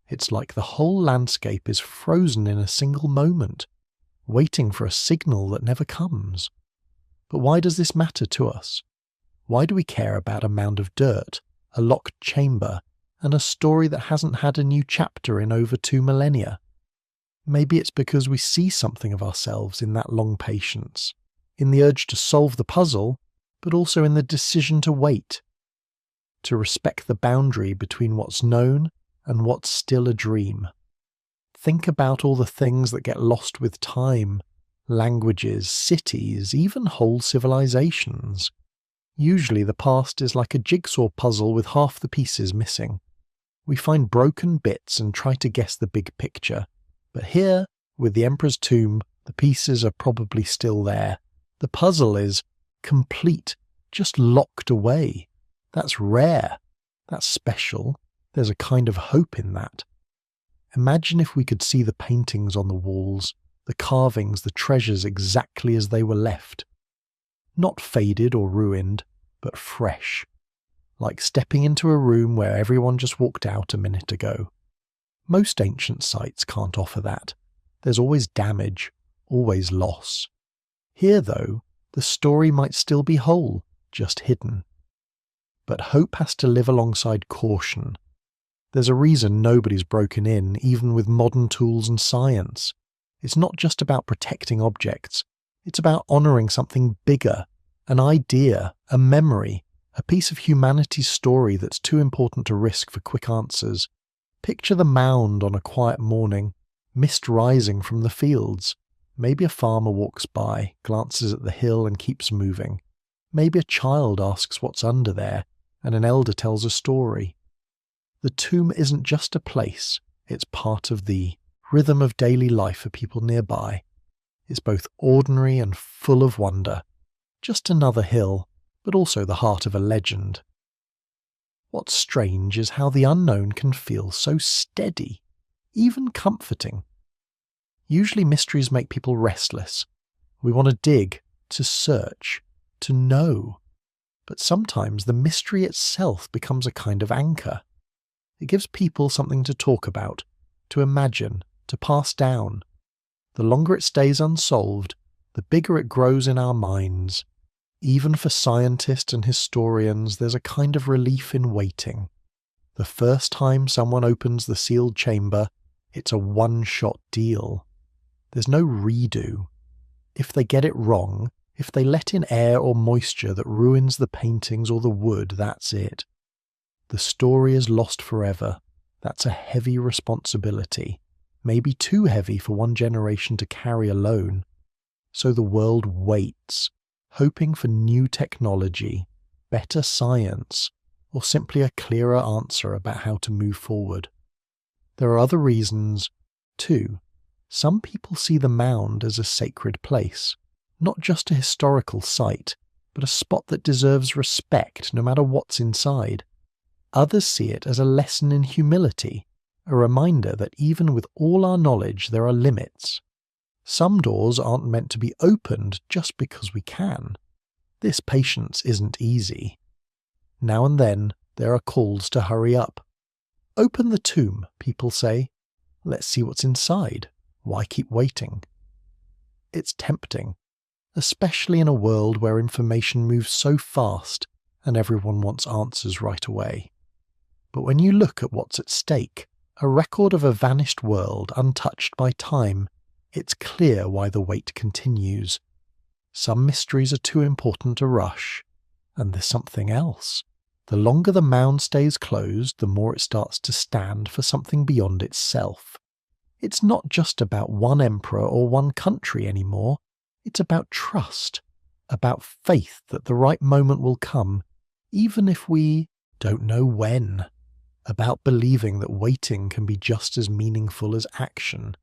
It's like the whole landscape is frozen in a single moment, waiting for a signal that never comes. But why does this matter to us? Why do we care about a mound of dirt, a locked chamber, and a story that hasn't had a new chapter in over 2 millennia? Maybe it's because we see something of ourselves in that long patience, in the urge to solve the puzzle, but also in the decision to wait, to respect the boundary between what's known and what's still a dream. Think about all the things that get lost with time, languages, cities, even whole civilizations. Usually the past is like a jigsaw puzzle with half the pieces missing. We find broken bits and try to guess the big picture. But here, with the Emperor's tomb, the pieces are probably still there. The puzzle is complete, just locked away. That's rare. That's special. There's a kind of hope in that. Imagine if we could see the paintings on the walls, the carvings, the treasures exactly as they were left. Not faded or ruined, but fresh. Like stepping into a room where everyone just walked out a minute ago. Most ancient sites can't offer that. There's always damage, always loss. Here, though, the story might still be whole, just hidden. But hope has to live alongside caution. There's a reason nobody's broken in, even with modern tools and science. It's not just about protecting objects. It's about honouring something bigger, an idea, a memory, a piece of humanity's story that's too important to risk for quick answers. Picture the mound on a quiet morning, mist rising from the fields. Maybe a farmer walks by, glances at the hill and keeps moving. Maybe a child asks what's under there, and an elder tells a story. The tomb isn't just a place, it's part of the rhythm of daily life for people nearby. It's both ordinary and full of wonder. Just another hill, but also the heart of a legend. What's strange is how the unknown can feel so steady, even comforting. Usually mysteries make people restless. We want to dig, to search, to know. But sometimes the mystery itself becomes a kind of anchor. It gives people something to talk about, to imagine, to pass down. The longer it stays unsolved, the bigger it grows in our minds. Even for scientists and historians, there's a kind of relief in waiting. The first time someone opens the sealed chamber, it's a one-shot deal. There's no redo. If they get it wrong, if they let in air or moisture that ruins the paintings or the wood, that's it. The story is lost forever. That's a heavy responsibility, maybe too heavy for one generation to carry alone. So the world waits, hoping for new technology, better science, or simply a clearer answer about how to move forward. There are other reasons, too. Some people see the mound as a sacred place, not just a historical site, but a spot that deserves respect no matter what's inside. Others see it as a lesson in humility, a reminder that even with all our knowledge there are limits. Some doors aren't meant to be opened just because we can. This patience isn't easy. Now and then there are calls to hurry up. Open the tomb, people say. Let's see what's inside. Why keep waiting? It's tempting, especially in a world where information moves so fast and everyone wants answers right away. But when you look at what's at stake, a record of a vanished world untouched by time, it's clear why the wait continues. Some mysteries are too important to rush. And there's something else. The longer the mound stays closed, the more it starts to stand for something beyond itself. It's not just about one emperor or one country anymore. It's about trust, about faith that the right moment will come, even if we don't know when, about believing that waiting can be just as meaningful as action.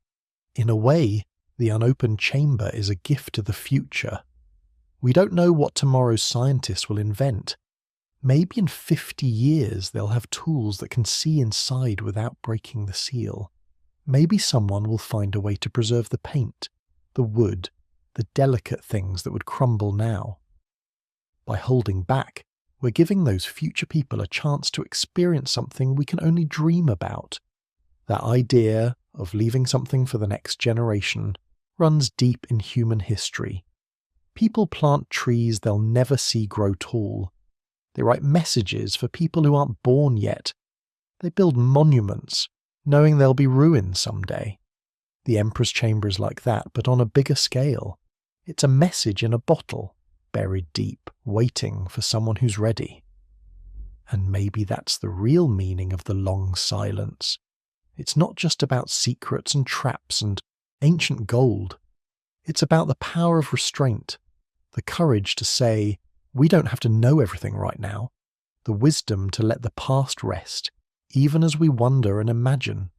In a way, the unopened chamber is a gift to the future. We don't know what tomorrow's scientists will invent. Maybe in 50 years they'll have tools that can see inside without breaking the seal. Maybe someone will find a way to preserve the paint, the wood, the delicate things that would crumble now. By holding back, we're giving those future people a chance to experience something we can only dream about. That idea of leaving something for the next generation runs deep in human history. People plant trees they'll never see grow tall. They write messages for people who aren't born yet. They build monuments, knowing they'll be ruined someday. The Emperor's Chamber is like that, but on a bigger scale. It's a message in a bottle, buried deep, waiting for someone who's ready. And maybe that's the real meaning of the long silence. It's not just about secrets and traps and ancient gold. It's about the power of restraint, the courage to say, we don't have to know everything right now, the wisdom to let the past rest, even as we wonder and imagine.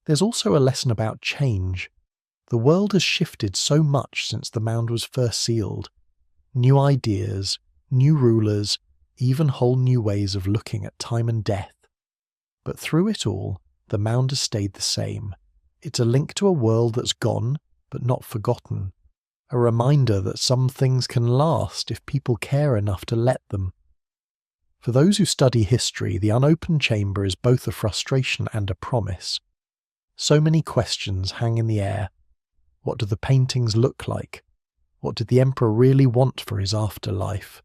There's also a lesson about change. The world has shifted so much since the mound was first sealed. New ideas, new rulers, even whole new ways of looking at time and death. But through it all, the mound has stayed the same. It's a link to a world that's gone, but not forgotten. A reminder that some things can last if people care enough to let them. For those who study history, the unopened chamber is both a frustration and a promise. So many questions hang in the air. What do the paintings look like? What did the emperor really want for his afterlife?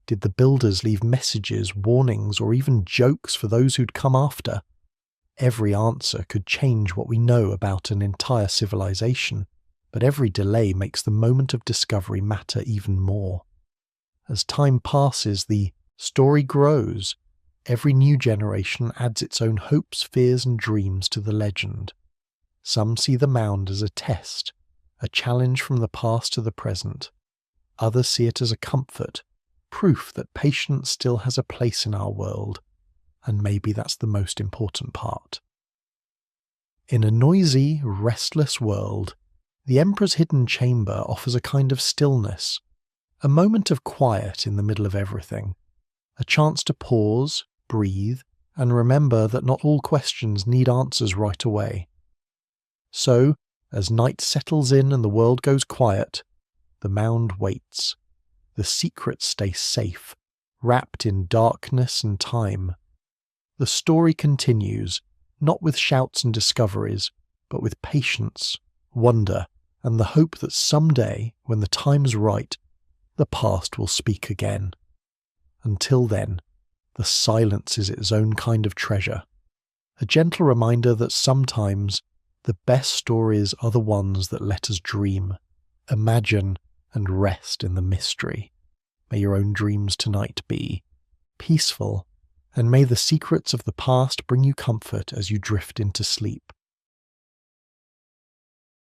Did the builders leave messages, warnings, or even jokes for those who'd come after? Every answer could change what we know about an entire civilization, but every delay makes the moment of discovery matter even more. As time passes, the story grows. Every new generation adds its own hopes, fears, and dreams to the legend. Some see the mound as a test, a challenge from the past to the present. Others see it as a comfort, proof that patience still has a place in our world, and maybe that's the most important part. In a noisy, restless world, the Emperor's hidden chamber offers a kind of stillness, a moment of quiet in the middle of everything, a chance to pause, breathe, and remember that not all questions need answers right away. So, as night settles in and the world goes quiet, the mound waits. The secrets stay safe, wrapped in darkness and time. The story continues, not with shouts and discoveries, but with patience, wonder, and the hope that someday, when the time's right, the past will speak again. Until then, the silence is its own kind of treasure, a gentle reminder that sometimes the best stories are the ones that let us dream, imagine, and rest in the mystery. May your own dreams tonight be peaceful, and may the secrets of the past bring you comfort as you drift into sleep.